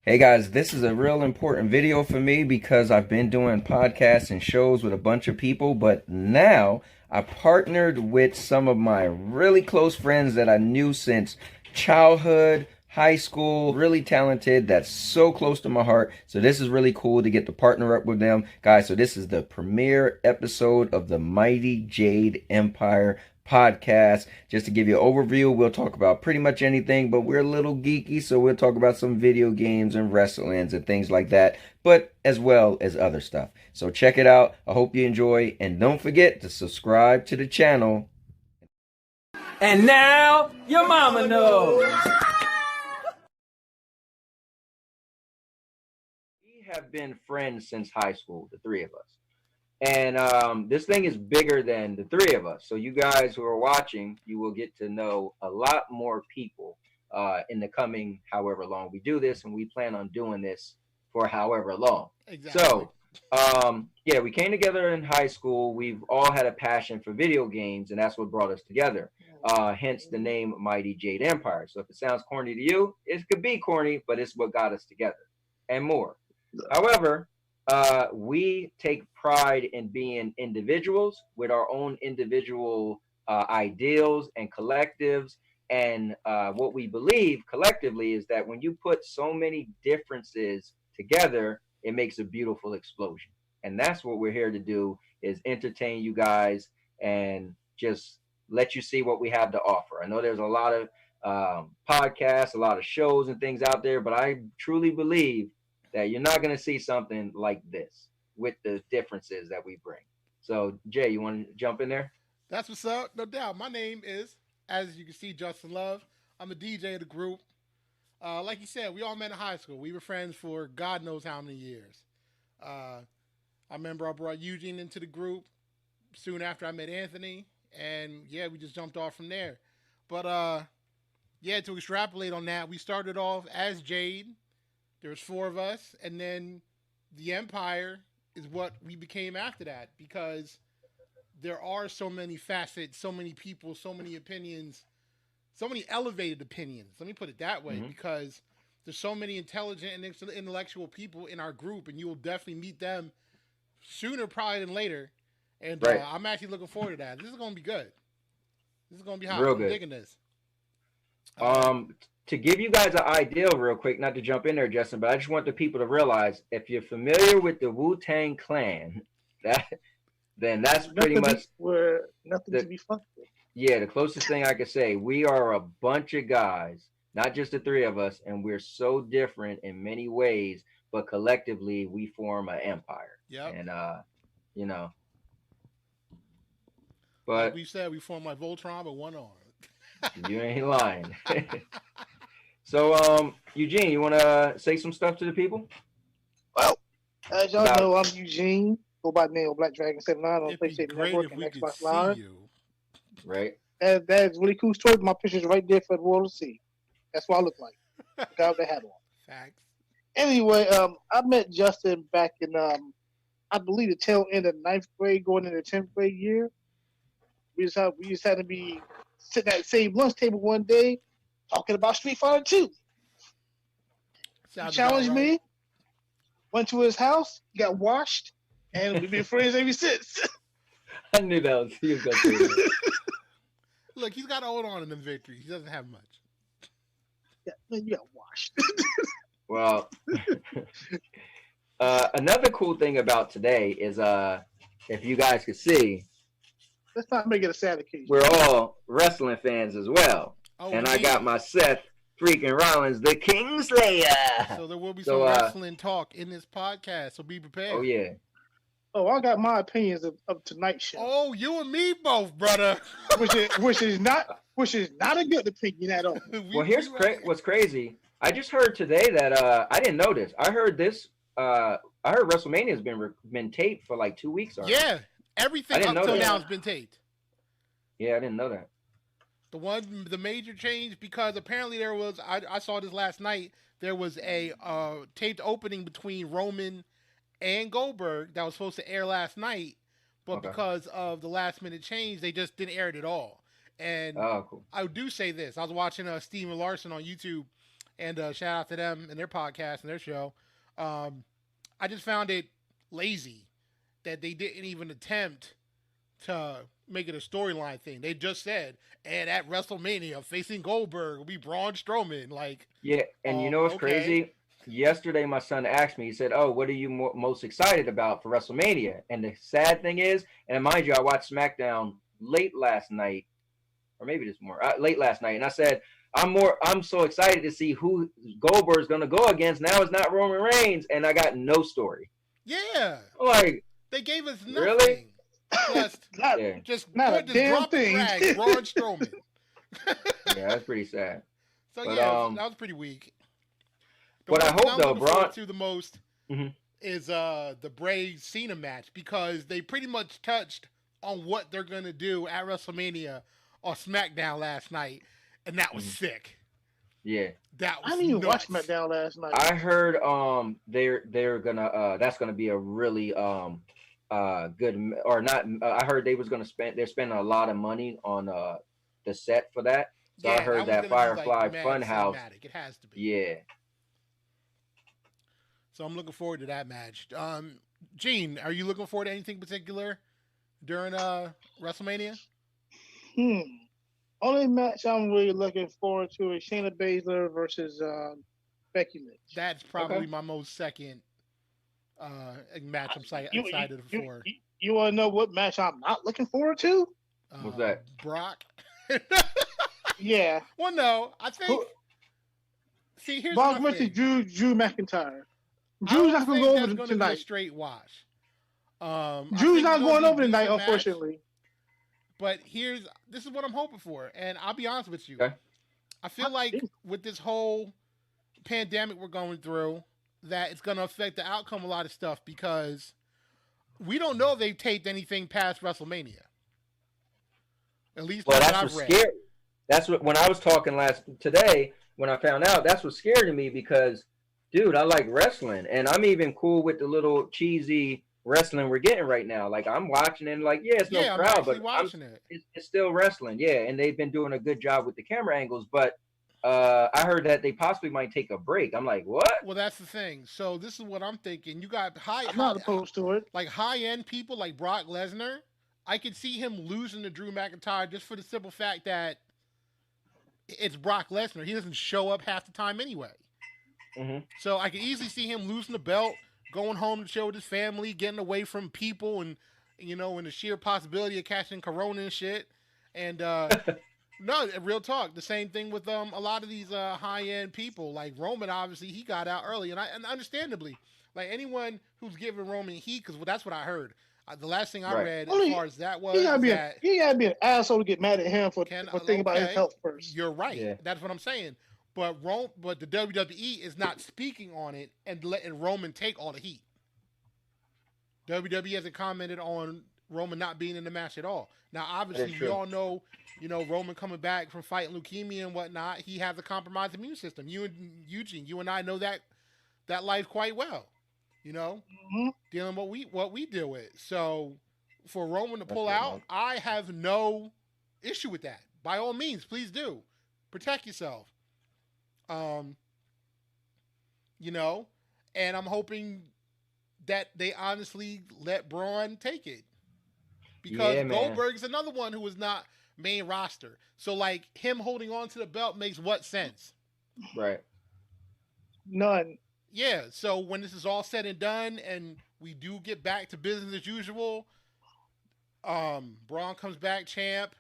Hey guys, this is a real important video for me because I've been doing podcasts and shows with a bunch of people, but now I partnered with some of my really close friends that I knew since childhood, high school, really talented, that's so close to my heart. So this is really cool to get to partner up with them. Guys, so this is the premiere episode of the Mighty Jade Empire podcast. Just to give you an overview, we'll talk about pretty much anything, but we're a little geeky, so we'll talk about some video games and wrestlings and things like that, but as well as other stuff. So check it out. I hope you enjoy, and don't forget to subscribe to the channel. And now your mama knows. We have been friends since high school, the three of us. And this thing is bigger than the three of us. So you guys who are watching, you will get to know a lot more people in the coming however long we do this. And we plan on doing this for however long. Exactly. So, yeah, we came together in high school. We've all had a passion for video games, and that's what brought us together. Hence the name Mighty Jade Empire. So if it sounds corny to you, it could be corny, but it's what got us together and more. However, we take pride in being individuals with our own individual ideals and collectives. And what we believe collectively is that when you put so many differences together, it makes a beautiful explosion. And that's what we're here to do, is entertain you guys and just let you see what we have to offer. I know there's a lot of podcasts, a lot of shows and things out there, but I truly believe that you're not going to see something like this with the differences that we bring. So, Jay, you want to jump in there? That's what's up, no doubt. My name is, as you can see, Justin Love. I'm the DJ of the group. Like you said, we all met in high school. We were friends for God knows how many years. I remember I brought Eugene into the group soon after I met Anthony, and yeah, we just jumped off from there. But yeah, to extrapolate on that, we started off as Jade. There was four of us, and then the Empire is what we became after that, because there are so many facets, so many people, so many opinions, so many elevated opinions. Let me put it that way, because there's so many intelligent and intellectual people in our group, and you will definitely meet them sooner probably than later. And Right. I'm actually looking forward to that. This is going to be good. This is going to be hot. Real I'm good. digging this. To give you guys an idea real quick, not to jump in there, Justin, but I just want the people to realize, if you're familiar with the Wu-Tang Clan, then that's pretty much nothing to be fucked with. Yeah, the closest thing I could say. We are a bunch of guys, not just the three of us, and we're so different in many ways, but collectively we form an empire. Yep. And you know, Like but we said, we form like Voltron with one arm. you ain't lying. So, Eugene, you want to say some stuff to the people? Well, as y'all About- know, I'm Eugene. Go by the name of Black Dragon 79 on It'd be PlayStation great Network if and we could Xbox see Live. you. Right. That is really cool story. My picture's right there for the world to see. That's what I look like. The guy with the hat on. Facts. Anyway, I met Justin back in, I believe, the tail end of 9th grade, going into the 10th grade year. We just had to be sitting at the same lunch table one day talking about Street Fighter 2. He Sounds challenged about right. me, went to his house, got washed, and we've been friends ever since. I knew that was he was gonna say that. Look, he's got to hold on to them victories. He doesn't have much. Yeah, man, you got washed. Well, another cool thing about today is, if you guys could see, Let's not make it a sad occasion. we're all wrestling fans as well. Oh, And I indeed. got my Seth freaking Rollins, the Kingslayer. So there will be So, some wrestling talk in this podcast, so be prepared. Oh yeah. Oh, I got my opinions of tonight's show, Oh, you and me both, brother. which is not a good opinion at all. Well, here's what's crazy. I just heard today that I didn't know this. I heard this. I heard WrestleMania has been taped for like 2 weeks already. Yeah, I everything didn't up know till that. now has been taped. Yeah, I didn't know that. The major change, because apparently there was, I saw this last night, there was a taped opening between Roman and Goldberg that was supposed to air last night, but Okay. because of the last minute change, they just didn't air it at all. And Oh, cool. I do say this: I was watching Steven Larson on YouTube, And shout out to them and their podcast and their show. I just found it lazy that they didn't even attempt to make it a storyline thing. They just said, and at WrestleMania, facing Goldberg will be Braun Strowman. Like, Yeah, and you know what's okay. crazy? Yesterday, my son asked me. He said, "Oh, what are you most excited about for WrestleMania?" And the sad thing is, and mind you, I watched SmackDown late last night, or maybe this morning, late last night, and I said, I'm so excited to see who Goldberg's gonna go against. Now it's not Roman Reigns, and I got no story. Yeah, Like, they gave us nothing. really? Just, Yeah, not a damn drop thing. the drag, Braun Strowman. yeah, that's pretty sad. So But, yeah, that was pretty weak. The What I one thing hope, I'm though, looking forward Braun. to the most Mhm. is the Bray Cena match, because they pretty much touched on what they're gonna do at WrestleMania on SmackDown last night, and that was sick. Yeah, That was I didn't even watch nuts. SmackDown last night. I heard they're gonna that's gonna be a really good, or not. I heard they're spending a lot of money on the set for that. So I heard that that one's gonna be, Firefly mad Funhouse. cinematic. It has to be. Yeah. So I'm looking forward to that match. Gene, are you looking forward to anything particular during WrestleMania? Only match I'm really looking forward to is Shayna Baszler versus Becky Lynch. That's probably my most second match I'm excited for. You want to know what match I'm not looking forward to? What's that? Brock. Yeah. Well, no, I think. See, here's Brock my versus thing. Drew McIntyre. I Drew's don't not going think to go that's over gonna tonight. be a straight wash. I Drew's think not it's going gonna over be a tonight, decent match, unfortunately. But this is what I'm hoping for, and I'll be honest with you. Okay. I feel like with this whole pandemic we're going through, that it's going to affect the outcome of a lot of stuff, because we don't know if they've taped anything past WrestleMania. At least Well, that's that's what what I've read. scared. That's what when I was talking today when I found out. That's what scared me because, dude, I like wrestling, and I'm even cool with the little cheesy wrestling we're getting right now. Like, I'm watching it, and like, yeah, it's no I'm crowd, actually but watching it. it's still wrestling, yeah. And they've been doing a good job with the camera angles, but I heard that they possibly might take a break. I'm like, what? Well, that's the thing. So this is what I'm thinking. You got I'm not opposed to it. like high-end people like Brock Lesnar. I could see him losing to Drew McIntyre just for the simple fact that it's Brock Lesnar. He doesn't show up half the time anyway. Mm-hmm. So I could easily see him losing the belt, going home to chill with his family, getting away from people, and and the sheer possibility of catching corona and shit. And no, real talk. The same thing with a lot of these high end people. Like Roman, obviously he got out early, and understandably, like anyone who's giving Roman heat, because that's what I heard. The last thing I read as far as that was he gotta be an asshole to get mad at him for thinking about his health first. You're right. Yeah. That's what I'm saying. But the WWE is not speaking on it and letting Roman take all the heat. WWE hasn't commented on Roman not being in the match at all. Now, obviously, we all know, Roman coming back from fighting leukemia and whatnot, he has a compromised immune system. You and Eugene, you and I know that life quite well. Dealing what we deal with. So for Roman to pull out, I have no issue with that. By all means, please do. Protect yourself. And I'm hoping that they honestly let Braun take it. Because Goldberg's another one who is not main roster. So like him holding on to the belt makes what sense? Right. None. Yeah, so when this is all said and done and we do get back to business as usual, Braun comes back champ,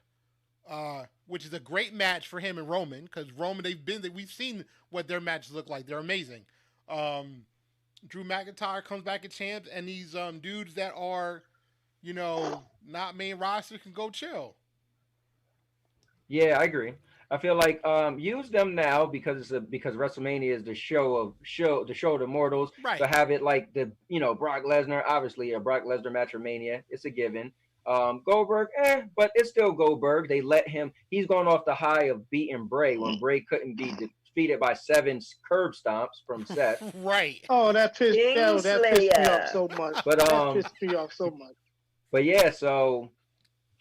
which is a great match for him and Roman, because Roman, we've seen what their matches look like. They're amazing. Drew McIntyre comes back as champ, and these dudes that are, not main roster can go chill. Yeah, I agree. I feel like use them now because WrestleMania is the show of the mortals. Right. So have it like the Brock Lesnar, obviously a Brock Lesnar match for Mania. It's a given. Goldberg, but it's still Goldberg. They let him. He's going off the high of beating Bray when Bray couldn't be defeated by 7 curb stomps from Seth. Right. Oh, that pissed me off so much. But that pissed me off so much. But yeah, so.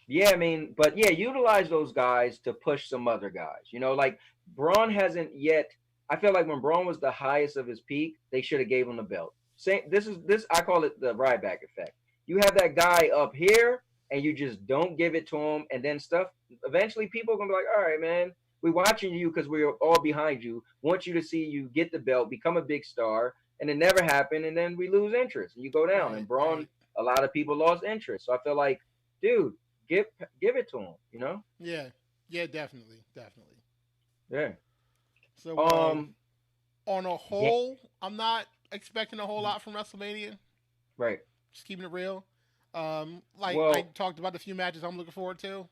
Yeah, I mean, utilize those guys to push some other guys. Like Braun hasn't yet. I feel like when Braun was the highest of his peak, they should have gave him the belt. This I call it the Ryback effect. You have that guy up here, and you just don't give it to him, and then stuff. Eventually, people are gonna be like, "All right, man, we're watching you because we're all behind you. Want you to see you get the belt, become a big star." And it never happened, and then we lose interest, and you go down. And Braun, a lot of people lost interest. So I feel like, dude, give it to him. You know? Yeah, yeah, definitely, definitely. Yeah. So, Um. on a Yeah. whole, I'm not expecting a whole lot from WrestleMania. Right. Just keeping it real. Like I Well. talked about the few matches I'm looking forward to.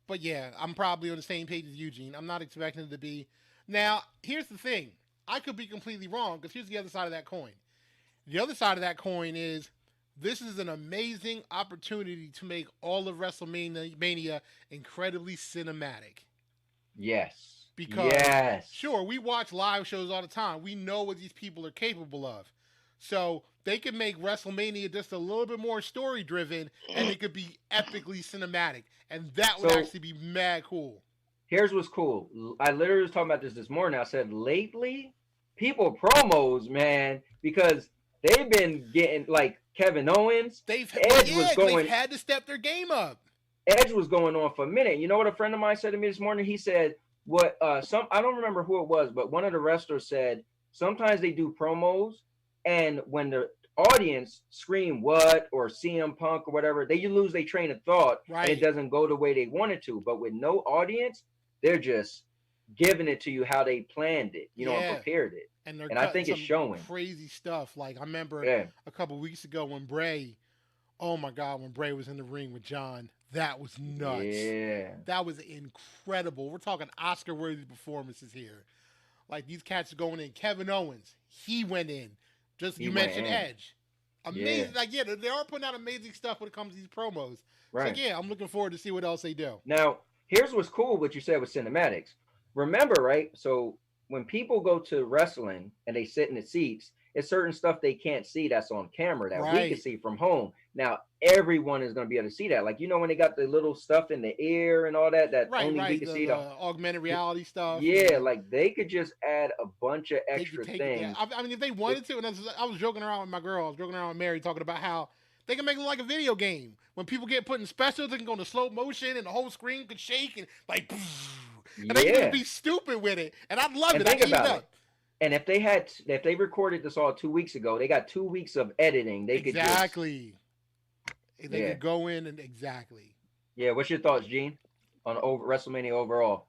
But yeah, I'm probably on the same page as Eugene. I'm not expecting it to be. Now, here's the thing. I could be completely wrong because here's the other side of that coin. The other side of that coin is this is an amazing opportunity to make all of WrestleMania incredibly cinematic. Yes. Because, Yes. sure, we watch live shows all the time. We know what these people are capable of. So they could make WrestleMania just a little bit more story driven and it could be epically cinematic. And that would actually be mad cool. Here's what's cool. I literally was talking about this morning. I said lately, people promos, man, because they've been getting like Kevin Owens. They've had to step their game up. Edge was going on for a minute. You know what a friend of mine said to me this morning? He said, "What? I don't remember who it was, but one of the wrestlers said sometimes they do promos, and when the audience scream what or CM Punk or whatever, they lose their train of thought, and it doesn't go the way they wanted to. But with no audience, they're just giving it to you how they planned it, and prepared it. And I think it's showing crazy stuff. Like I remember a couple weeks ago when Bray, oh my God, when Bray was in the ring with John, that was nuts. Yeah, that was incredible. We're talking Oscar-worthy performances here. Like these cats are going in. Kevin Owens, he went in. You mentioned Edge. Amazing. Yeah. Like, they are putting out amazing stuff when it comes to these promos. Right. So, yeah, I'm looking forward to see what else they do. Now, here's what's cool what you said with cinematics. Remember, right? So when people go to wrestling and they sit in the seats, it's certain stuff they can't see that's on camera that we can see from home. Now, everyone is going to be able to see that. Like, when they got the little stuff in the ear and all that only we can see. The augmented reality stuff. Yeah, like they could just add a bunch of extra things. I mean, if they wanted to, and I was joking around with my girl, I was joking around with Mary, talking about how they can make it like a video game. When people get put in specials, they can go into slow motion and the whole screen could shake and like, and they can be stupid with it. And I'd love it. Think about it. And if they recorded this all 2 weeks ago, they got 2 weeks of editing. They could go in and exactly. Yeah, what's your thoughts, Gene, on WrestleMania overall?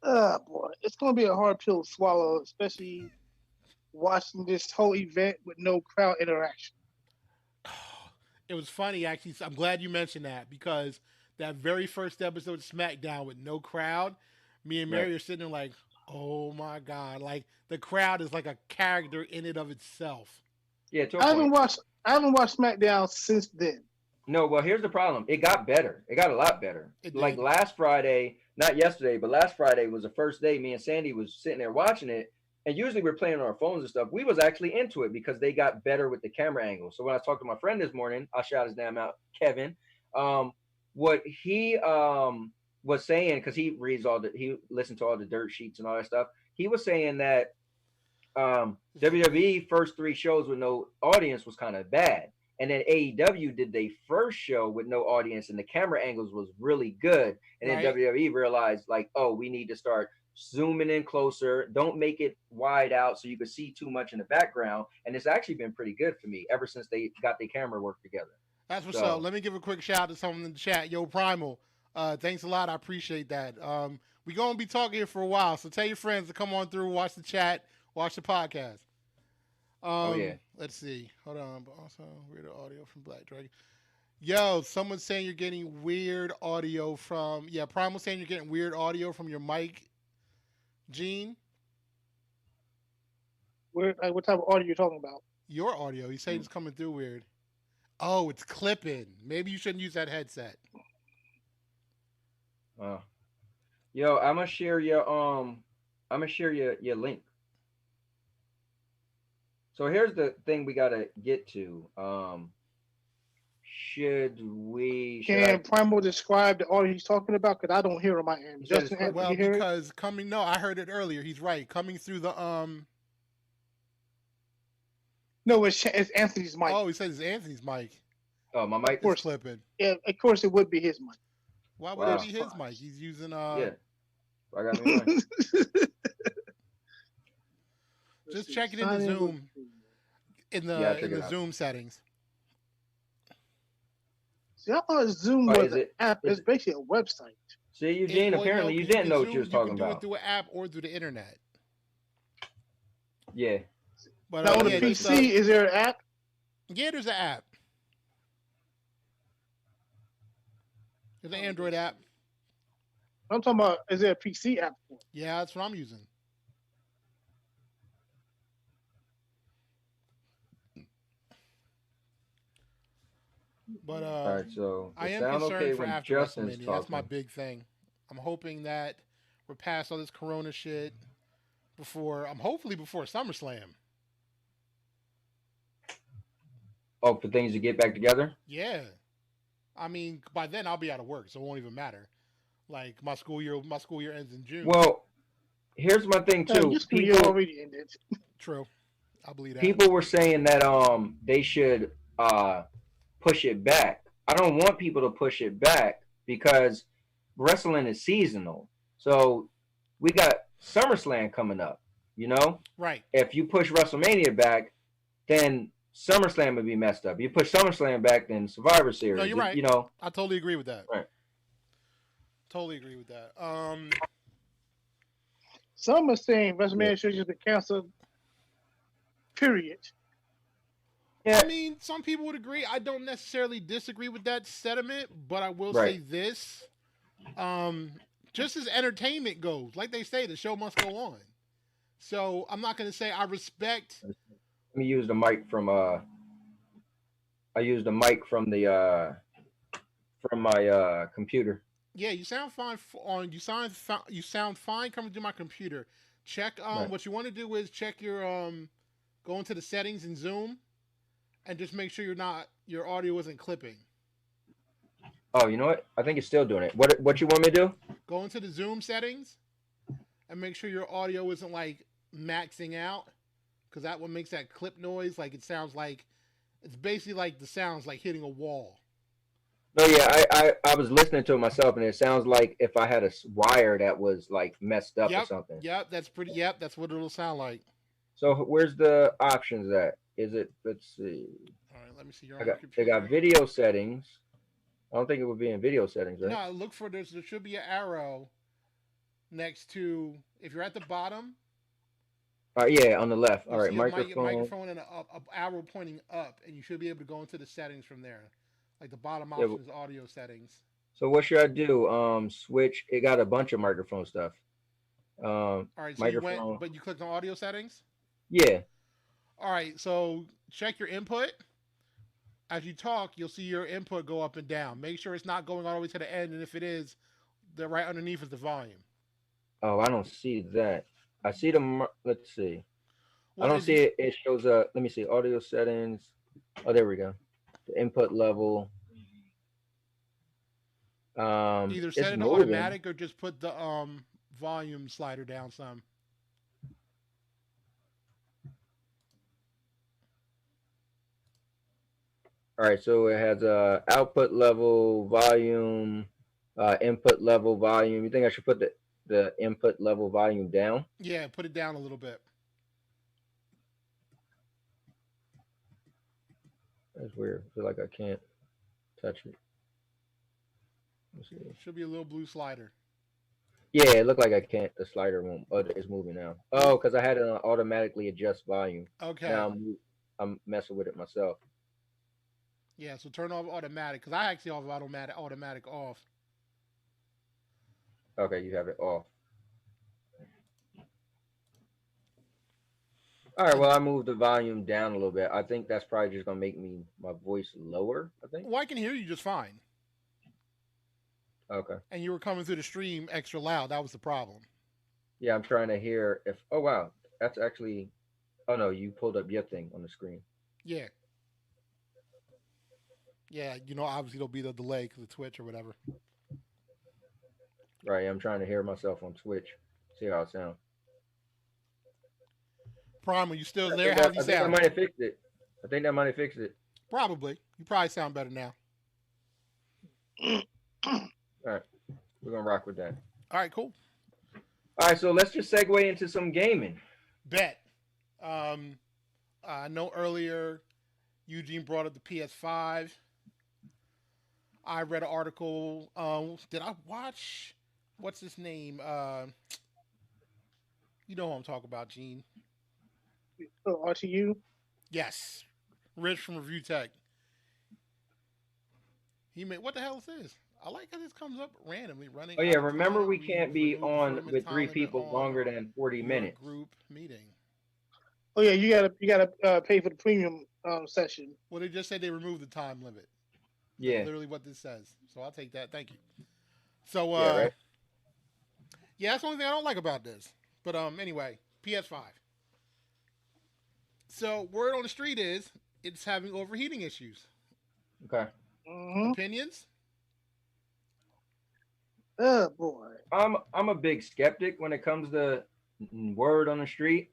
Boy, it's gonna be a hard pill to swallow, especially watching this whole event with no crowd interaction. It was funny, actually. I'm glad you mentioned that because that very first episode of SmackDown with no crowd, me and Mary are sitting there like, oh my God, like the crowd is like a character in and of itself. Yeah, I haven't watched SmackDown since then. No, well, here's the problem. It got better. It got a lot better. Like last Friday, not yesterday, but last Friday was the first day me and Sandy was sitting there watching it. And usually we're playing on our phones and stuff. We was actually into it because they got better with the camera angle. So when I talked to my friend this morning, I'll shout his name out, Kevin. What he was saying, because he listened to all the dirt sheets and all that stuff. He was saying that WWE first 3 shows with no audience was kind of bad. And then AEW did their first show with no audience and the camera angles was really good. And then WWE realized like, oh, we need to start zooming in closer. Don't make it wide out so you can see too much in the background. And it's actually been pretty good for me ever since they got their camera work together. That's what's up. Let me give a quick shout out to someone in the chat. Yo, Primal. Thanks a lot. I appreciate that. We're going to be talking here for a while. So tell your friends to come on through, watch the chat, watch the podcast. Let's see. Hold on. But also, weird audio from Black Dragon. Yo, someone's saying you're getting weird audio from... Yeah, Primal saying you're getting weird audio from your mic, Gene. What type of audio you talking about? Your audio. You say it's coming through weird. Oh, it's clipping. Maybe you shouldn't use that headset. Yo, I'm gonna share your your link. So here's the thing we gotta get to. should we? Should Can I? Primo describe the audio he's talking about? Because I don't hear him. I am. You said it's Justin, clip. Anthony, Well, you hear it? because coming, no, I heard it earlier. He's right. Coming through the No, it's Anthony's mic. Oh, he says it's Anthony's mic. Oh, my Of mic. It's course. clipping. Yeah, of course it would be his mic. Why would Wow. it be his mic? He's using Yeah. I got me one. Just check it in the Zoom in Yeah, the check it out. Zoom settings. See, I thought Zoom Oh, was is an it- app. is It's it- basically a website. See, Eugene. Well, Apparently, no, you 'cause didn't know what Zoom, you was talking You can do about. it through an app or through the internet. Yeah. But Now on the yeah, just, PC, is there an app? yeah, there's an app. There's an Android app. I'm talking about. Is there a PC app for it? Yeah, that's what I'm using. But All right. So I it am sound concerned okay for when after Justin's WrestleMania. talking. That's my big thing. I'm hoping that we're past all this Corona shit hopefully before SummerSlam. Oh, for things to get back together. Yeah, I mean by then I'll be out of work, so it won't even matter. Like my school year ends in June. Well, here's my thing too. Your school year already ended. True, I believe that. People were saying that they should push it back. I don't want people to push it back because wrestling is seasonal. So we got SummerSlam coming up. You know, Right. if you push WrestleMania back, then SummerSlam would be messed up. You push SummerSlam back, then Survivor Series. No, you're right. You know, I totally agree with that. Right. Totally agree with that. Some are saying WrestleMania should just be canceled. Period. yeah. I mean, some people would agree. I don't necessarily disagree with that sentiment, but I will Right. say this. Just as entertainment goes, like they say, the show must go on. So I'm not going to say I respect. Let me use the mic from I used the mic from the from my computer. Yeah, you sound fine you sound fine coming through my computer. Check Right. what you want to do is check your go into the settings in Zoom and just make sure your audio isn't clipping. Oh, you know what? I think it's still doing it. What you want me to do? Go into the Zoom settings and make sure your audio isn't like maxing out, because that one makes that clip noise. Like it sounds like it's basically like the sounds like hitting a wall. No, yeah, I was listening to it myself, and it sounds like if I had a wire that was like messed up or something. Yep, that's what it'll sound like. So where's the options at? Is it? Let's see. All right, let me see. They got video settings. I don't think it would be in video settings, right? No, look for there should be an arrow next to, if you're at the bottom. Yeah, on the left. All right, see microphone and a arrow pointing up, and you should be able to go into the settings from there. Like the bottom option is audio settings. So what should I do? Switch. It got a bunch of microphone stuff. All right, so microphone. but you clicked on audio settings? Yeah. All right, so check your input. As you talk, you'll see your input go up and down. Make sure it's not going all the way to the end, and if it is, the right underneath is the volume. Oh, I don't see that. I see the. Let's see. Well, I don't see it. It shows up. Let me see. Audio settings. Oh, there we go. The input level. Either set it to automatic or just put the volume slider down some. All right, so it has output level, volume, input level, volume. You think I should put the input level volume down? Yeah, put it down a little bit. That's weird. I feel like I can't touch it. Let's see. Should be a little blue slider. Yeah, it looked like I can't. The slider won't. Oh, it's moving now. Oh, because I had it on automatically adjust volume. Okay. Now I'm messing with it myself. Yeah, so turn off automatic, because I actually have automatic off. Okay, you have it off. All right, well, I moved the volume down a little bit. I think that's probably just going to make my voice lower, I think. Well, I can hear you just fine. Okay. And you were coming through the stream extra loud. That was the problem. Yeah, I'm trying to hear if... Oh, wow. That's actually... Oh, no, you pulled up your thing on the screen. Yeah. Yeah, obviously there'll be the delay because of Twitch or whatever. Right. I'm trying to hear myself on Twitch. See how it sounds. Prime, are you still I there? think How that do you I think that sound? might have fixed it. I think that might have fixed it. Probably. You probably sound better now. All right. We're gonna rock with that. All right, cool. All right. So let's just segue into some gaming. Bet. Um, I know earlier Eugene brought up the PS5. I read an article. Did I watch? What's his name? You know who I'm talking about, Gene. RTU. Yes, Rich from Review Tech. He made what the hell is this? I like how this comes up randomly. Running. Oh Out yeah. of Remember, time. we can't be Removed on from its with time three limit people on longer than 40 your minutes. group meeting. Oh yeah, you gotta pay for the premium session. Well, they just said they removed the time limit. That's Yeah. literally what this says. So I'll take that. Thank you. So Yeah. Right. yeah, that's the only thing I don't like about this. But anyway, PS5. So word on the street is it's having overheating issues. Okay. Mm-hmm. Opinions? Oh boy. I'm a big skeptic when it comes to word on the street.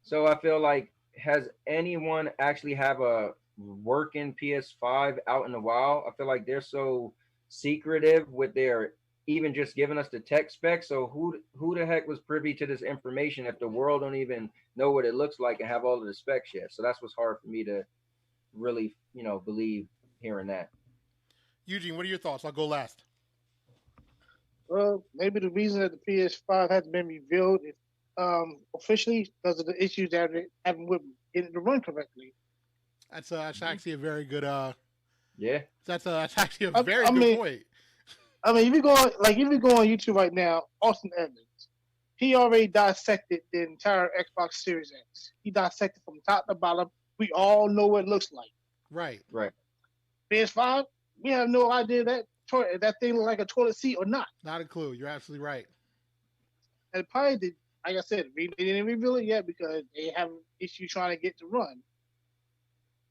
So I feel like, has anyone actually have a working PS5 out in the wild? I feel like they're so secretive with their even just giving us the tech specs. So who the heck was privy to this information if the world don't even know what it looks like and have all of the specs yet? So that's what's hard for me to really, believe hearing that. Eugene, what are your thoughts? I'll go last. Well, maybe the reason that the PS5 hasn't been revealed is officially because of the issues that they're having with getting it to run correctly. That's actually a very good Yeah. that's actually a I, very I good mean, point. I mean, if you go on YouTube right now, Austin Evans, he already dissected the entire Xbox Series X. He dissected from top to bottom. We all know what it looks like. Right. Right. PS5, we have no idea that thing look like a toilet seat or not. Not a clue. You're absolutely right. And probably did, like I said, they didn't reveal it yet because they have an issue trying to get to run.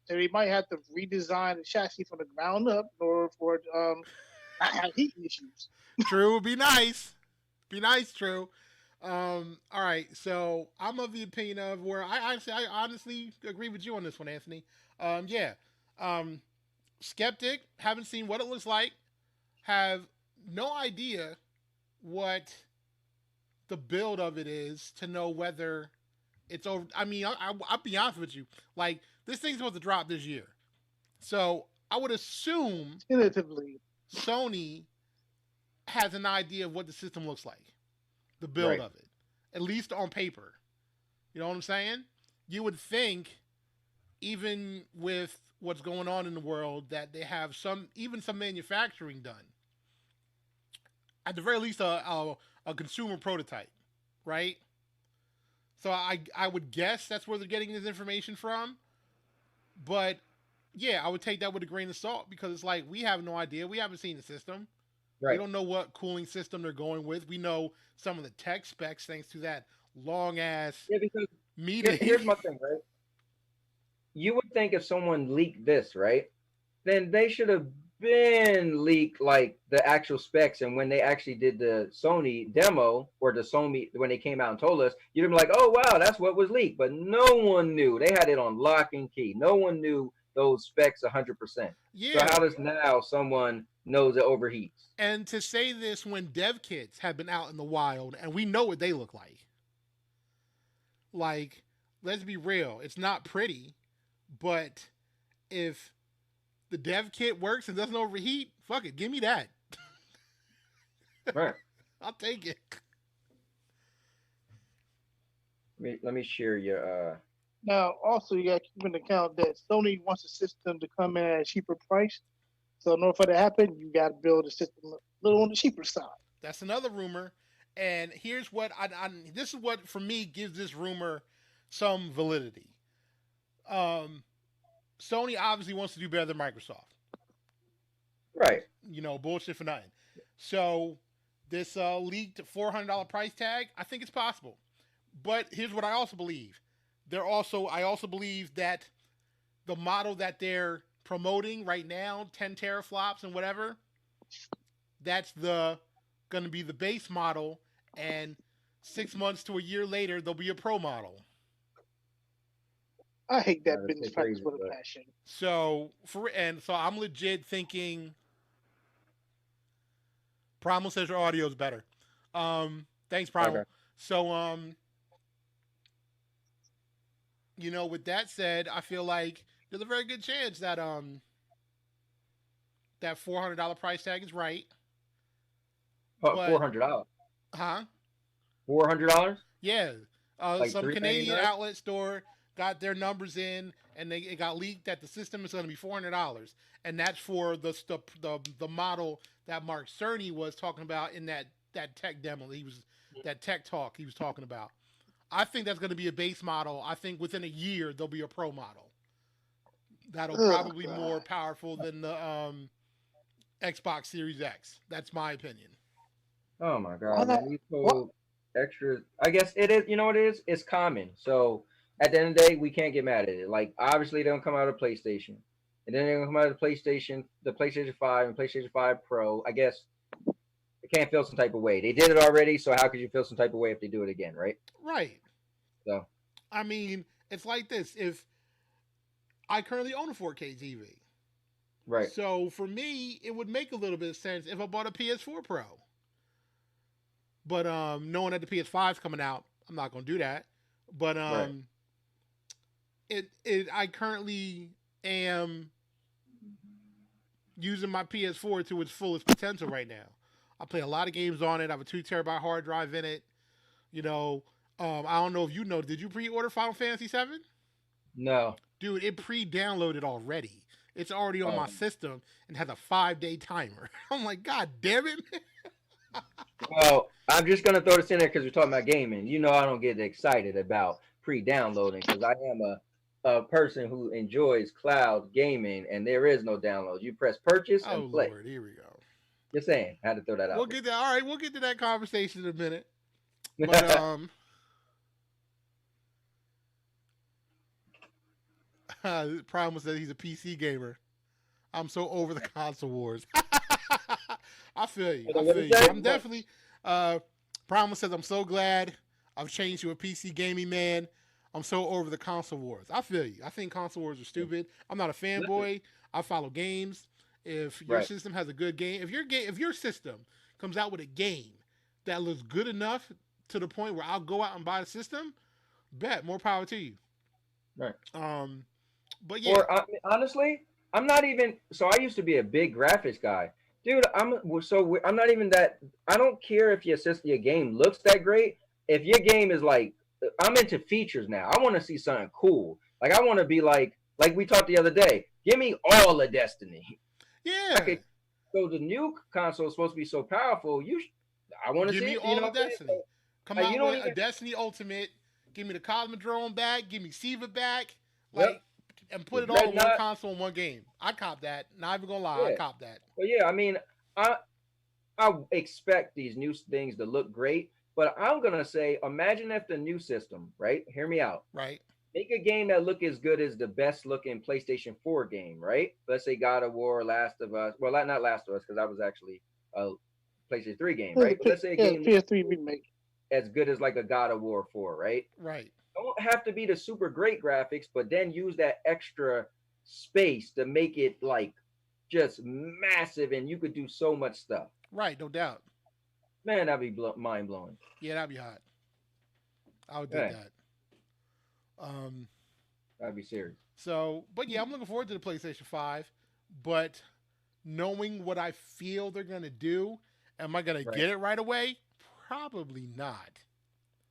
So they might have to redesign the chassis from the ground up in order for it not have heating issues. True would be nice. Be nice, True. All right, so I'm of the opinion of where I honestly agree with you on this one, Anthony. Yeah. Skeptic, haven't seen what it looks like, have no idea what the build of it is to know whether it's over. I mean, I'll be honest with you. Like, this thing's supposed to drop this year. So I would assume Tentatively. Sony has an idea of what the system looks like, the build of it, at least on paper. You know what I'm saying? You would think, even with what's going on in the world, that they have some manufacturing done. At the very least, a consumer prototype, right? So I would guess that's where they're getting this information from. But yeah, I would take that with a grain of salt because it's like we have no idea. We haven't seen the system. Right. We don't know what cooling system they're going with. We know some of the tech specs thanks to that long ass meeting. Here's my thing, right? You would think if someone leaked this, right, then they should have been leaked like the actual specs. And when they actually did the Sony demo or the Sony, when they came out and told us, you'd be like, oh, wow, that's what was leaked. But no one knew. They had it on lock and key. No one knew those specs 100%. Yeah. So how does now someone knows it overheats? And to say this when dev kits have been out in the wild and we know what they look like. Like, let's be real. It's not pretty, but if the dev kit works and doesn't overheat, fuck it, give me that. Right. I'll take it. Let me share your Now, also, you got to keep in account that Sony wants the system to come in at a cheaper price. So, in order for that to happen, you got to build a system a little on the cheaper side. That's another rumor. And here's what this is what, for me, gives this rumor some validity. Sony obviously wants to do better than Microsoft. Right. You know, bullshit for nothing. So, this leaked $400 price tag, I think it's possible. But here's what I also believe. I also believe that the model that they're promoting right now, 10 teraflops and whatever, that's going to be the base model, and 6 months to a year later, there'll be a pro model. I hate that That's business so practice crazy, with a but passion. So I'm legit thinking. Primal says your audio is better. Thanks, Primal. Okay. So with that said, I feel like there's a very good chance that that $400 price tag is right. But $400. huh? $400? Yeah. Like Some Canadian $399? outlet store got their numbers in, and it got leaked that the system is going to be $400, and that's for the model that Mark Cerny was talking about in that tech demo. That tech talk he was talking about. I think that's going to be a base model. I think within a year there'll be a pro model that'll probably be more powerful than the Xbox Series X. That's my opinion. Oh my God, man! These whole extra. I guess it is. You know what it is? It's common. So at the end of the day, we can't get mad at it. Like obviously, they don't come out of PlayStation, and then they're gonna come out of the PlayStation 5 and PlayStation 5 Pro. I guess they can't feel some type of way. They did it already, so how could you feel some type of way if they do it again, right? Right. So I mean, it's like this. If I currently own a 4K TV, right. so for me, it would make a little bit of sense if I bought a PS4 Pro. But knowing that the PS5 is coming out, I'm not going to do that. But Right. I currently am using my PS4 to its fullest potential right now. I play a lot of games on it. I have a 2 terabyte hard drive in it. I don't know if you know. Did you pre-order Final Fantasy VII? No. Dude, it pre-downloaded already. It's already on my system and has a 5-day timer. I'm like, God damn it. Well, I'm just gonna throw this in there because we're talking about gaming. I don't get excited about pre-downloading because I am a person who enjoys cloud gaming, and there is no download. You press purchase and play. Lord, here we go. Just saying, I had to throw that out. We'll get that. All right, we'll get to that conversation in a minute. But Primal says he's a PC gamer. I'm so over the console wars. I feel you. I'm definitely. Primal says I'm so glad I've changed to a PC gaming man. I'm so over the console wars. I feel you. I think console wars are stupid. I'm not a fanboy. I follow games. If your system has a good game, if your system comes out with a game that looks good enough to the point where I'll go out and buy the system, bet more power to you. Right. But yeah. Or honestly, I'm not even. So I used to be a big graphics guy, dude. I'm not even that. I don't care if your game looks that great. If your game is like, I'm into features now. I want to see something cool. Like I want to be like we talked the other day. Give me all of Destiny. Yeah. So the new console is supposed to be so powerful. I want to see. Give me all of Destiny. Come out with a Destiny Ultimate. Give me the Cosmodrome back. Give me Siva back. And put it all in one console in one game. I cop that. Not even gonna lie, I cop that. But yeah, I mean, I expect these new things to look great, but I'm gonna say, imagine if the new system, right? Hear me out. Right. Make a game that look as good as the best looking PlayStation 4 game, right? Let's say God of War, Last of Us. Well, not Last of Us, because that was actually a PlayStation 3 game, right? But let's say a game PS3 remake as good as like a God of War 4, right? Right. Don't have to be the super great graphics, but then use that extra space to make it like just massive, and you could do so much stuff. Right, no doubt. Man, that'd be mind blowing. Yeah, that'd be hot. I would do that. That'd be serious. So, but yeah, I'm looking forward to the PlayStation 5. But knowing what I feel they're gonna do, am I gonna get it right away? Probably not.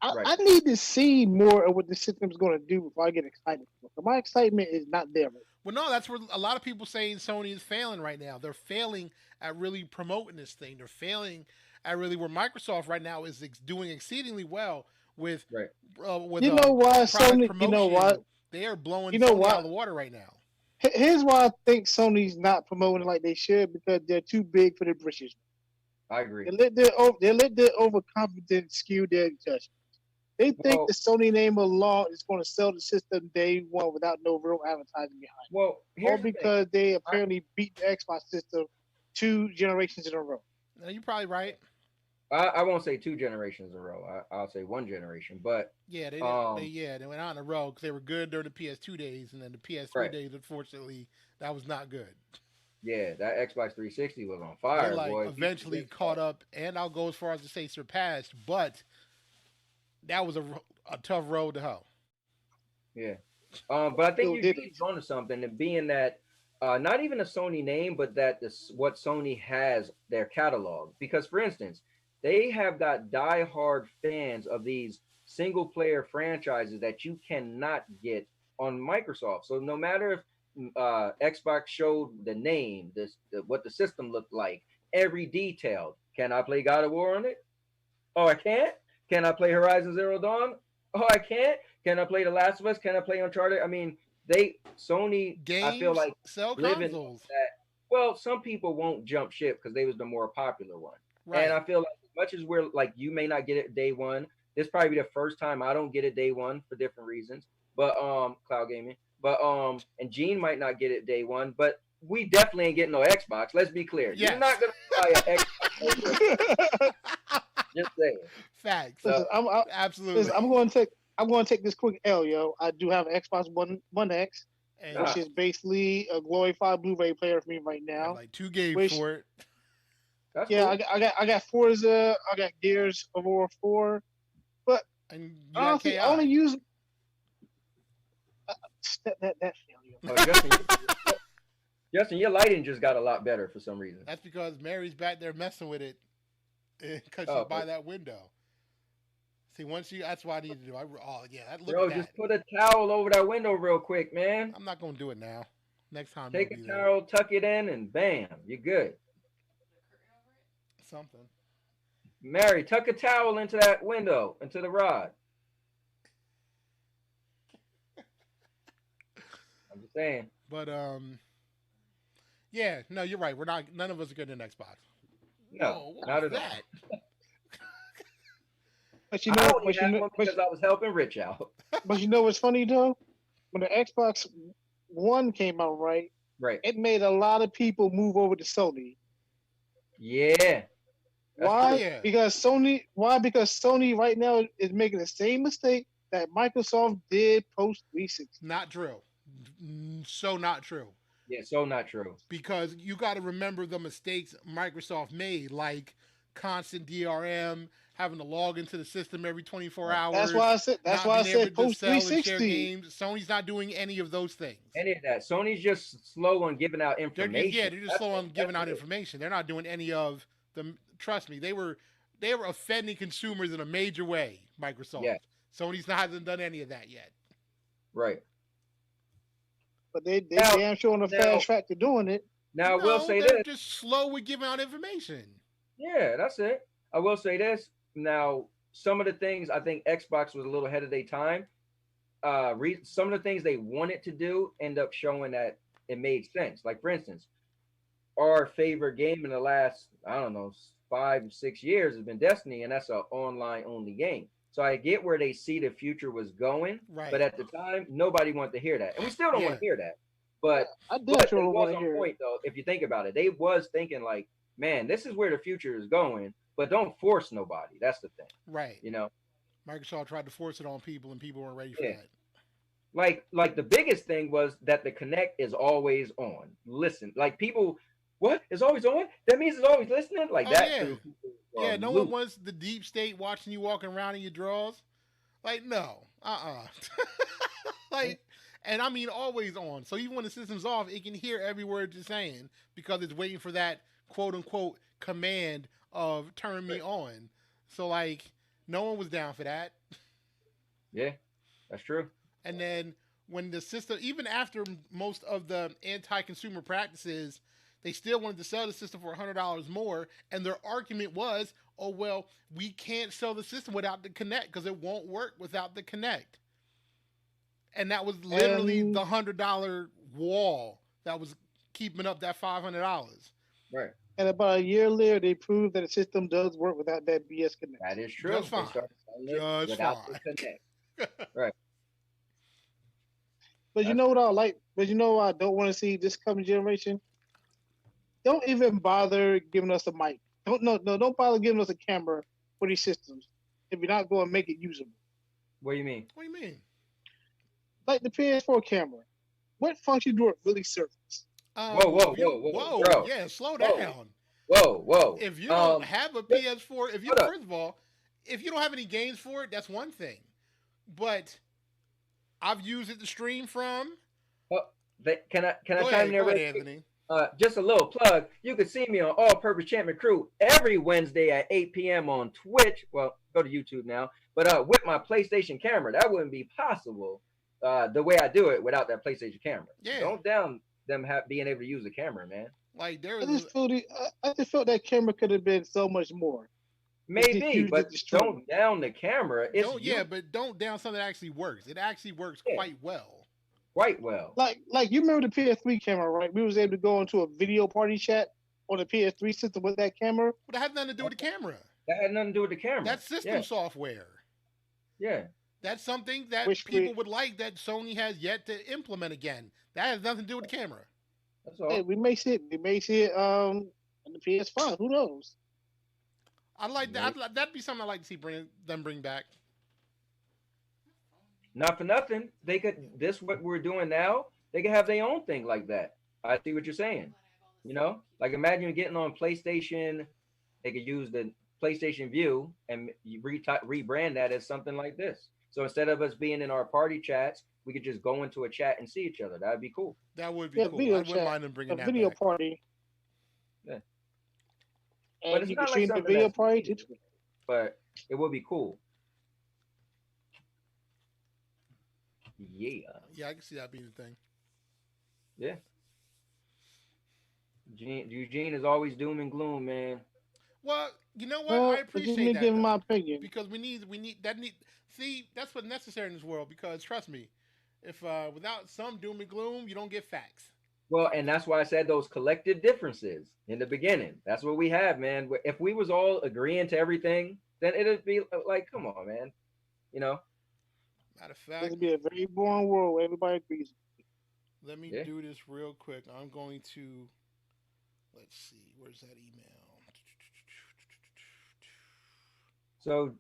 I need to see more of what the system's going to do before I get excited. So my excitement is not there. Well, no, that's where a lot of people saying Sony is failing right now. They're failing at really promoting this thing. They're failing at really where Microsoft right now is doing exceedingly well with why Sony? Promotion. You know what? They are blowing Sony out of the water right now. Here's why I think Sony's not promoting like they should, because they're too big for the britches. I agree. They let their overconfidence skew their judgment. They think Well, the Sony name alone is going to sell the system day one without no real advertising behind it. well, All here's the thing. because they apparently beat the Xbox system 2 generations in a row. No, you're probably right. I won't say 2 generations in a row. I'll say 1 generation. But Yeah, they um, they went out in a row because they were good during the PS2 days, and then the PS3 right, days, unfortunately, that was not good. yeah, that Xbox 360 was on They fire, like boy. eventually caught up, and I'll go as far as to say surpassed, but that was a tough road to hoe. Yeah. But I think Still you're did getting it. onto something, and being that not even a Sony name, but that this what Sony has their catalog. Because for instance, they have got diehard fans of these single player franchises that you cannot get on Microsoft. So no matter if Xbox showed the name, what the system looked like, every detail. Can I play God of War on it? Oh, I can't. Can I play Horizon Zero Dawn? Oh, I can't. Can I play The Last of Us? Can I play Uncharted? I mean, Sony, I feel Games like sell living off consoles, that. Well, some people won't jump ship because they was the more popular one. And right? I feel like as much as we're like, you may not get it day one. This probably be the first time I don't get it day one for different reasons. But cloud gaming. But and Gene might not get it day one. But we definitely ain't getting no Xbox. Let's be clear. You're Yes. not gonna buy an Xbox. Just saying. Facts. So, Absolutely. Listen, I'm going to take this quick L, yo. I do have an Xbox One X, And which is basically a glorified Blu-ray player for me right I have now. like 2 games Which, for it. that's yeah, cool. I got Forza, I got Gears of War 4, but And you got honestly, I KI. only use that failure. Oh, Justin, your lighting just got a lot better for some reason. That's because Mary's back there messing with it because Oh, she's by that window. See, that's what I need to do. Look bro, at that. just put a towel over that window real quick, man. I'm not gonna do it now. Next time Take you'll a be there. towel, tuck it in, and bam, you're good. Something. Mary, tuck a towel into that window, into the rod. I'm just saying. But yeah, no, you're right. We're not. None of us are getting an Xbox. No, Whoa, what not was at all. that? But you I know, only had one because I was helping Rich out. but you know what's funny though? When the Xbox One came out, right, Right. it made a lot of people move over to Sony. Yeah. That's Why? true. Yeah. Because Sony. Why? Because Sony right now is making the same mistake that Microsoft did post 360. Not true. So not true. Yeah, so not true. Because you got to remember the mistakes Microsoft made, like constant DRM, having to log into the system every 24 hours. That's why I said. That's why I said post sell and share 360. games. Sony's not doing any of those things. Any of that. Sony's just slow on giving out information. They're just slow on giving out information. They're not doing any of them. Trust me, they were offending consumers in a major way. Microsoft. Yeah. Sony's hasn't done any of that yet. Right. But they Now- damn sure on the now- fast track to doing it. Now, I will say they're this. just slow with giving out information. Yeah, that's it. I will say this. Now, some of the things I think Xbox was a little ahead of their time. Some of the things they wanted to do end up showing that it made sense. Like, for instance, our favorite game in the last, I don't know, 5-6 years has been Destiny, and that's an online only game. So I get where they see the future was going, Right. but at the time, nobody wanted to hear that, and we still don't want to hear that. But I did but sure it want was to on hear it. point though. If you think about it, they was thinking like, man, this is where the future is going, but don't force nobody. That's the thing, Right. you know. Microsoft tried to force it on people, and people weren't ready for Yeah. that. Like the biggest thing was that the Connect is always on. Listen, like people, what is always on? That means it's always listening. Like Oh, that. yeah. threw people, Yeah, no loop. one wants the deep state watching you walking around in your drawers. Like, no. Like, and I mean always on. So even when the system's off, it can hear every word you're saying because it's waiting for that quote unquote command of turn me on. So like no one was down for that. Yeah, that's true. And then when the system, even after most of the anti-consumer practices, they still wanted to sell the system for $100 more. And their argument was, oh, well, we can't sell the system without the Connect because it won't work without the Connect. And that was literally the $100 wall that was keeping up that $500. Right. And about a year later, they proved that the system does work without that BS Connect. That is true. Just fine. They started Just without fine. the connect. Right. But you That's know what I like? But you know what I don't want to see this coming generation? Don't even bother giving us a mic. Don't bother giving us a camera for these systems if you're not going to make it usable. what do you mean? What do you mean? Like the PS4 camera. What function do it really serve? Whoa, Well, whoa, if you whoa, whoa, whoa, bro. yeah, slow Whoa, down. whoa. If you don't have a PS4, if you Hold up. first of all, if you don't have any games for it, that's one thing. But I've used it to stream from. Oh, can I Go chime in ahead, there go ahead, real quick? Anthony. Just a little plug. You can see me on All Purpose Champ and Crew every Wednesday at 8 p.m. on Twitch. Well, go to YouTube now. But with my PlayStation camera, that wouldn't be possible the way I do it without that PlayStation camera. Yeah. Don't down them being able to use the camera, man. Like there I was just felt that camera could have been so much more. Maybe, but don't down the camera. It's but don't down something that actually works. It actually works quite well. Quite well. Like you remember the PS3 camera, right? We was able to go into a video party chat on the PS3 system with that camera. But that had nothing to do with the camera. That had nothing to do with the camera. That's system software. Yeah. That's something that people would like that Sony has yet to implement again. That has nothing to do with the camera. That's all. Hey, we may see it on the PS5. Who knows? I'd like that. That'd be something I'd like to see bring back. Not for nothing. They could what we're doing now, they could have their own thing like that. I see what you're saying. You know? Like imagine getting on PlayStation, they could use the PlayStation View and you rebrand that as something like this. So instead of us being in our party chats, we could just go into a chat and see each other. That'd be cool. That would be cool. I wouldn't mind them bringing that video back. Party. Yeah. And but it's you not can like stream the video party to Twitter. But it would be cool. Yeah. Yeah, I can see that being the thing. Yeah. Eugene is always doom and gloom, man. Well, you know what? I appreciate that. Give my opinion because we need that need. See, that's what's necessary in this world. Because trust me, if without some doom and gloom, you don't get facts. Well, and that's why I said those collective differences in the beginning. That's what we have, man. If we was all agreeing to everything, then it'd be like, come on, man. You know. Matter of fact, it'd be a very boring world where everybody agrees. Let me do this real quick. I'm going to. Let's see. Where's that email? So,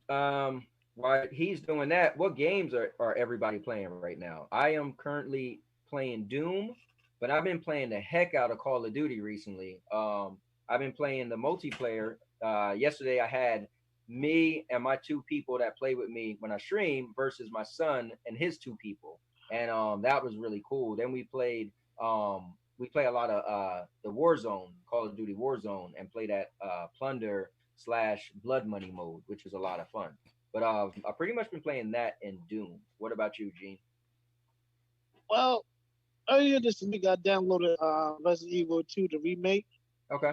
while he's doing that, what games are everybody playing right now? I am currently playing Doom, but I've been playing the heck out of Call of Duty recently. I've been playing the multiplayer. Yesterday I had me and my two people that play with me when I stream versus my son and his two people. And that was really cool. Then we play a lot of the Warzone, Call of Duty Warzone, and play that plunder / blood money mode, which is a lot of fun. But I've pretty much been playing that and Doom. What about you, Gene? Well, earlier this week I downloaded Resident Evil 2, the remake. Okay.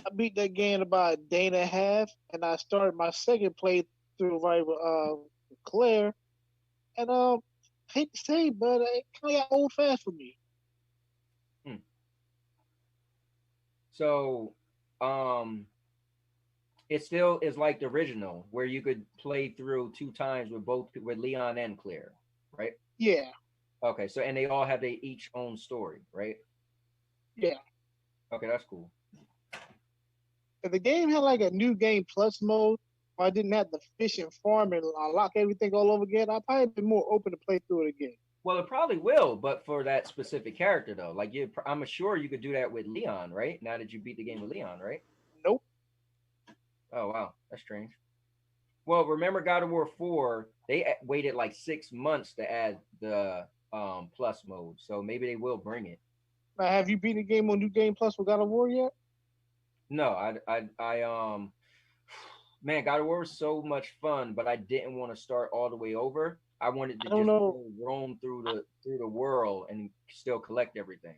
I beat that game about a day and a half, and I started my second playthrough right with Claire. And I hate to say, but it kind of got old fast for me. So, it still is like the original, where you could play through 2 times with Leon and Claire, right? Yeah. Okay, so and they all have their each own story, right? Yeah. Okay, that's cool. If the game had like a new game plus mode, where I didn't have to fish and farm and unlock everything all over again, I'd probably be more open to play through it again. Well, it probably will, but for that specific character though, like I'm sure you could do that with Leon, right? Now that you beat the game with Leon, right? Nope. Oh wow, that's strange. Well, remember God of War 4, they waited like 6 months to add the plus mode, so maybe they will bring it. Now, have you beaten the game on New Game Plus with God of War yet? No, man, God of War was so much fun, but I didn't want to start all the way over. I wanted to just roam through the world and still collect everything.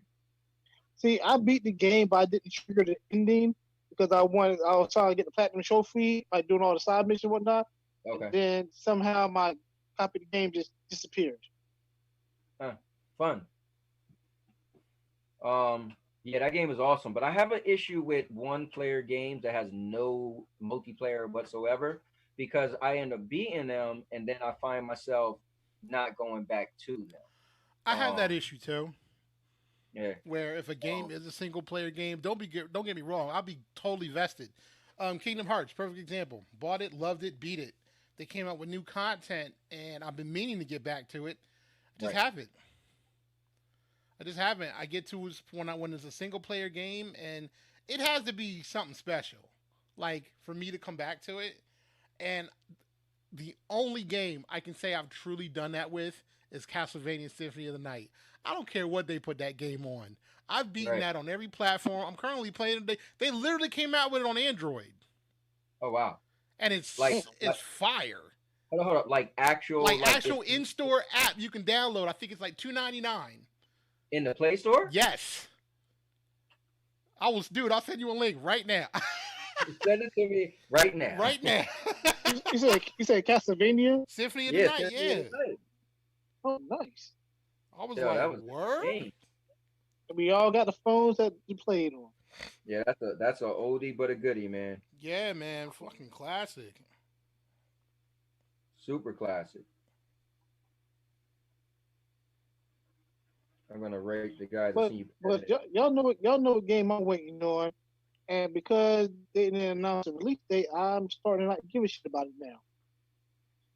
See, I beat the game, but I didn't trigger the ending because I was trying to get the platinum trophy by doing all the side missions and whatnot. Okay. And then somehow my copy of the game just disappeared. Fun. Yeah, that game is awesome, but I have an issue with one-player games that has no multiplayer whatsoever. because I end up beating them, and then I find myself not going back to them. I have that issue too. Yeah. Where if a game is a single player game, don't get me wrong, I'll be totally vested. Kingdom Hearts, perfect example. Bought it, loved it, beat it. They came out with new content, and I've been meaning to get back to it. I just haven't. I get to when it's a single player game, and it has to be something special, like for me to come back to it. And the only game I can say I've truly done that with is Castlevania Symphony of the Night. I don't care what they put that game on. I've beaten that on every platform. I'm currently playing it. They literally came out with it on Android. Oh wow! And it's fire. Hold on, like actual in-store app you can download. I think it's like $2.99 in the Play Store. Yes. I'll send you a link right now. Send it to me right now. Right now. you said Castlevania Symphony of the Night. Yeah. Oh, nice. I was like, word. Insane. We all got the phones that you played on. Yeah, that's a oldie but a goodie, man. Yeah, man, fucking classic. Super classic. I'm gonna rate the guys. But y'all know what game I'm waiting on, and because they didn't announce a release date, I'm starting to give a shit about it now.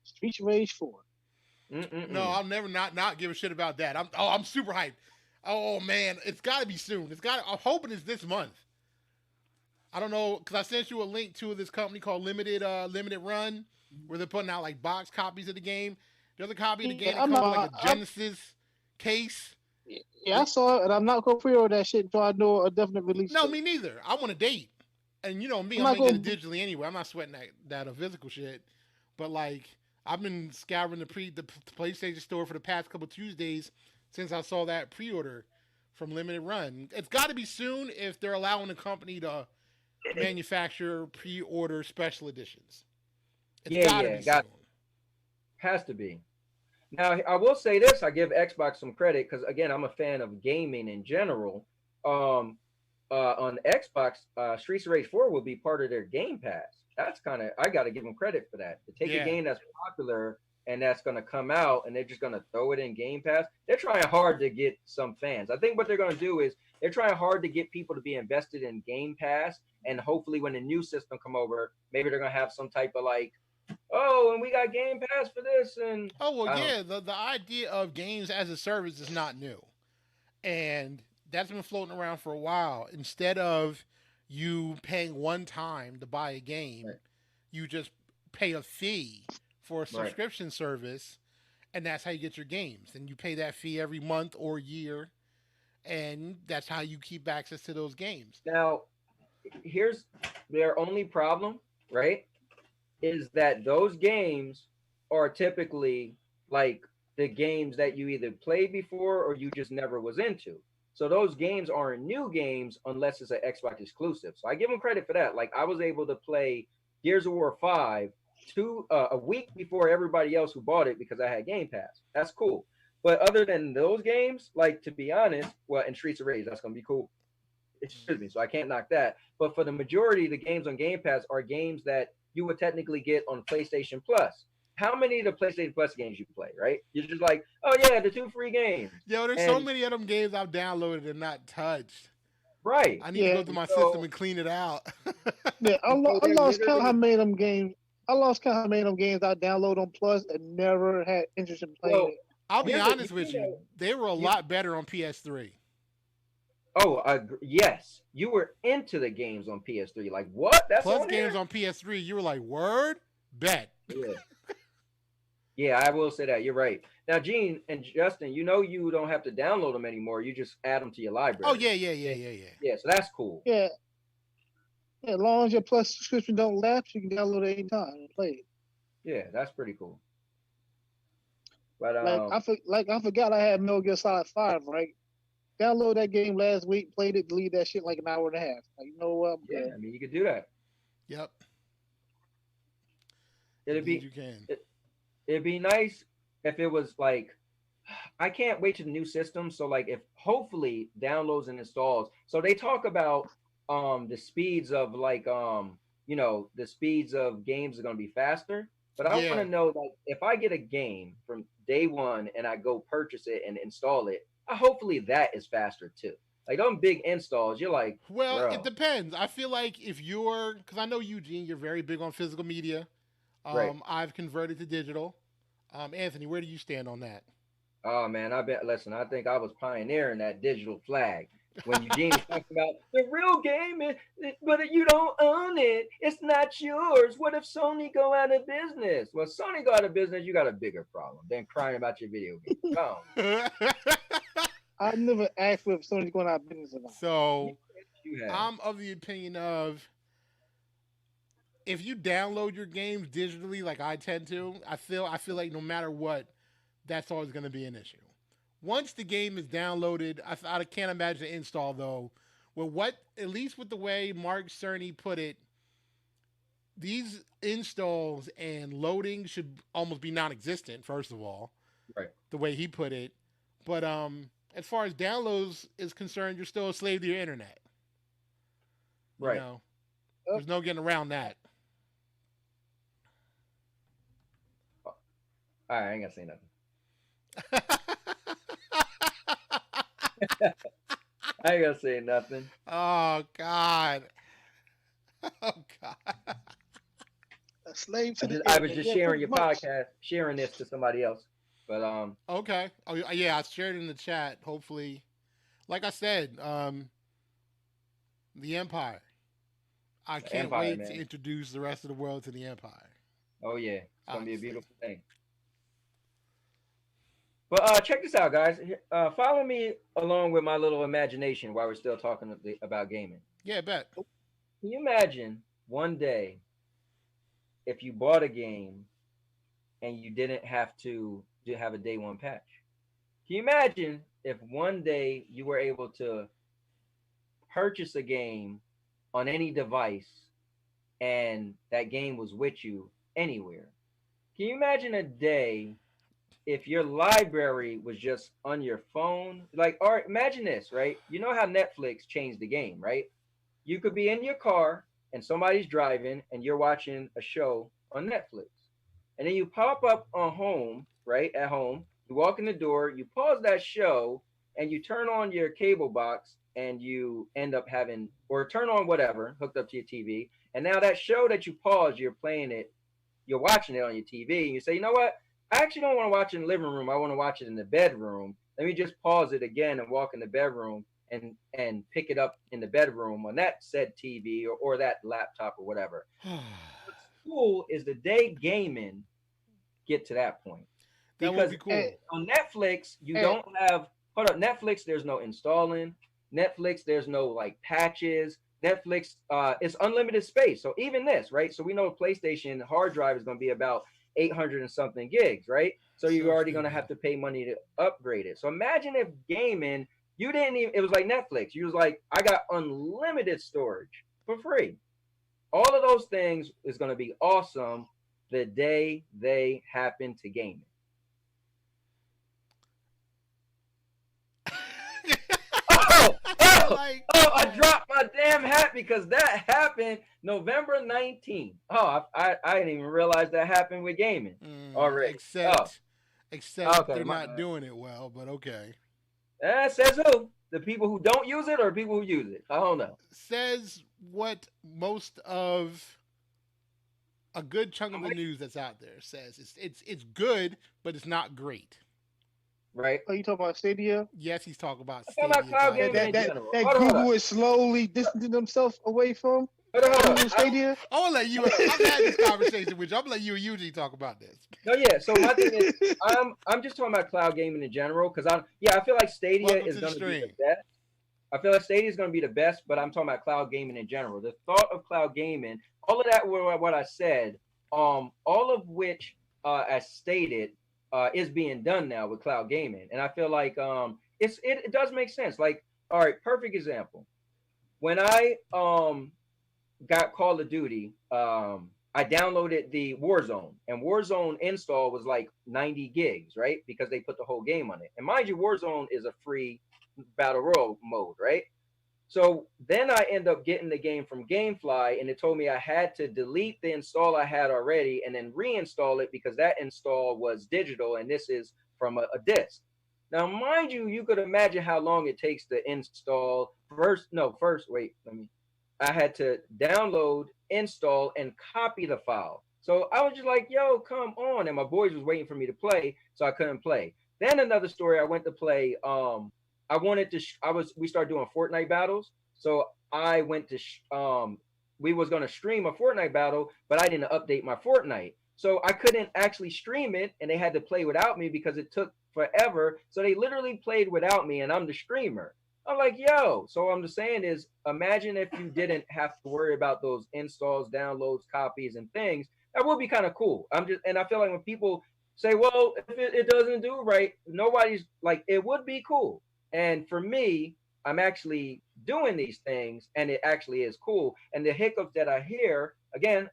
Streets of Rage 4. No, I'll never not give a shit about that. I'm super hyped. Oh man, it's got to be soon. I'm hoping it's this month. I don't know, because I sent you a link to this company called Limited Run, where they're putting out like box copies of the game. There's a copy of the game that comes like a Genesis case. Yeah, I saw it, and I'm not gonna pre-order that shit until I know a definite release. No, me neither. I want a date, and you know me, I'm gonna get it digitally anyway. I'm not sweating that physical shit. But like, I've been scouring the PlayStation Store for the past couple Tuesdays since I saw that pre-order from Limited Run. It's got to be soon if they're allowing the company to manufacture pre-order special editions. It's gotta be soon. Has to be. Now, I will say this. I give Xbox some credit because, again, I'm a fan of gaming in general. On Xbox, Streets of Rage 4 will be part of their Game Pass. That's I got to give them credit for that. To take a game that's popular and that's going to come out and they're just going to throw it in Game Pass, they're trying hard to get some fans. I think what they're going to do is they're trying hard to get people to be invested in Game Pass, and hopefully when the new system come over, maybe they're going to have some type of like, oh, and we got Game Pass for this, and the idea of games as a service is not new, and that's been floating around for a while. Instead of you paying one time to buy a game, you just pay a fee for a subscription service, and that's how you get your games. And you pay that fee every month or year, and that's how you keep access to those games. Now, here's their only problem, right? Is that those games are typically like the games that you either played before or you just never was into. So those games aren't new games unless it's an Xbox exclusive. So I give them credit for that. Like I was able to play Gears of War 5 a week before everybody else who bought it because I had Game Pass. That's cool. But other than those games, like to be honest, well, in Streets of Rage, that's going to be cool. Excuse me. So I can't knock that. But for the majority of the games on Game Pass are games that you would technically get on PlayStation Plus. How many of the PlayStation Plus games you play, right? You're just like, oh yeah, the 2 free games. Yo, there's so many of them games I've downloaded and not touched. Right. I need to go through my system and clean it out. I lost count how many of them games. I lost count how many of them games I download on Plus and never had interest in playing it. I'll be honest with you. They were a lot better on PS3. Oh, yes. You were into the games on PS3. Like, what? That's Plus games on PS3. You were like, word? Bet. Yeah. Yeah, I will say that. You're right. Now, Gene and Justin, you don't have to download them anymore. You just add them to your library. Oh, yeah. Yeah, so that's cool. Yeah. Yeah, as long as your Plus subscription don't lapse, you can download it anytime and play it. Yeah, that's pretty cool. But I forgot I had Metal Gear Solid 5, right? Download that game last week, played it, deleted that shit in like an hour and a half. Like, you know what? Yeah, I mean, you could do that. Yep. You can. It'd be nice if it was like, I can't wait to the new system. So like if hopefully downloads and installs. So they talk about the speeds of like the speeds of games are going to be faster. But I want Yeah. to know, like, if I get a game from day one and I go purchase it and install it, hopefully that is faster too. Like, those big installs, you're like, Well, it bro, depends. I feel like if you're, because I know Eugene, you're very big on physical media. right. I've converted to digital. Anthony, where do you stand on that? Oh man, listen, I think I was pioneering that digital flag. When Eugene was talking about the real game, but you don't own it. It's not yours. What if Sony go out of business? Well, Sony go out of business, you got a bigger problem than crying about your video game. Come on. I never asked if Sony's going out of business or not. So You have. I'm of the opinion of if you download your games digitally, like I tend to, I feel like no matter what, that's always going to be an issue. Once the game is downloaded, I can't imagine the install though. Well, at least with the way Mark Cerny put it, these installs and loading should almost be non-existent. First of all, Right. the way he put it, but as far as downloads is concerned, you're still a slave to your internet. Right. You know, there's no getting around that. All right, I ain't gonna say nothing. I ain't gonna say nothing. Oh God. Oh God. A slave to the I was internet. just Yeah, sharing pretty your much. podcast, sharing this to somebody else. But Okay. Oh yeah, I shared it in the chat. Hopefully, like I said, the Empire. I can't Empire, wait man. to introduce the rest of the world to the Empire. Oh yeah, it's gonna be a Honestly. beautiful thing. But check this out, guys. Follow me along with my little imagination while we're still talking about gaming. Yeah, bet. Can you imagine one day if you bought a game and you didn't have to have a day one patch? Can you imagine if one day you were able to purchase a game on any device and that game was with you anywhere? Can you imagine a day if your library was just on your phone? Like, or imagine this, right? You know how Netflix changed the game, right? You could be in your car and somebody's driving and you're watching a show on Netflix. And then you pop up on home, right? At home, you walk in the door, you pause that show, and you turn on your cable box and you end up having, or turn on whatever hooked up to your TV. And now that show that you paused, you're playing it, you're watching it on your TV, and you say, you know what? I actually don't want to watch it in the living room. I want to watch it in the bedroom. Let me just pause it again and walk in the bedroom and pick it up in the bedroom on that said TV or that laptop or whatever. What's cool is the day gaming get to that point. That would Because be cool. on Netflix, you don't have, hold up, Netflix, there's no installing. Netflix, there's no like patches. Netflix, it's unlimited space. So even this, right? So we know PlayStation hard drive is going to be about 800 and something gigs, right? So you're already going to have to pay money to upgrade it. So imagine if gaming, you didn't even, it was like Netflix. You was like, I got unlimited storage for free. All of those things is going to be awesome the day they happen to gaming. I dropped my damn hat because that happened November 19th. I didn't even realize that happened with gaming already. Except Okay, they're my not bad. doing it well, but okay. Says who? The people who don't use it or people who use it? I don't know. Says what most of a good chunk of the news that's out there says. It's good, but it's not great. Right? Are you talking about Stadia? Yes, he's talking about I'm talking about Stadia. cloud guys. gaming in That general. that Hold on. Google is slowly distancing themselves away from Hold on. Google Stadia. I'm gonna let you. I've had this conversation with you. I'm gonna let you and Eugene talk about this. No, yeah. So my thing is, I'm just talking about cloud gaming in general because I feel like Stadia Welcome is to the going to be the stream. best. I feel like Stadia is going to be the best, but I'm talking about cloud gaming in general. The thought of cloud gaming, all of that, what I said, all of which, as stated, is being done now with cloud gaming, and I feel like it does make sense. Like, all right, perfect example. When I got Call of Duty, I downloaded the Warzone, and Warzone install was like 90 gigs, right? Because they put the whole game on it. And mind you, Warzone is a free battle royale mode, right? So then I end up getting the game from GameFly, and it told me I had to delete the install I had already and then reinstall it because that install was digital and this is from a disk. Now, mind you, you could imagine how long it takes to install. Wait, I had to download, install, and copy the file. So I was just like, yo, come on. And my boys was waiting for me to play, so I couldn't play. Then another story, I went to play. I wanted to. We started doing Fortnite battles, so I went to. We was gonna stream a Fortnite battle, but I didn't update my Fortnite, so I couldn't actually stream it, and they had to play without me because it took forever. So they literally played without me, and I'm the streamer. I'm like, yo. So what I'm just saying is, imagine if you didn't have to worry about those installs, downloads, copies, and things. That would be kind of cool. And I feel like when people say, well, if it doesn't do right, nobody's like, it would be cool. And for me, I'm actually doing these things, and it actually is cool. And the hiccups that I hear, again,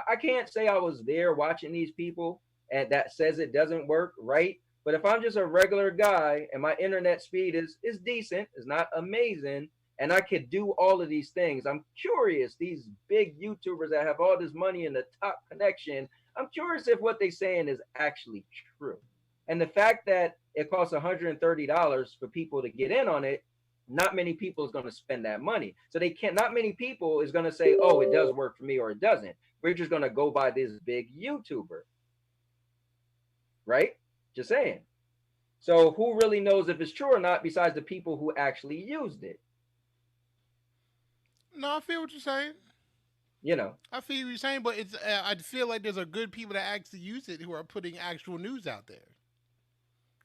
I can't say I was there watching these people, and that says it doesn't work right. But if I'm just a regular guy and my internet speed is decent, it's not amazing, and I could do all of these things, I'm curious. These big YouTubers that have all this money in the top connection, I'm curious if what they're saying is actually true. And the fact that it costs $130 for people to get in on it, not many people is going to spend that money. So they can't. Not many people is going to say, "Oh, it does work for me," or "It doesn't." We're just going to go by this big YouTuber, right? Just saying. So who really knows if it's true or not besides the people who actually used it? No, I feel what you're saying. You know. I feel what you're saying, but it's I feel like there's a good people that actually use it who are putting actual news out there.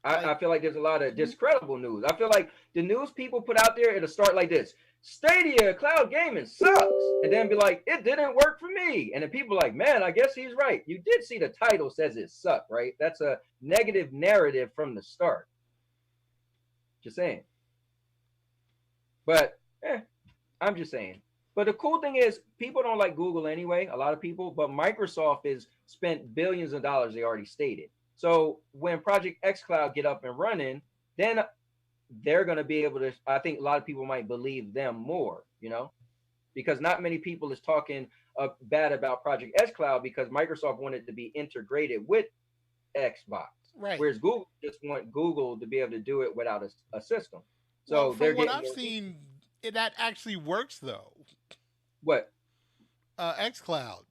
I feel like there's a lot of discreditable news. I feel like the news people put out there, it'll start like this: Stadia cloud gaming sucks, and then be like, it didn't work for me. And then people are like, man, I guess he's right. You did see the title says it sucked, right? That's a negative narrative from the start. Just saying. But I'm just saying. But the cool thing is, people don't like Google anyway, a lot of people, but Microsoft has spent billions of dollars, they already stated. So when Project xCloud get up and running, then they're going to be able to, I think a lot of people might believe them more, because not many people is talking bad about Project xCloud because Microsoft wanted to be integrated with Xbox. Right. Whereas Google just want Google to be able to do it without a system. So well, from what I've seen, that actually works though. What? xCloud.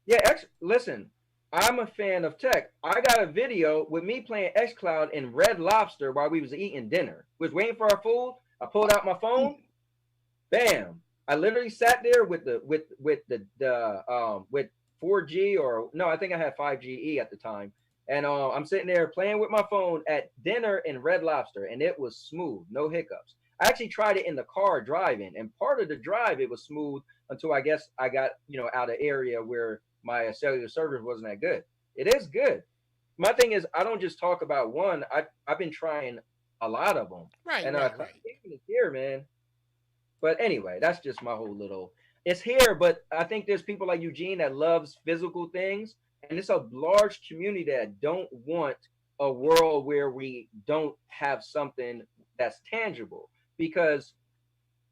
Yeah, listen, I'm a fan of tech. I got a video with me playing xCloud in Red Lobster while we was eating dinner. We was waiting for our food. I pulled out my phone. Bam! I literally sat there with 4G or no, I think I had 5GE at the time. And I'm sitting there playing with my phone at dinner in Red Lobster, and it was smooth, no hiccups. I actually tried it in the car driving, and part of the drive it was smooth until I guess I got out of area where my cellular service wasn't that good. It is good. My thing is, I don't just talk about one. I've been trying a lot of them, right? And right. It's here, man. But anyway, that's just my whole little. It's here, but I think there's people like Eugene that loves physical things, and it's a large community that don't want a world where we don't have something that's tangible, because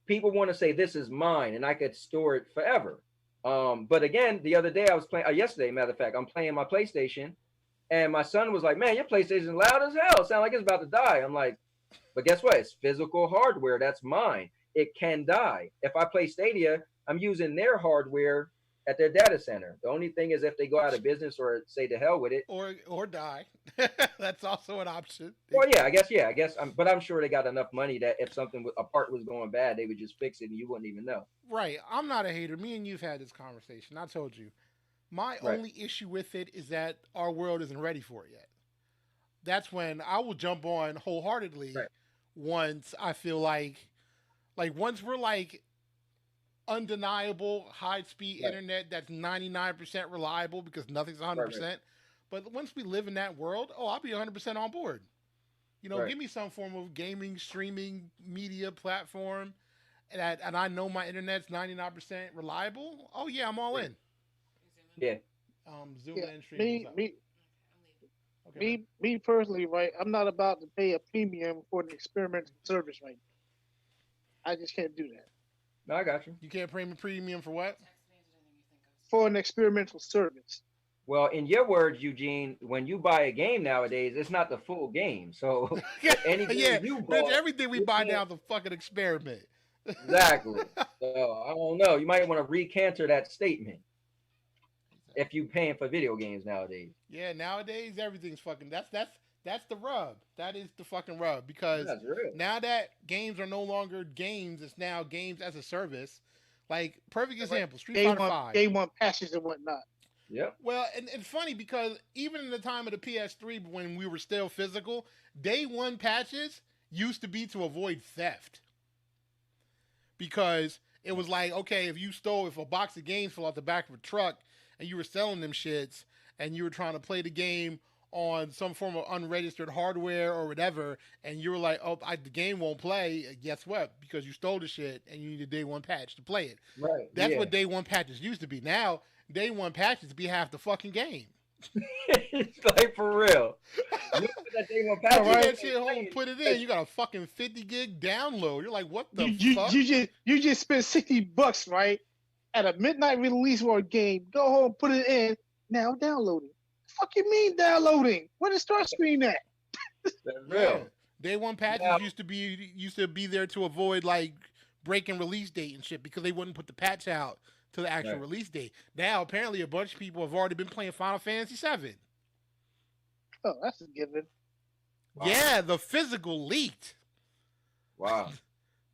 people want to say this is mine and I could store it forever. But again, the other day I was playing, yesterday, matter of fact, I'm playing my PlayStation, and my son was like, man, your PlayStation's loud as hell. Sound like it's about to die. I'm like, but guess what? It's physical hardware. That's mine. It can die. If I play Stadia, I'm using their hardware at their data center. The only thing is if they go out of business or say to hell with it. Or die. That's also an option. Well, I guess. But I'm sure they got enough money that if a part was going bad, they would just fix it and you wouldn't even know. Right. I'm not a hater. Me and you've had this conversation. I told you. My only issue with it is that our world isn't ready for it yet. That's when I will jump on wholeheartedly once I feel like once we're like undeniable high-speed internet that's 99% reliable because nothing's 100%. But once we live in that world, I'll be 100% on board. Give me some form of gaming, streaming, media platform, and I know my internet's 99% reliable. Oh yeah, I'm all in. Yeah. Zoom in, stream. Me personally, right? I'm not about to pay a premium for an experimental service right I just can't do that. No, I got you. You can't pay me premium for what? For an experimental service. Well, in your words, Eugene, when you buy a game nowadays, it's not the full game. So any Yeah, game you bitch, bought, everything we you buy can't- now is a fucking experiment. exactly. So I don't know. You might want to recanter that statement if you paying for video games nowadays. Yeah, nowadays everything's fucking. That's the rub. That is the fucking rub because That's real. now that games are no longer games, it's now games as a service. Like perfect example, Street Fighter Five. Day one patches and whatnot. Yep. Well, and it's funny because even in the time of the PS3 when we were still physical, day one patches used to be to avoid theft. Because it was like, okay, if a box of games fell out the back of a truck and you were selling them shits and you were trying to play the game on some form of unregistered hardware or whatever, and you were like, oh, the game won't play, guess what? Because you stole the shit and you need a day one patch to play it. Right. That's what day one patches used to be. Now, day one patches be half the fucking game. It's like for real. You put that day one patch, You right? that shit home, put it in. You got a fucking 50 gig download. You're like, what the fuck? You just spent $60, right? At a midnight release for a game. Go home, put it in. Now downloading. Fuck you mean downloading? Where the start screen at? That's real. Day one patches used to be there to avoid like breaking release date and shit because they wouldn't put the patch out to the actual release date. Now apparently a bunch of people have already been playing Final Fantasy VII. Oh, that's a given. Wow. Yeah, the physical leaked. Wow.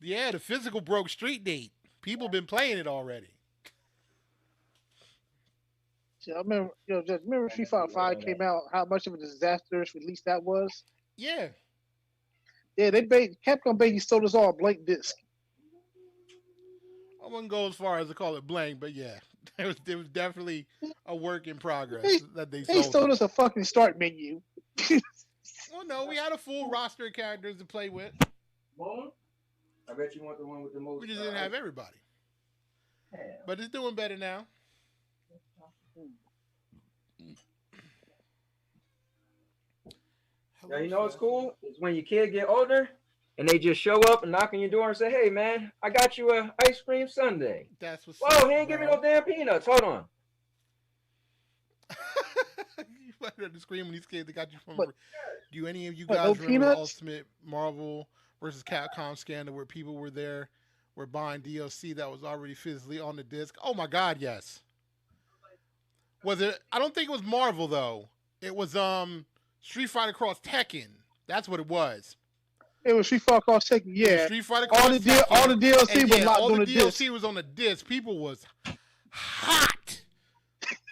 Yeah, the physical broke street date. People been playing it already. See, I remember, just remember Street Fighter 5 came out, how much of a disastrous release that was? Yeah. Yeah, Capcom basically sold us all a blank disc. I wouldn't go as far as to call it blank, but yeah. It was definitely a work in progress that they sold. They sold us a fucking start menu. Well, no, we had a full roster of characters to play with. Moon? I bet you want the one with the most. We just didn't have everybody. Damn. But it's doing better now. Yeah, you know what's cool? It's when your kid get older and they just show up and knock on your door and say, "Hey, man, I got you a ice cream sundae." That's what's Whoa, he ain't give me no damn peanuts. Hold on. You better to scream when these kids that got you from. But- Do any of you but guys no remember the peanuts? Ultimate Marvel versus Capcom scandal where people were buying DLC that was already physically on the disc? Oh my God, yes. Was it? I don't think it was Marvel though. It was Street Fighter Cross Tekken. That's what it was. It was Street Fighter Cross Tekken, yeah. Street Fighter Cross All the DLC and was yeah, locked all on the the DLC disc. was on the disc. People was hot.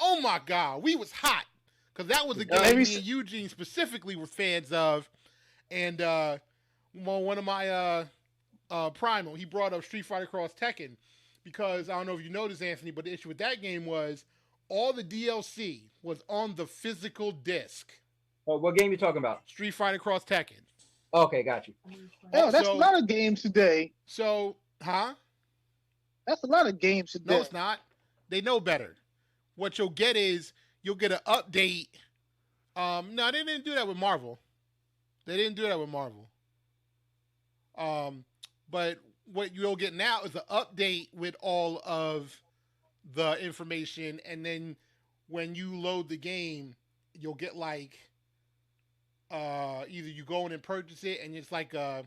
Oh my God, we was hot because that was a game Every me and Eugene specifically were fans of, and one of my Primal, he brought up Street Fighter Cross Tekken because I don't know if you noticed, Anthony, but the issue with that game was all the DLC was on the physical disc. Oh, what game you talking about? Street Fighter Cross Tekken. Okay, got you. Hell, that's So- a lot of games today. So, huh? That's a lot of games today. No, it's not. They know better. What you'll get is you'll get an update. No, they didn't do that with Marvel. But what you'll get now is an update with all of the information, and then when you load the game, you'll get like either you go in and purchase it, and it's like a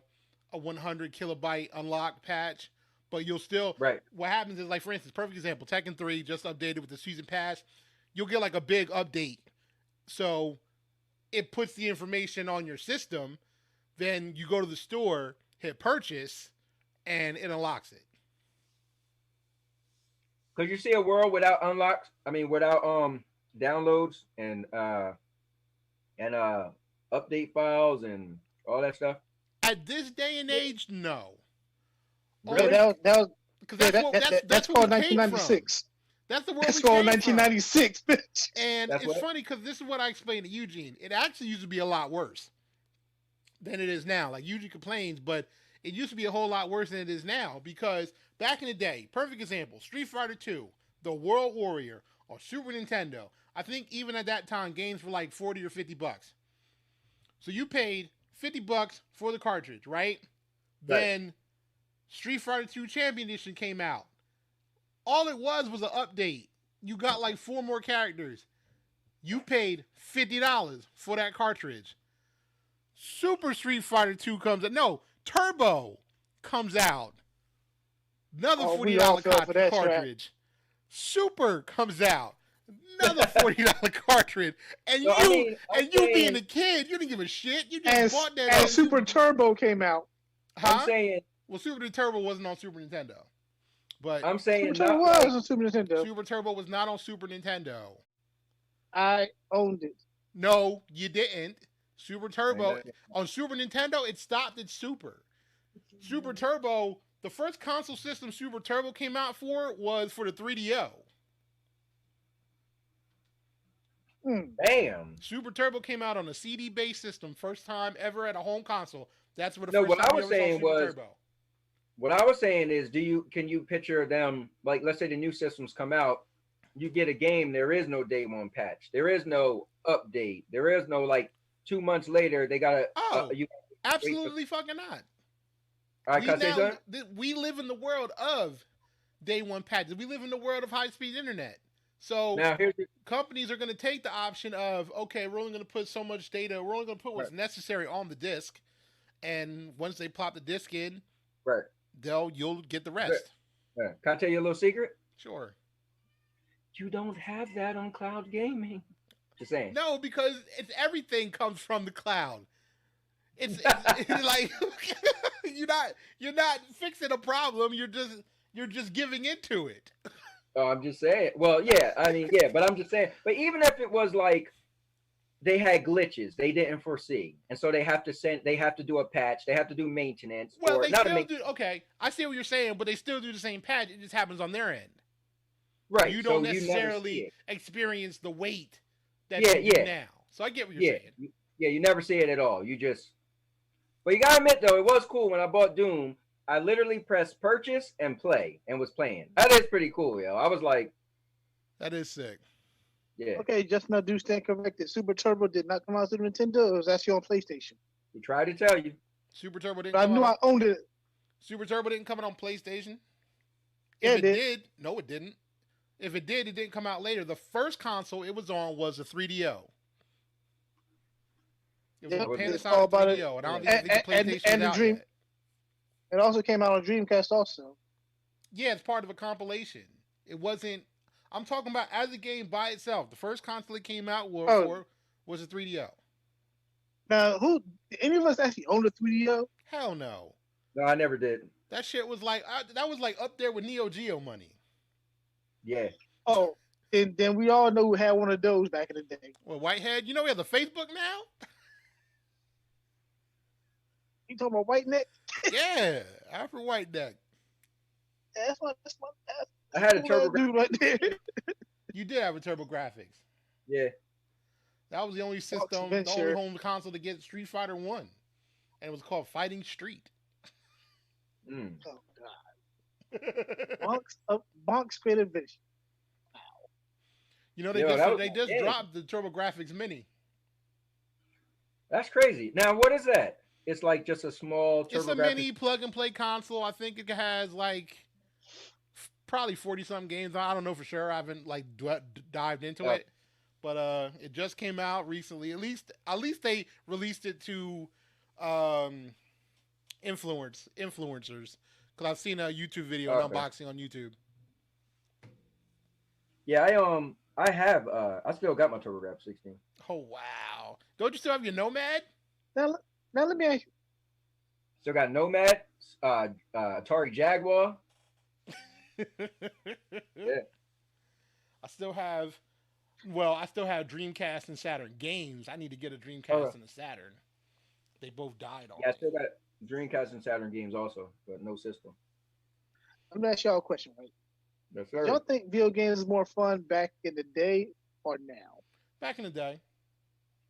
100 kilobyte unlock patch. But you'll still, Right. what happens is, like, for instance, perfect example, Tekken 3 just updated with the season pass. You'll get like a big update. So it puts the information on your system. Then you go to the store, hit purchase, and it unlocks it. Could you see a world without unlocks? I mean, without downloads and update files and all that stuff? At this day and age, no. Really? Yeah, that was Because that's what called we came from. 1996. That's the world That's we called came from. 1996, bitch. And That's it's what? funny because this is what I explained to Eugene. It actually used to be a lot worse than it is now. Like, Eugene complains, but it used to be a whole lot worse than it is now because back in the day, perfect example, Street Fighter 2, The World Warrior, or Super Nintendo. I think even at that time, games were like 40 or 50 bucks. So you paid 50 bucks for the cartridge, right? Right. Then Street Fighter 2 Champion Edition came out. All it was an update. You got like 4 more characters. You paid $50 for that cartridge. Super Street Fighter 2 comes out. No, Turbo comes out. Another $40 cartridge. Super comes out. Another $40 cartridge. And you being a kid, you didn't give a shit. You just bought that. And Super Turbo came out. I'm saying. Well, Super Turbo wasn't on Super Nintendo. But I'm saying Super Turbo was on Super Nintendo. Super Turbo was not on Super Nintendo. I owned it. No, you didn't. Super Turbo on Super Nintendo, it stopped at Super. Super Turbo, the first console system Super Turbo came out for was for the 3DO. Damn. Super Turbo came out on a CD-based system, first time ever at a home console. That's what what I was saying was. Turbo. What I was saying is, can you picture them, like, let's say the new systems come out, you get a game, there is no day one patch, there is no update, there is no like 2 months later they gotta. Absolutely fucking not. All right, can I say something? We live in the world of day one patches. We live in the world of high speed internet. So now companies are going to take the option of, okay, we're only going to put so much data, we're only going to put what's necessary on the disk, and once they plop the disk in, you'll get the rest. Can I tell you a little secret? Sure. You don't have that on cloud gaming. Just saying. No, because everything comes from the cloud. It's like you're not fixing a problem. You're just giving into it. Oh, I'm just saying. Well, yeah, I mean, yeah, but I'm just saying. But even if it was like they had glitches they didn't foresee, and so they have to do a patch, they have to do maintenance. Well, they still do. Okay, I see what you're saying, but they still do the same patch. It just happens on their end. Right. You don't necessarily experience the weight that you do now. So I get what you're saying. Yeah, you never see it at all. But you gotta admit though, it was cool when I bought Doom. I literally pressed purchase and play and was playing. That is pretty cool, yo. I was like, that is sick. Yeah. Okay, just now do stand corrected. Super Turbo did not come out to Nintendo. It was actually on PlayStation. He tried to tell you. Super Turbo didn't. But I knew I owned it. Super Turbo didn't come out on PlayStation. Yeah, if it did, no, it didn't. If it did, it didn't come out later. The first console it was on was a 3DO. It was a Panasonic 3DO, and I don't think the PlayStation was out yet. It also came out on Dreamcast also. Yeah, it's part of a compilation. It wasn't. I'm talking about as a game by itself. The first console it came out was a 3DO. Now, did any of us actually own a 3DO? Hell no. No, I never did. That shit was like up there with Neo Geo money. Yeah. Oh, and then we all know who had one of those back in the day. Well, Whitehead, you know we have the Facebook now? You talking about White Neck? Yeah, Alfred White Neck. Yeah, that's my I had a TurboGrafx right there. You did have a TurboGrafx. Yeah. That was the only system, the only home console to get Street Fighter 1. And it was called Fighting Street. Mm. Oh, God. Bonk's Creative Vision. Wow. You know, they just dropped the TurboGrafx Mini. That's crazy. Now, what is that? It's like just a small TurboGrafx. It's a mini plug-and-play console. I think it has like probably 40-something games. I don't know for sure. I haven't like dived into it. But it just came out recently. At least they released it to influencers. Because I've seen a YouTube video an unboxing on YouTube. Yeah, I still got my TurboGrafx 16. Oh wow! Don't you still have your Nomad? Now let me ask you. Still got Nomad, Atari Jaguar. Yeah. I still have Dreamcast and Saturn games. I need to get a Dreamcast and a Saturn. They both died on. Yeah, I still got Dreamcast and Saturn games also, but no system. I'm gonna ask y'all a question, right? Yes, sir. Y'all think video games is more fun back in the day or now? Back in the day.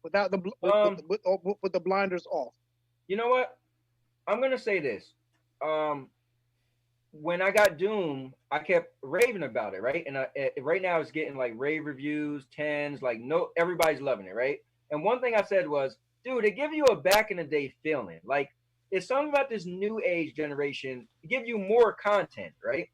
Without with the blinders off. You know what? I'm gonna say this. When I got Doom, I kept raving about it, right? And right now it's getting like rave reviews, 10s, like everybody's loving it, right? And one thing I said was, dude, it gives you a back in the day feeling. Like it's something about this new age generation give you more content, right?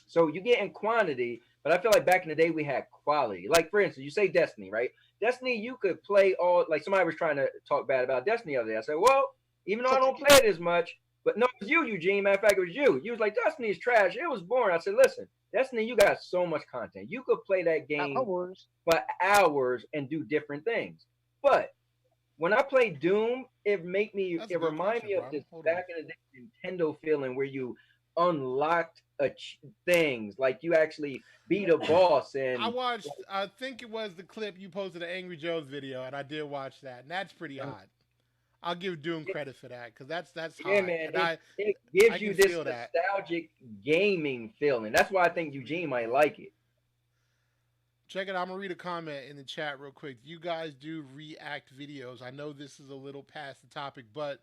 So you get in quantity, but I feel like back in the day we had quality. Like for instance, you say Destiny, right? Destiny, you could play all like somebody was trying to talk bad about Destiny the other day. I said, well, even though I don't play it as much, but no, it was you, Eugene. Matter of fact, it was you. You was like, Destiny is trash. It was boring. I said, listen, Destiny, you got so much content. You could play that game for hours and do different things. But when I play Doom, it remind me of this back in the day Nintendo feeling where you unlocked things, like you actually beat a boss. And I think it was the clip you posted, the Angry Joe's video, and I did watch that, and that's pretty hot. I'll give Doom credit for that because that's hot. Yeah, man, and it gives you this nostalgic gaming feeling. That's why I think Eugene might like it. Check it out. I'm going to read a comment in the chat real quick. You guys do react videos. I know this is a little past the topic, but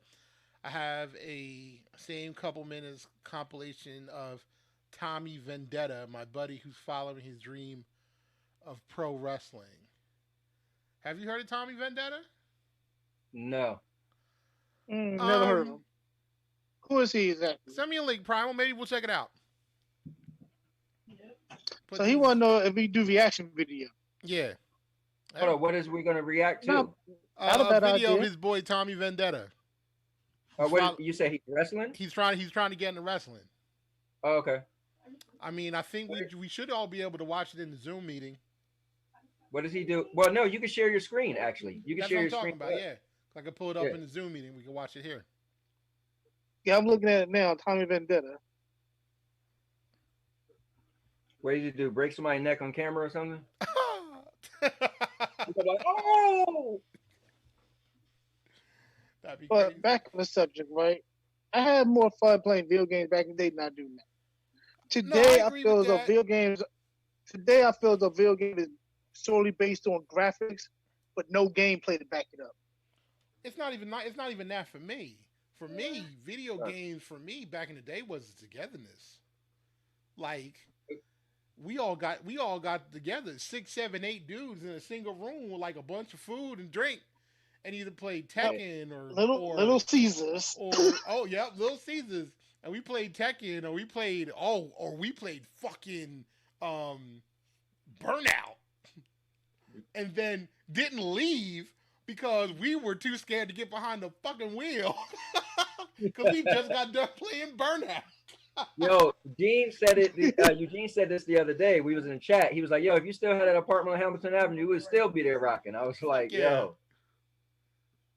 I have a same couple minutes compilation of Tommy Vendetta, my buddy who's following his dream of pro wrestling. Have you heard of Tommy Vendetta? No. Never heard of him. Who is he exactly? Send me a link, Primal. Maybe we'll check it out. So he want to know if we do reaction video. Yeah. Hold on, what is we gonna react to? Not a bad video idea. of his boy Tommy Vendetta. What you say? He's wrestling? He's trying to get into wrestling. Oh, okay. I mean, I think we should all be able to watch it in the Zoom meeting. What does he do? Well, no, you can share your screen. Actually, you can That's share what your I'm screen. talking about. Yeah, I can pull it up in the Zoom meeting. We can watch it here. Yeah, I'm looking at it now. Tommy Vendetta. What did you do? Break somebody's neck on camera or something? Like, oh! But crazy. back on the subject, right? I had more fun playing video games back in the day than I do now. Today, I feel as though video games. Today, I feel as though video game is solely based on graphics, but no gameplay to back it up. It's not even that for me. For me, video games for me back in the day was togetherness. Like we all got together, 6, 7, 8 dudes in a single room with like a bunch of food and drink, and either played Tekken or Little Caesars or Little Caesars, and we played Tekken or we played fucking Burnout, and then didn't leave because we were too scared to get behind the fucking wheel because we just got done playing Burnout. Yo, Eugene said this the other day. We was in the chat. He was like, "Yo, if you still had that apartment on Hamilton Avenue, you would still be there rocking." I was like, "Yo."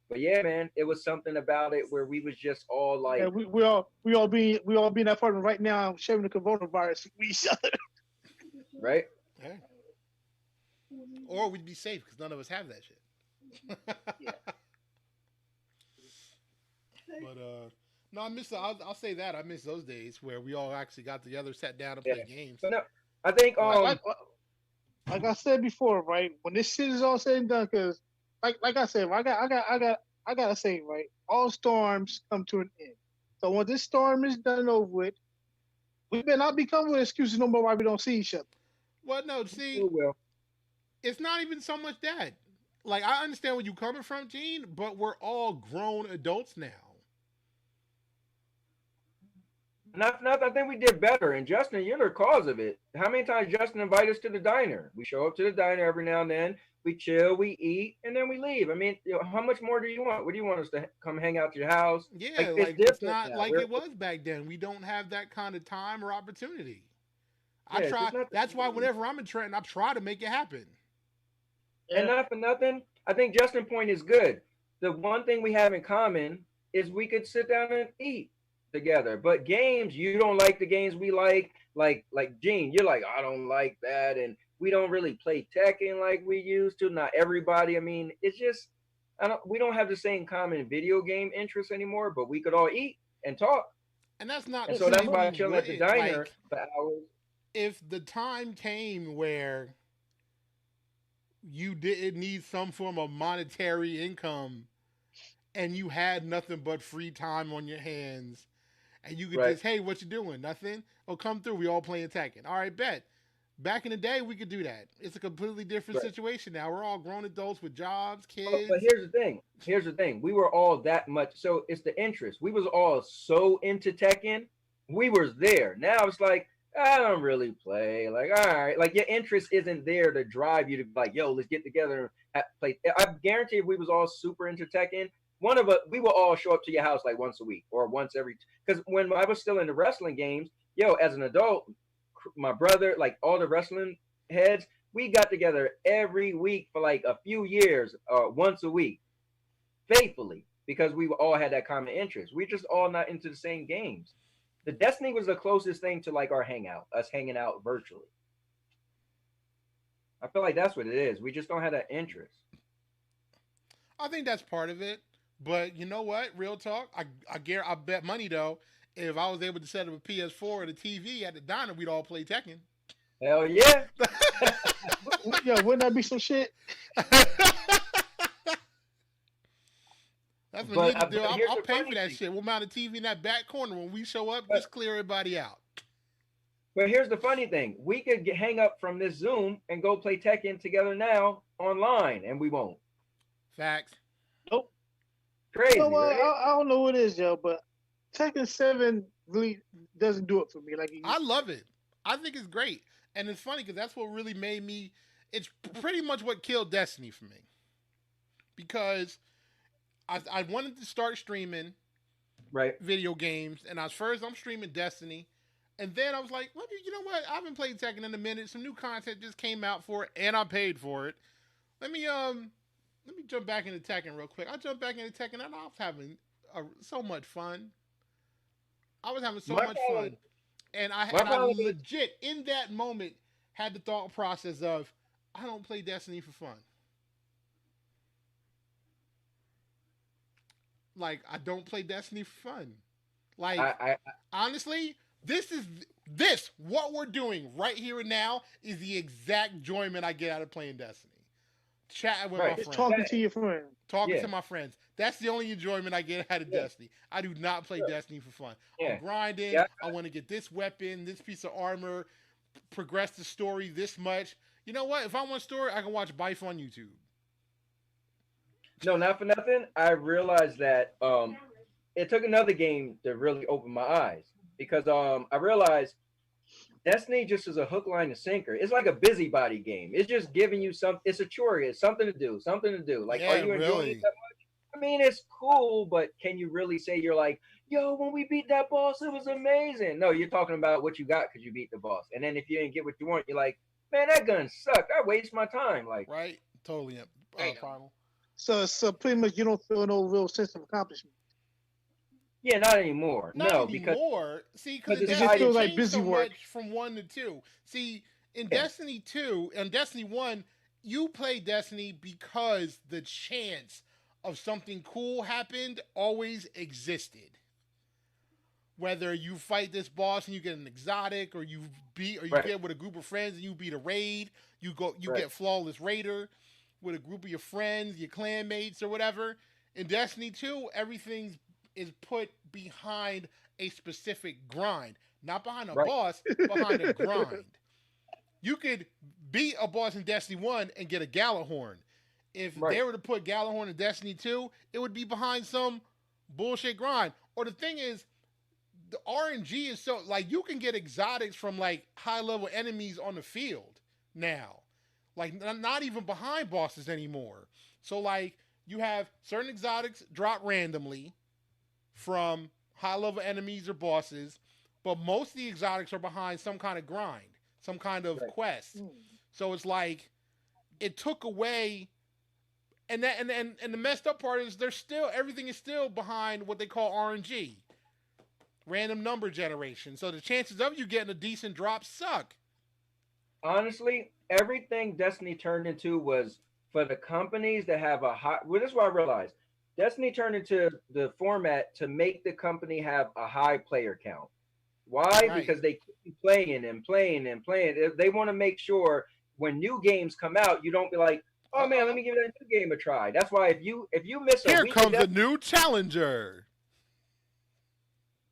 But yeah, man, it was something about it where we was just all like, we all be in that apartment right now, sharing the coronavirus with each other. Right? Yeah. Or we'd be safe because none of us have that shit. Yeah. But no, I miss. I'll say that I miss those days where we all actually got together, sat down, and played games. But no, I think like I said before, right? When this shit is all said and done, because like I said, I gotta say, right? All storms come to an end. So when this storm is done and over with, we better not become with excuses no more why we don't see each other. Well, no, see, it's not even so much that. Like, I understand where you're coming from, Gene, but we're all grown adults now. I think we did better. And Justin, you're the cause of it. How many times Justin invited us to the diner? We show up to the diner every now and then. We chill, we eat, and then we leave. I mean, how much more do you want? What do you want us to come hang out to your house? Yeah, it's not like it was back then. We don't have that kind of time or opportunity. That's why whenever I'm in Trenton, I try to make it happen. And not for nothing, I think Justin's point is good. The one thing we have in common is we could sit down and eat together. But games, you don't like the games we like. Like Gene, you're like, I don't like that. And we don't really play Tekken like we used to. Not everybody. I mean, it's just, we don't have the same common video game interests anymore, but we could all eat and talk. And that's not. And so that's why I chill at the diner for hours. If the time came where you didn't need some form of monetary income and you had nothing but free time on your hands and you could just, hey, what you doing? Nothing? Oh, come through. We all playing Tekken. All right, bet. Back in the day, we could do that. It's a completely different Right. situation now. We're all grown adults with jobs, But kids. here's the thing. Here's the thing. We were all that much. So it's the interest. We was all so into Tekken. We was there. Now it's like I don't really play. Like all right, like your interest isn't there to drive you to be like, yo, let's get together and play. I guarantee if we was all super into Tekken, one of us we will all show up to your house like once a week or once every. Because when I was still in the wrestling games, yo, as an adult, my brother, like all the wrestling heads, we got together every week for like a few years, once a week, faithfully, because we all had that common interest. We just all not into the same games. The Destiny was the closest thing to like our hangout, us hanging out virtually. I feel like that's what it is. We just don't have that interest. I think that's part of it. But you know what? Real talk. I bet money though. If I was able to set up a PS4 or the TV at the diner, we'd all play Tekken. Hell yeah. Yeah, wouldn't that be some shit? That's what we need to do. Here's I'll the pay funny for that thing. shit. We'll mount a TV in that back corner. When we show up, just clear everybody out. But here's the funny thing: we could hang up from this Zoom and go play Tekken together now online, and we won't. Facts. Nope. Crazy, You know what? right? I don't know what it is, yo, but Tekken 7 really doesn't do it for me. Like I love it. I think it's great. And it's funny because that's what really made me, it's pretty much what killed Destiny for me. Because I wanted to start streaming Right. video games, and I'm streaming Destiny. And then I was like, well, you know what? I haven't played Tekken in a minute. Some new content just came out for it, and I paid for it. Let me jump back into Tekken real quick. I jumped back into Tekken, and I was having so much fun. I was having so much fun. And I legit, in that moment, had the thought process of, I don't play Destiny for fun. Like, I don't play Destiny for fun. Like, honestly, what we're doing right here and now is the exact enjoyment I get out of playing Destiny. Chatting with my friends. Talking to your friends. Talking to my friends. That's the only enjoyment I get out of Destiny. I do not play Destiny for fun. I'm grinding. I want to get this weapon, this piece of armor, progress the story this much. You know what? If I want story, I can watch Bife on YouTube. No, not for nothing. I realized that it took another game to really open my eyes because I realized Destiny just is a hook, line, and sinker. It's like a busybody game. It's just giving you some. It's a chore. It's something to do. Like, are you enjoying it that much? I mean, it's cool, but can you really say you're like, yo, when we beat that boss, it was amazing? No, you're talking about what you got because you beat the boss, and then if you didn't get what you want, you're like, man, that gun sucked. I waste my time. Like, right? Totally. Primal. So pretty much you don't feel no real sense of accomplishment. Yeah, not anymore. Not no, anymore. See, because it just feels like busy so work. much from 1 to 2. See, in Destiny 2 and Destiny 1, you play Destiny because the chance of something cool happened always existed. Whether you fight this boss and you get an exotic, or you get with a group of friends and you beat a raid, you get flawless raider with a group of your friends, your clan mates, or whatever. In Destiny 2, everything is put behind a specific grind, not behind a boss, behind a grind. You could beat a boss in Destiny 1 and get a Galahorn. If they were to put Galahorn in Destiny 2, it would be behind some bullshit grind. Or the thing is, the RNG is so, like, you can get exotics from, like, high-level enemies on the field now. Like, not even behind bosses anymore. So, like, you have certain exotics drop randomly from high-level enemies or bosses, but most of the exotics are behind some kind of grind, some kind of quest. So it's like, it took away, and the messed up part is everything is still behind what they call RNG, random number generation. So the chances of you getting a decent drop suck. Honestly, everything Destiny turned into was for the companies that have a high. Well, this is what I realized. Destiny turned into the format to make the company have a high player count. Why? Because they keep playing and playing and playing. They want to make sure when new games come out, you don't be like, oh man, let me give that new game a try. That's why if you miss a Here week, comes a new challenger.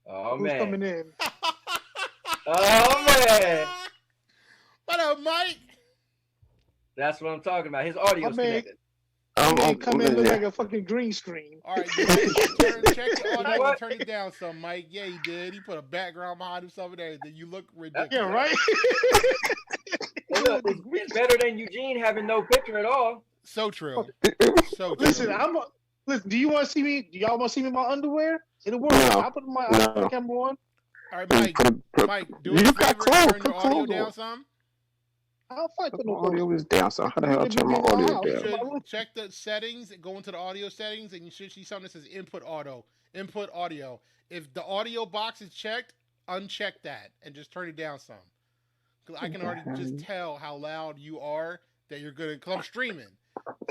Oh Who's man, coming in? oh man. What up, Mike? That's what I'm talking about. His audio's connected. Come in look like a fucking green screen. All right, check the audio what? and turn it down some, Mike. Yeah, he did. He put a background behind himself and everything. You look ridiculous. Yeah, right. Hey, look, it's better than Eugene having no picture at all. So true. So true. Listen, listen. Do you want to see me? Do y'all want to see me in my underwear? It'll work. No. I'll put my camera on. All right, Mike. Mike, do me a favor. Turn your audio down some. I'll fight My for no audio is down, so how the hell I turn my audio You down? should check the settings and go into the audio settings, and you should see something that says input audio. If the audio box is checked, uncheck that and just turn it down some. Because I can already just tell how loud you are that you're gonna. Because I'm streaming,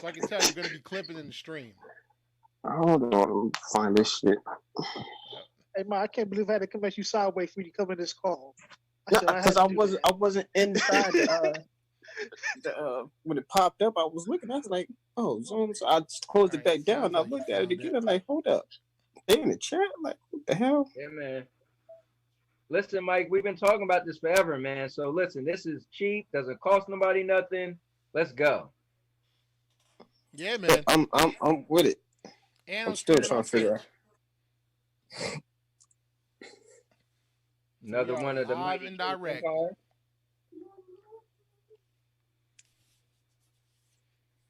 so I can tell you're gonna be clipping in the stream. Hold on, let me find this shit. Hey man, I can't believe I had to come at you sideways for you to come in this call. Because I wasn't inside when it popped up. I was looking. I was like, "Oh, Zoom." So I just closed it back down. And I looked at it again. I'm like, "Hold up, they in the chat? Like, what the hell?" Yeah, man. Listen, Mike, we've been talking about this forever, man. So listen, this is cheap. Doesn't cost nobody nothing. Let's go. Yeah, man. I'm with it. And I'm still trying to figure out. Another one of the live and direct.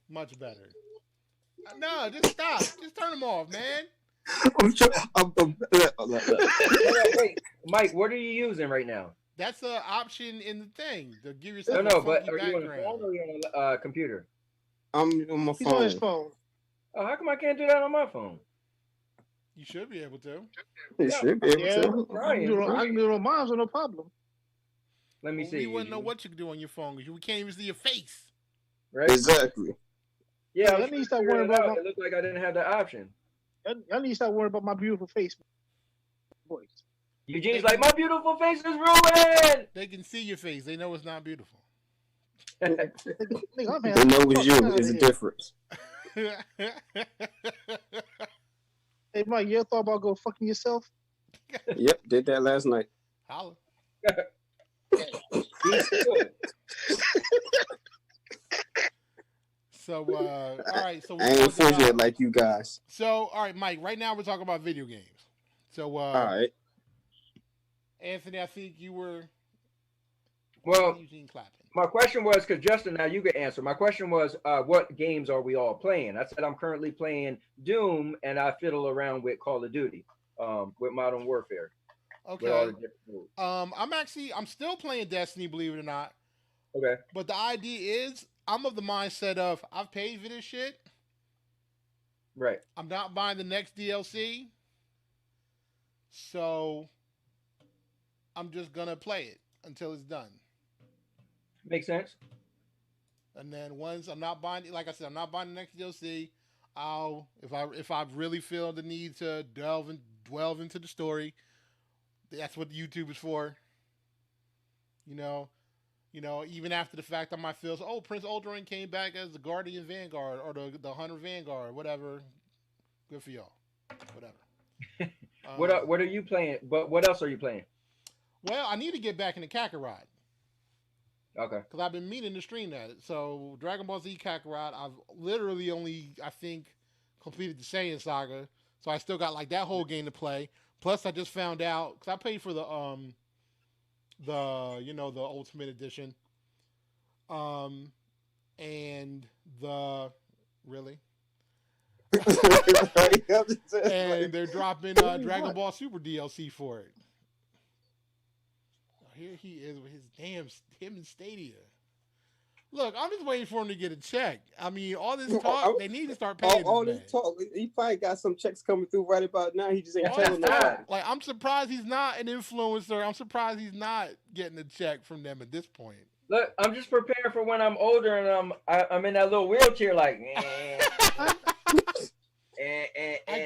Much better. No, just stop. Just turn them off, man. Wait, Mike, what are you using right now? That's an option in the thing to give yourself No, a but funky are you on a background. phone or are you on a computer? I'm on my phone. He's on his phone. Oh, how come I can't do that on my phone? You should be able to. You should be able to. I can do it on mine, so no problem. Let me see. We wouldn't know what you can do on your phone because we can't even see your face. Right? Exactly. Yeah, I need to start worrying about. It looked like I didn't have that option. I need to start worrying about my beautiful face. Voice. Eugene's like, my beautiful face is ruined. They can see your face. They know it's not beautiful. They know it's you. It's a difference. Hey, Mike, you ever thought about go fucking yourself? Yep, did that last night. Holla. So, all right. So I ain't fidget like you guys. So, all right, Mike. Right now we're talking about video games. So, all right. Anthony, I think you were. Well, Eugene clapping. My question was, because Justin, now you can answer. My question was, what games are we all playing? I said I'm currently playing Doom, and I fiddle around with Call of Duty, with Modern Warfare. Okay. All the different moves. I'm still playing Destiny, believe it or not. Okay. But the idea is, I'm of the mindset of I've paid for this shit. Right. I'm not buying the next DLC. So I'm just gonna play it until it's done. Makes sense. And then once I'm not buying, like I said, I'm not buying the next DLC. If I really feel the need to delve into the story, that's what YouTube is for. You know, even after the fact, I might feel, oh, Prince Alduin came back as the Guardian Vanguard or the Hunter Vanguard, whatever. Good for y'all. Whatever. What are you playing? But what else are you playing? Well, I need to get back into Kakarot. Okay. Because I've been meaning to stream that. So Dragon Ball Z Kakarot, I've literally only, I think, completed the Saiyan Saga. So I still got like that whole game to play. Plus, I just found out because I paid for the Ultimate Edition, and the really, and they're dropping Dragon Ball Super DLC for it. Here he is with his damn him in Stadia. Look, I'm just waiting for him to get a check. I mean, all this talk, they need to start paying. All this talk, he probably got some checks coming through right about now. He just ain't telling nobody. Like, I'm surprised he's not an influencer. I'm surprised he's not getting a check from them at this point. Look, I'm just preparing for when I'm older and I'm in that little wheelchair, like. I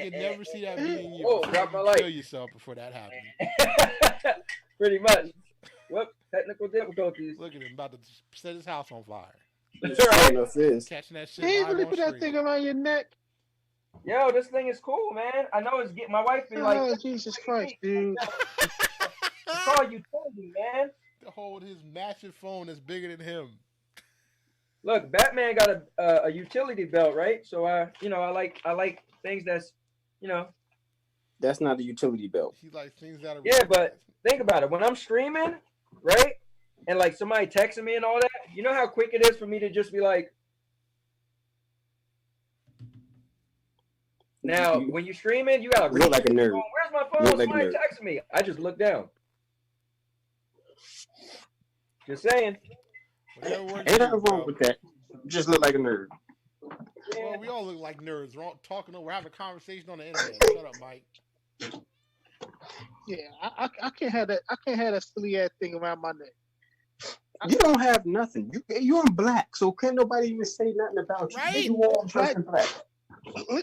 could never see that being you. Oh, drop my light. Kill yourself before that happens. Pretty much. Whoop, technical difficulties. Look at him about to set his house on fire. Catching that shit. Hey, really put that thing around your neck. Yo, this thing is cool, man. I know it's my wife be like, oh, Jesus Christ, dude. call you, man. hold his massive phone that's bigger than him. Look, Batman got a utility belt, right? So I like things that's, That's not a utility belt. He likes things that are Yeah, but think about it. When I'm streaming, right, and like somebody texting me and all that, you know how quick it is for me to just be like. Now, when you're streaming, you gotta look like a nerd. Where's my phone? Somebody texting me. I just look down. Just saying. Ain't nothing wrong with that. Just look like a nerd. Well, we all look like nerds. We're all talking. We're having a conversation on the internet. Shut up, Mike. Yeah, I can't have that. I can't have that silly ass thing around my neck. You don't have nothing. You're black, so can't nobody even say nothing about you. Right? You all black.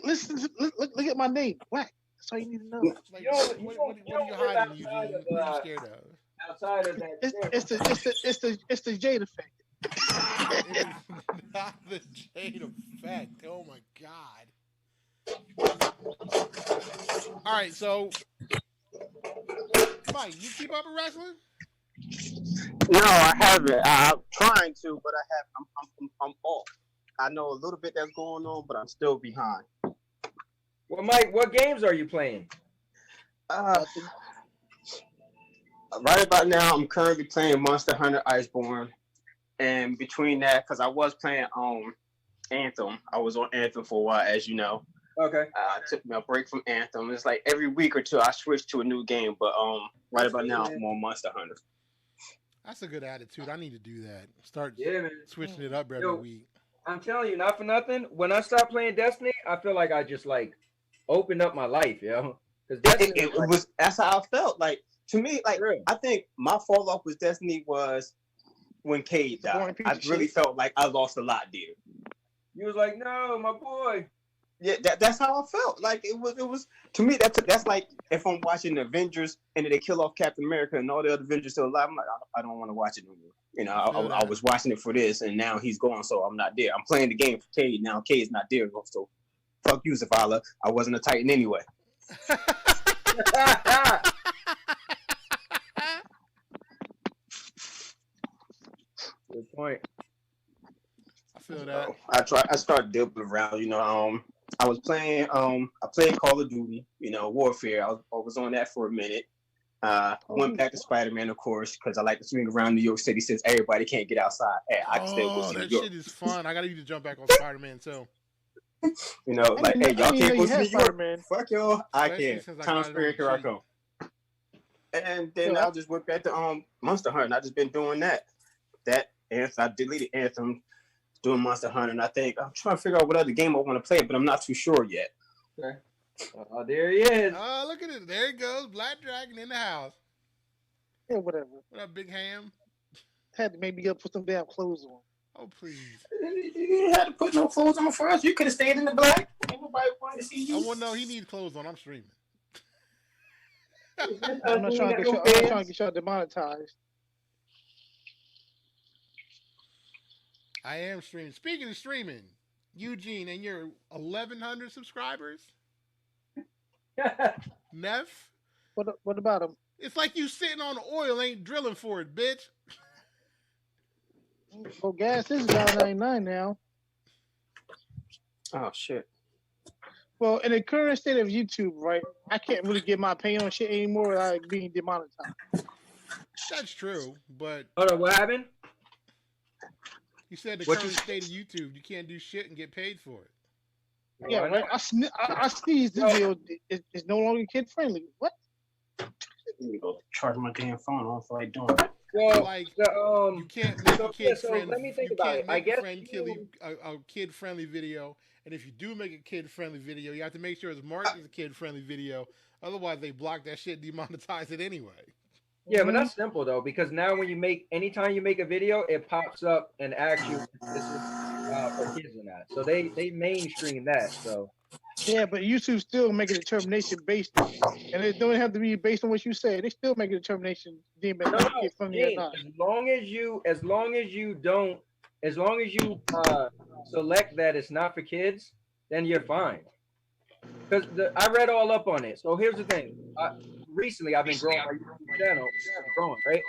Listen, look at my name, Black. That's all you need to know. Like, what are you hiding, Eugene? What are you scared of? Outside of that, It's the Jade effect. It is not the Jade effect. Oh my god. All right, so Mike, you keep up with wrestling? No, I haven't. I'm trying to, but I'm off. I know a little bit that's going on, but I'm still behind. Well, Mike, what games are you playing? Right about now, I'm currently playing Monster Hunter Iceborne, and between that, because I was playing Anthem, I was on Anthem for a while, as you know. Okay. I took me a break from Anthem. It's like every week or two I switch to a new game, but right about now I'm on Monster Hunter. That's a good attitude. I need to do that. Start switching it up every week. I'm telling you, not for nothing. When I stopped playing Destiny, I feel like I just like opened up my life, yo. Because that's how I felt. Like to me, like I think my fall off with Destiny was when Jade died. I really felt like I lost a lot there. You was like, no, my boy. Yeah, that's how I felt. Like it was to me. That's like if I'm watching the Avengers and then they kill off Captain America and all the other Avengers still alive. I'm like, I don't want to watch it no more. You know, I was watching it for this, and now he's gone, so I'm not there. I'm playing the game for Jade now. Jade's not there, so fuck you, Zavala. I wasn't a Titan anyway. Good point. I feel that. I started dipping around. You know, I was playing. I played Call of Duty. You know, Warfare. I was on that for a minute. Went back to Spider-Man, of course, because I like to swing around New York City since everybody can't get outside. Hey, I can still go see New York. That shit is fun. I gotta need to jump back on Spider-Man too. You know, like, hey, y'all can't go see New York, man. Fuck y'all, I can. Times Square, here I come. And then I just went back to Monster Hunter, and I just been doing that. And I deleted Anthem, doing Monster Hunter, and I think I'm trying to figure out what other game I want to play, but I'm not too sure yet. Okay. Oh, there he is. Oh, look at it. There he goes. Black Dragon in the house. Yeah, whatever. What up, Big Ham? Had to maybe put some damn clothes on. Oh, please. You didn't have to put no clothes on first. You could have stayed in the black. Ain't nobody wanted to see you. I want to know he needs clothes on. I'm streaming. I'm not trying to get y'all demonetized. I am streaming. Speaking of streaming, Eugene and your 1,100 subscribers. Neff? What about him? It's like you sitting on oil, ain't drilling for it, bitch. Well, gas is $1.99 now. Oh shit. Well, in the current state of YouTube, right, I can't really get my opinion on shit anymore without being demonetized. That's true, but hold on, what happened? You said the current state of YouTube, you can't do shit and get paid for it. Yeah, right. I sneezed. This video is no longer kid friendly. What? Let me go charge my damn phone. I don't feel like doing it. Well, like you can't make a kid friendly. Let me think about it. I guess a kid friendly video, and if you do make a kid friendly video, you have to make sure it's marked as a kid friendly video. Otherwise, they block that shit, demonetize it anyway. Yeah, but that's simple though, because now when anytime you make a video, it pops up and asks you if this is for kids or not. So they mainstream that. So yeah, but YouTube still make a determination based on, and it don't have to be based on what you say. They still make a determination deeming kid friendly or not. As long as you select that it's not for kids, then you're fine. Because I read all up on it. So here's the thing. Recently, I've been growing my YouTube channel, right?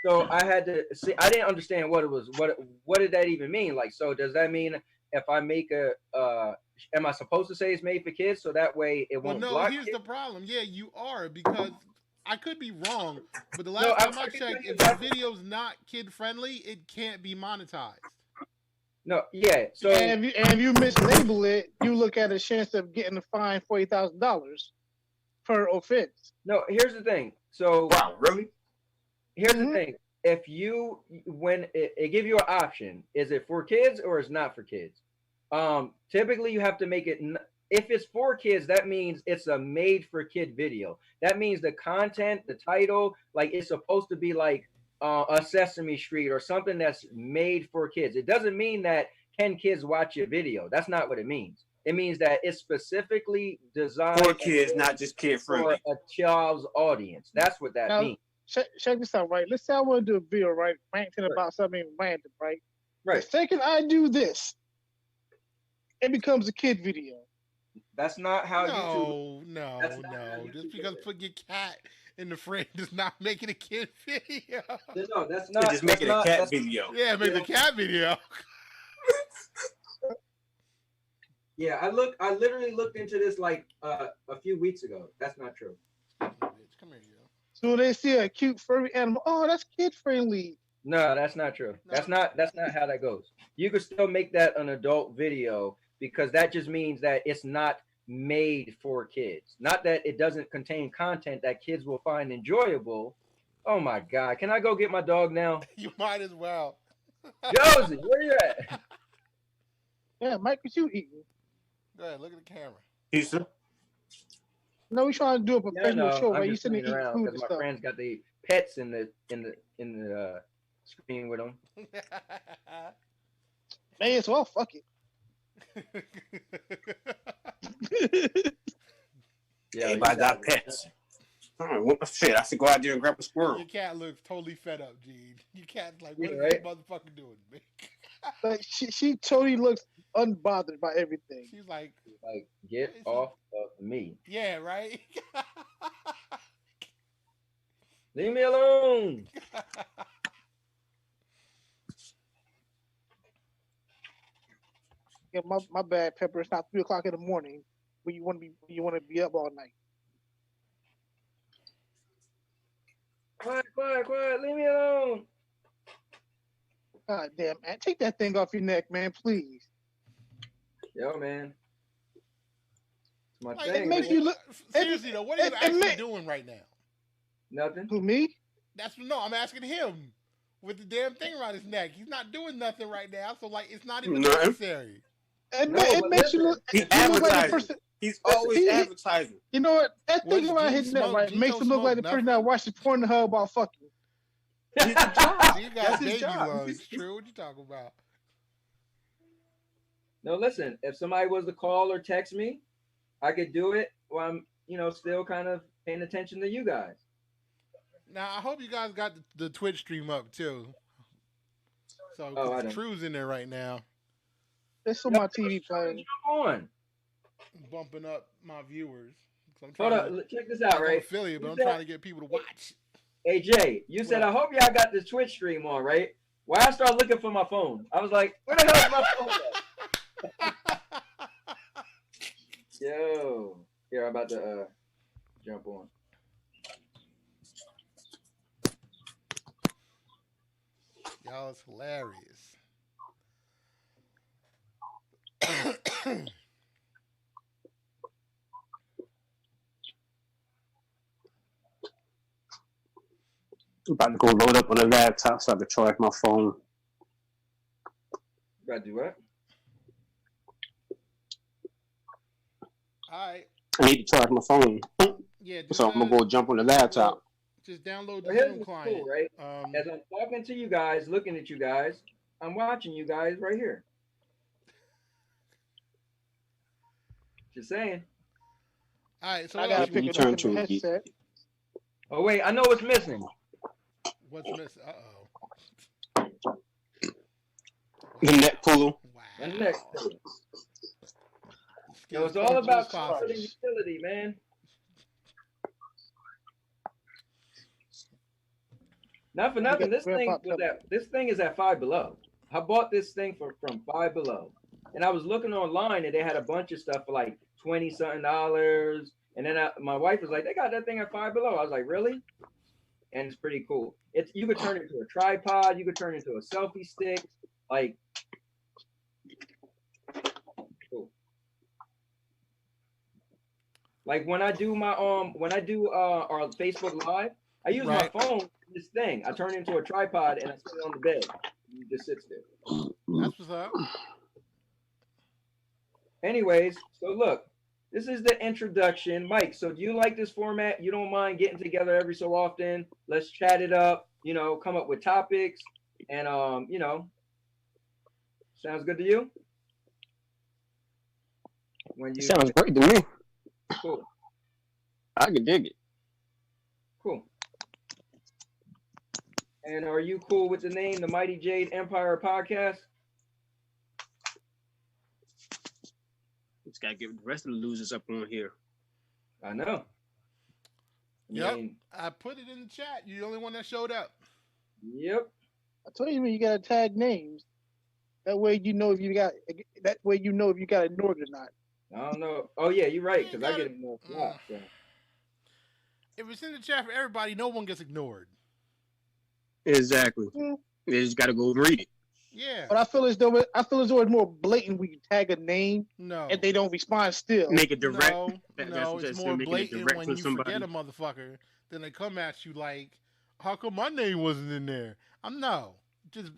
So I had to see. I didn't understand what it was. What did that even mean? Like, so does that mean if I make a am I supposed to say it's made for kids so that way it Well, won't no, block here's kids? the problem. Yeah, you are, because I could be wrong, but the No, last I time I can tell checked, you if the that. video's not kid friendly, it can't be monetized. No, yeah. So And if you mislabel it, you look at a chance of getting a fine $40,000 per offense. no, here's the thing. So Wow, really? here's the Mhm. thing. If you when it give you an option, is it for kids or is not for kids? Typically you have to make it. If it's for kids, that means it's a made for kid video. That means the content, the title, like it's supposed to be like a Sesame Street or something that's made for kids. It doesn't mean that can kids watch your video. That's not what it means. It means that it's specifically designed For kids, not just kid for friendly. a child's audience. That's what that Now, means. check this out, right? Let's say I want to do a video, right? Ranting Right. about something random, right? Right. The second I do this, it becomes a kid video. That's not how YouTube. No, That's not how no. YouTube Just because does it. putting your cat in the frame does not make it a kid video. No, that's They not. just That's make it a not. cat That's, video. Yeah, make the cat video. yeah, I literally looked into this like a few weeks ago. That's not true. Bitch, come here, yo. So they see a cute furry animal. Oh, that's kid friendly. No, that's not true. No. That's not how that goes. You could still make that an adult video because that just means that it's not made for kids. Not that it doesn't contain content that kids will find enjoyable. Oh my God. Can I go get my dog now? You might as well. Josie, where you at? Yeah, Mike, what you eating? Go ahead, look at the camera. Pizza. No, we trying to do a Yeah, professional show, I'm right? You just sitting playing there eating around food because and my stuff. friends got the pets in the screen with them. Man, so I'll fuck it. Yeah, Everybody got pets. What the shit? I should go out there and grab a squirrel. Your cat looks totally fed up, Jade. Your cat's like, what Yeah, is right? this motherfucker doing, man? Like she totally looks unbothered by everything. She's like, Like, get off of me. yeah, right? Leave me alone. Yeah, my bad, Pepper. It's not 3 o'clock in the morning when you want to be up all night. Quiet, quiet, quiet. Leave me alone. God damn, man, take that thing off your neck, man, please. Yo, man. It's my Like, thing. it makes man. you look. Seriously though, what are you it actually ma- doing right now? Nothing. Who, me? I'm asking him with the damn thing around his neck. He's not doing nothing right now, so like it's not even Nothing. necessary. It, No, it but makes you look. He you look like the advertising. person. He's always He- advertising. You know what? That thing What's around Gene his neck, smoke? right, Gene makes don't him look smoke like the person nothing. that watches Pornhub while fucking. It's a job. You got That's his baby job. lungs, true. What you talking about? No, listen. If somebody was to call or text me, I could do it while I'm, still kind of paying attention to you guys. Now I hope you guys got the Twitch stream up too. So Oh, I don't. Crew's in there right now, It's on my TV playing. Jump on. bumping up my viewers. So I'm Hold trying up. to, Check this out, I'm right? affiliate, but You I'm said- trying to get people to watch. Hey, Jay, you said, I hope y'all got this Twitch stream on, right? Why I started looking for my phone? I was like, where the hell is my phone at? Yo. Here, I'm about to jump on. Y'all is hilarious. I'm about to go load up on the laptop so I can charge my phone. About to do what? All right. I need to charge my phone. Yeah. So I'm going to go jump on the laptop. Just download the Well, here's Zoom what's client. cool, right? Um, As I'm talking to you guys, looking at you guys, I'm watching you guys right here. Just saying. all right. So I what gotta else pick you it turn up in to the a geek. headset. Oh, wait, I know what's missing. What's missing? The neck puller. Wow. The next thing. Skills It's all coach about is comfort and Fox. utility, man. Not for You nothing. got Grandpa Pepper. This thing is at Five Below. I bought this thing from Five Below, and I was looking online, and they had a bunch of stuff for like $20-something. And then my wife was like, "They got that thing at Five Below." I was like, "Really?" And it's pretty cool. You could turn it into a tripod. You could turn it into a selfie stick. Like, cool. Like when I do our Facebook Live, I use my phone. This thing, I turn it into a tripod and I sit it on the bed. It just sits there. That's what's up. Anyways, so look, this is the introduction. Mike, so do you like this format? You don't mind getting together every so often? Let's chat it up, come up with topics, and sounds good to you? Sounds great to me. Cool. I can dig it. Cool. And are you cool with the name, the Mighty Jade Empire Podcast? Just gotta get the rest of the losers up on here. I know. Yep. I put it in the chat. You're the only one that showed up. Yep. I told you, you gotta tag names. That way you know if you got ignored or not. I don't know. Oh yeah, you're right, because I get ignored a lot. So. If it's in the chat for everybody, no one gets ignored. Exactly. Yeah. You just gotta go read it. Yeah. But I feel as though it's more blatant when you tag a name and they don't respond still. Make it direct. No, it's more blatant when you forget a motherfucker. Then they come at you like, how come my name wasn't in there? Just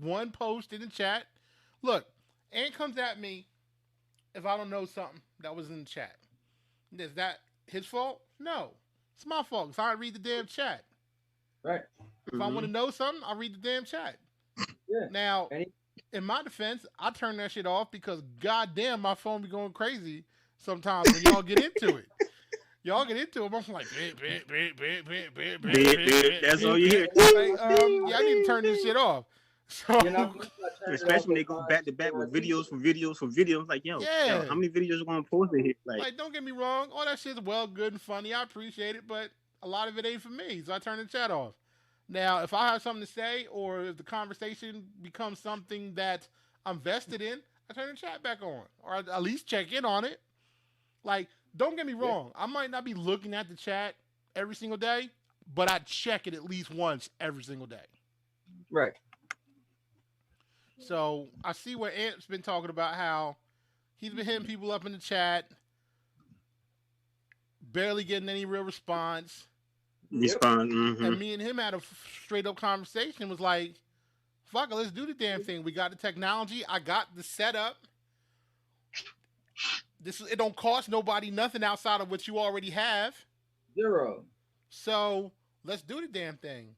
one post in the chat. Look, Ant comes at me if I don't know something that was in the chat. Is that his fault? No. It's my fault because I read the damn chat. Right. If I want to know something, I read the damn chat. Yeah. Now, in my defense, I turn that shit off because goddamn, my phone be going crazy sometimes when y'all get into it. Y'all get into it, I'm like, that's all you hear. I need to turn this shit off. So, especially when they go back to back with videos for videos. Like, yo, how many videos are going to post in here? Like, don't get me wrong, all that shit's well, good, and funny. I appreciate it, but a lot of it ain't for me, so I turn the chat off. Now, if I have something to say, or if the conversation becomes something that I'm vested in, I turn the chat back on, or at least check in on it. Like, don't get me wrong, I might not be looking at the chat every single day, but I check it at least once every single day. Right. So I see where Ant's been talking about how he's been hitting people up in the chat, barely getting any real response. And me and him had a straight up conversation. Was like, fuck it, let's do the damn thing. We got the technology. I got the setup. It don't cost nobody nothing outside of what you already have. Zero. So let's do the damn thing.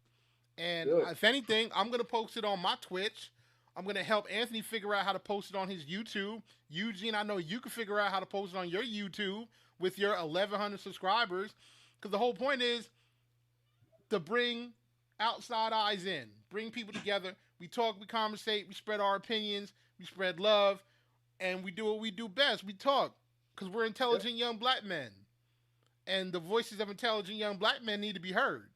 And if anything, I'm gonna post it on my Twitch. I'm gonna help Anthony figure out how to post it on his YouTube. Eugene, I know you can figure out how to post it on your YouTube with your 1,100 subscribers. Because the whole point is to bring outside eyes in, bring people together. We talk, we conversate, we spread our opinions, we spread love, and we do what we do best. We talk because we're intelligent young black men, and the voices of intelligent young black men need to be heard.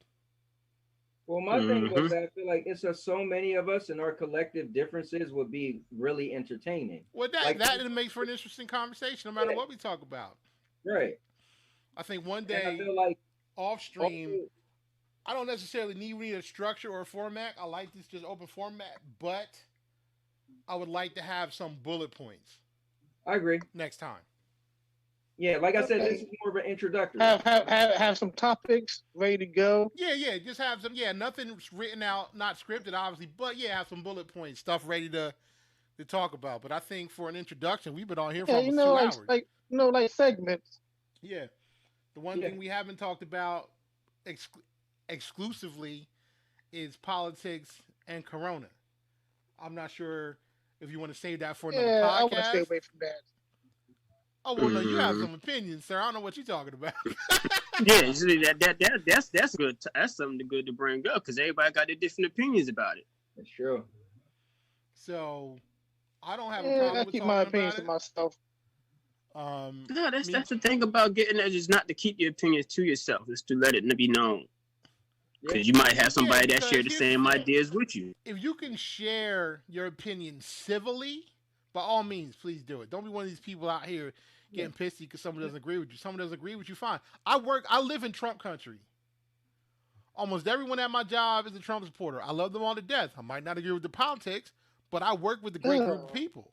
Well, my thing was that I feel like it's just so many of us, and our collective differences would be really entertaining. Well, that makes for an interesting conversation, no matter what we talk about. Right. I think one day, I feel like off stream, I don't necessarily need a structure or a format. I like this just open format, but I would like to have some bullet points. I agree. Next time. Yeah, like I said, this is more of an introductory. Have some topics ready to go. Yeah, just have some. Yeah, nothing written out, not scripted, obviously, but yeah, have some bullet points, stuff ready to talk about. But I think for an introduction, we've been on here for almost 2 hours. Like segments. Yeah, the one thing we haven't talked about exclusively is politics and Corona. I'm not sure if you want to save that for another podcast. I want to stay away from that. Oh well, no, you have some opinions, sir. I don't know what you're talking about. That's good. That's something good to bring up because everybody got their different opinions about it. That's true. So I don't have a problem with keep my opinions to myself. No, that's the thing about getting that is not to keep your opinions to yourself. It's to let it be known. Because you might have somebody that because share the here's same the thing. ideas with you. If you can share your opinion civilly, by all means, please do it. Don't be one of these people out here getting pissy because someone doesn't agree with you. Someone doesn't agree with you, fine. I live in Trump country. Almost everyone at my job is a Trump supporter. I love them all to death. I might not agree with the politics, but I work with a great group of people.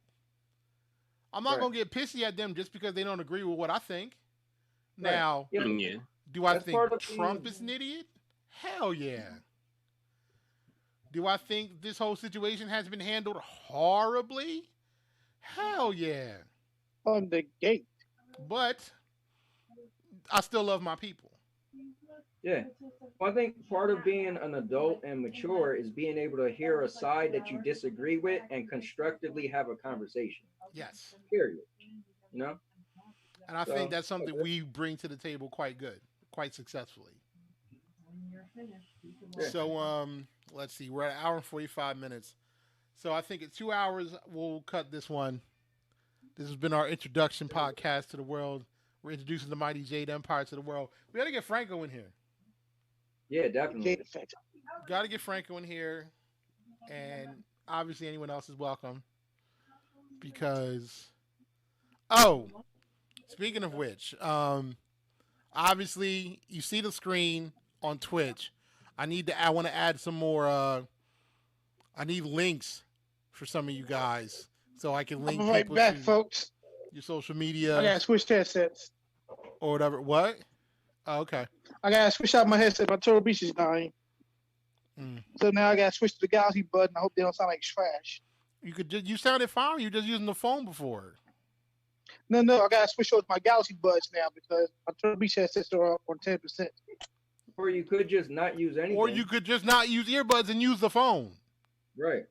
I'm not going to get pissy at them just because they don't agree with what I think. Right. Now, Yeah. Do I That's think part of Trump is an idiot? Hell yeah. Do I think this whole situation has been handled horribly? Hell yeah. On the gate. But I still love my people. Yeah. Well, I think part of being an adult and mature is being able to hear a side that you disagree with and constructively have a conversation. Yes. Period. You know? And I think that's something we bring to the table quite successfully. Yeah. So let's see, we're at an hour and 45 minutes. So I think in 2 hours we'll cut this one. This has been our introduction podcast to the world. We're introducing the mighty Jade Empire to the world. We got to get Franco in here. Yeah, definitely. Got to get Franco in here, and obviously anyone else is welcome. Because, speaking of which, obviously you see the screen on Twitch. I want to add some more. I need links for some of you guys so I can link I'm right people back, to folks. your social media. I gotta switch headsets or whatever. What? Oh, okay. I gotta switch out my headset. My Turtle Beach is dying. So now I gotta switch to the Galaxy Bud, and I hope they don't sound like trash. You sounded fine. You were just using the phone before. No, I gotta switch over to my Galaxy Buds now because my Turtle Beach headsets are up on 10%. Or you could just not use anything. Or you could just not use earbuds and use the phone. Right.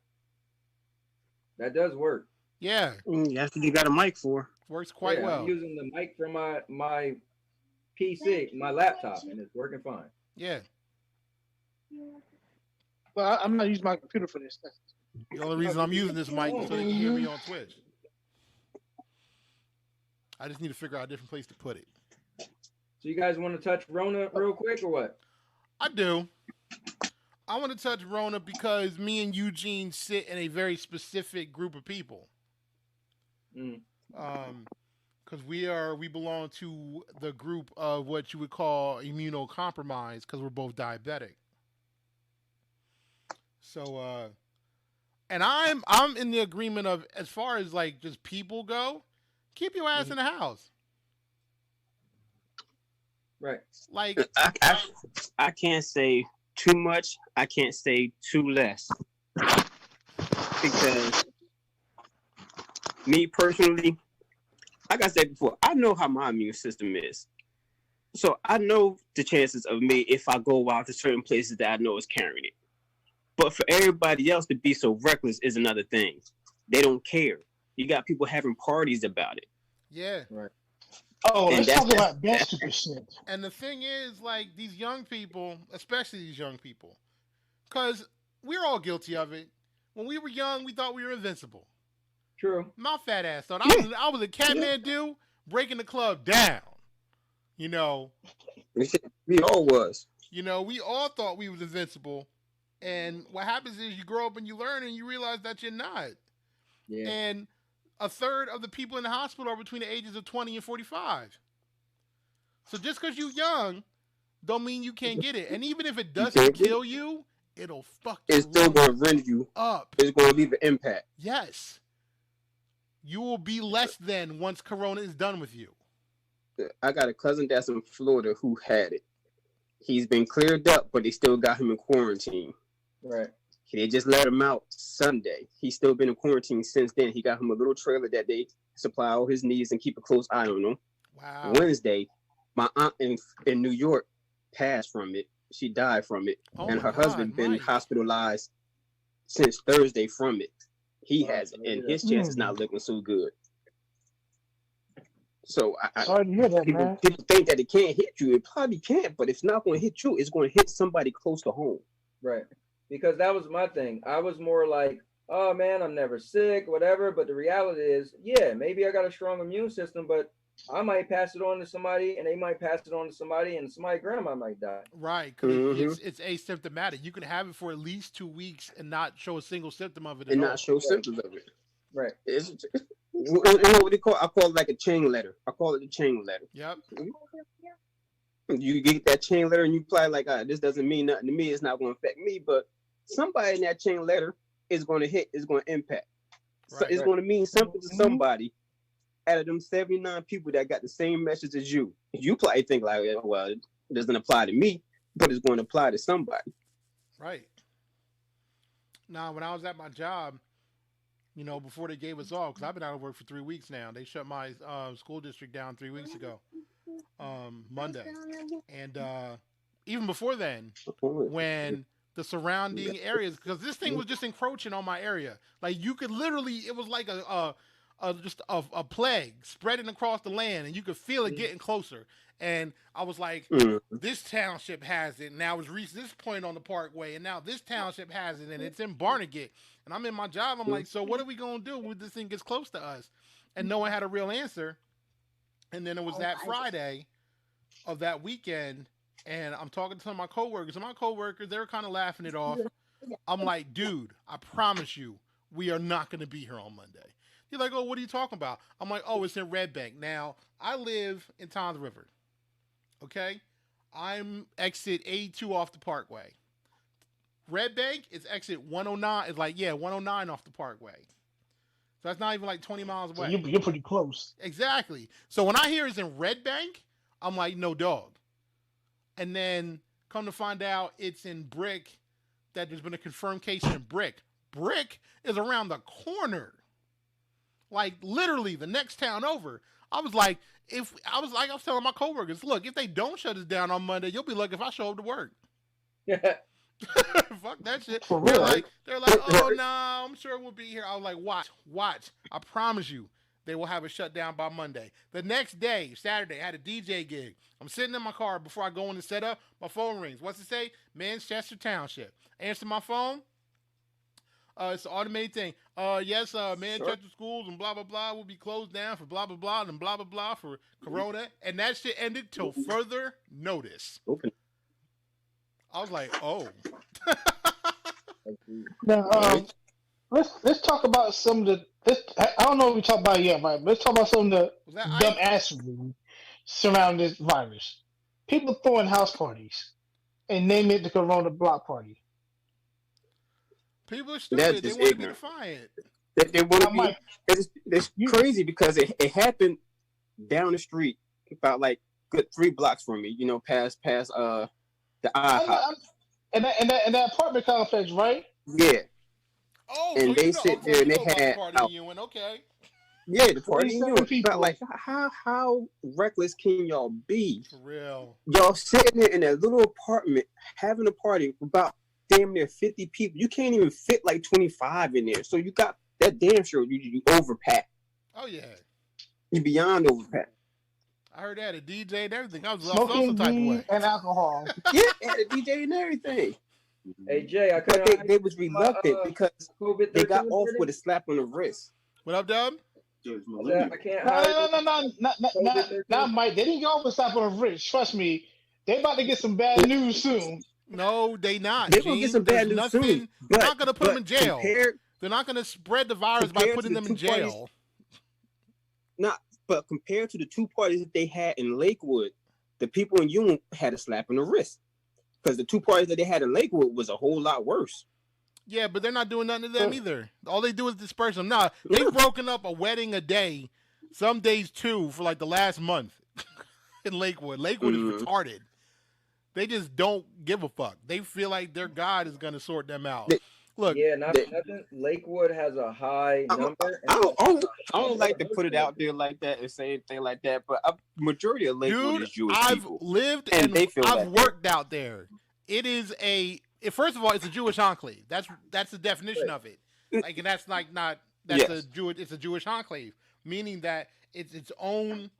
That does work. Yeah. That's what you got a mic for. Works quite well. I'm using the mic from my PC, my laptop, and it's working fine. Yeah. Well, I'm not using my computer for this. The only reason I'm using this mic is so you can hear me on Twitch. I just need to figure out a different place to put it. So you guys want to touch Rona real quick or what? I do. I want to touch Rona because me and Eugene sit in a very specific group of people. Because we belong to the group of what you would call immunocompromised because we're both diabetic. So, and I'm in the agreement of, as far as like just people go, keep your ass in the house. Right. Like I can't say too much. I can't say too less. Because me personally, like I said before, I know how my immune system is. So I know the chances of me if I go out to certain places that I know is carrying it. But for everybody else to be so reckless is another thing. They don't care. You got people having parties about it. Yeah. Right. Oh, let's talk about that stupid shit. And the thing is, like, these young people, especially these young people, because we're all guilty of it. When we were young, we thought we were invincible. True. My fat ass thought I was a Catman dude breaking the club down. You know. We all was. You know, we all thought we was invincible. And what happens is you grow up and you learn and you realize that you're not. Yeah. And a third of the people in the hospital are between the ages of 20 and 45. So just because you're young, don't mean you can't get it. And even if it doesn't kill you, it'll fuck you up. It's still going to rend you up. It's going to leave an impact. Yes. You will be less than once Corona is done with you. I got a cousin that's in Florida who had it. He's been cleared up, but they still got him in quarantine. Right. They just let him out Sunday. He's still been in quarantine since then. He got him a little trailer that they supply all his needs and keep a close eye on him. Wow. Wednesday, my aunt in New York passed from it. She died from it. And her husband been hospitalized since Thursday from it. He has it, and his chance is not looking so good. So sorry to hear that, people think that it can't hit you. It probably can't, but if it's not going to hit you, it's going to hit somebody close to home. Right. Because that was my thing. I was more like, oh man, I'm never sick, whatever. But the reality is, yeah, maybe I got a strong immune system, but I might pass it on to somebody, and they might pass it on to somebody, and somebody's grandma might die. Right, because it's asymptomatic. You can have it for at least 2 weeks and not show a single symptom of it at And all. not show symptoms of it. Right. It's what they call. I call it like a chain letter. I call it a chain letter. Yep. You get that chain letter and you apply like, this doesn't mean nothing to me. It's not going to affect me, but somebody in that chain letter is going to hit. Is going to impact. So it's going to mean something to somebody out of them 79 people that got the same message as you. You probably think like, well, it doesn't apply to me, but it's going to apply to somebody. Right. Now, when I was at my job, you know, before they gave us off, because I've been out of work for 3 weeks now. They shut my school district down 3 weeks ago, Monday. And even before then, when the surrounding areas, because this thing was just encroaching on my area. Like, you could literally, it was like just a plague spreading across the land, and you could feel it getting closer. And I was like, this township has it. Now it's reached this point on the Parkway, and now this township has it, and it's in Barnegat. And I'm in my job. I'm like, so what are we going to do when this thing gets close to us? And no one had a real answer. And then it was that Friday of that weekend, and I'm talking to some of my coworkers. And my coworkers, they were kind of laughing it off. I'm like, dude, I promise you, we are not going to be here on Monday. He's like, oh, what are you talking about? I'm like, oh, it's in Red Bank. Now, I live in Toms River. Okay? I'm exit 82 off the Parkway. Red Bank is exit 109. It's like, 109 off the Parkway. So that's not even like 20 miles away. So you're pretty close. Exactly. So when I hear it's in Red Bank, I'm like, no dog. And then come to find out it's in Brick, that there's been a confirmed case in Brick. Brick is around the corner. Like literally the next town over. I was telling my coworkers, look, if they don't shut us down on Monday, you'll be lucky if I show up to work. Fuck that shit. For real. They're like, oh no, I'm sure we'll be here. I was like, watch. I promise you, they will have it shut down by Monday. The next day, Saturday, I had a DJ gig. I'm sitting in my car before I go in to set up. My phone rings. What's it say? Manchester Township. Answer my phone. It's an automated thing. Yes, Manchester schools and blah, blah, blah will be closed down for blah, blah, blah, and blah, blah, blah for Corona. And that shit ended till further notice. Open. I was like, oh. Now, let's talk about some of the. I don't know if we talked about it yet, right? Let's talk about some of the dumb assery surrounding this virus. People throwing house parties and name it the Corona Block Party. People are stupid. They want to be defiant. They want to be. It's crazy because it happened down the street, about like good 3 blocks from me. You know, past the IHOP. And that apartment complex, right? Yeah. Oh, and so they sit there and they had okay. Yeah, the party in Ewing. People. But like, how reckless can y'all be? For real. Y'all sitting there in that little apartment having a party with about damn near 50 people. You can't even fit like 25 in there. So you got that damn sure you overpack. Oh yeah. You beyond overpack. I heard that a DJ and everything. I was smoking some type of way. weed and alcohol. Yeah, had a DJ and everything. Hey Jay, I But couldn't. they was reluctant because they got off with a slap on the wrist. What up, Dub? I can't. No, Mike. They didn't go over stop on the rich. Trust me, they about to get some bad news soon. No, they not. They gonna get some bad news soon. They're not gonna put them in jail. They're not gonna spread the virus by putting them in jail. But compared to the 2 parties that they had in Lakewood, the people in Ewing had a slap on the wrist. Because the 2 parties that they had in Lakewood was a whole lot worse. Yeah, but they're not doing nothing to them either. All they do is disperse them. Nah, they've broken up a wedding a day, some days 2 for like the last month in Lakewood. Lakewood is retarded. They just don't give a fuck. They feel like their God is going to sort them out. Look, nothing. Lakewood has a high number. I don't like to put it out there like that and say anything like that, but a majority of Lakewood is Jewish people. I've lived and I've worked out there. It is first of all, it's a Jewish enclave. That's the definition of it. Like, and that's like not it's a Jewish enclave, meaning that it's its own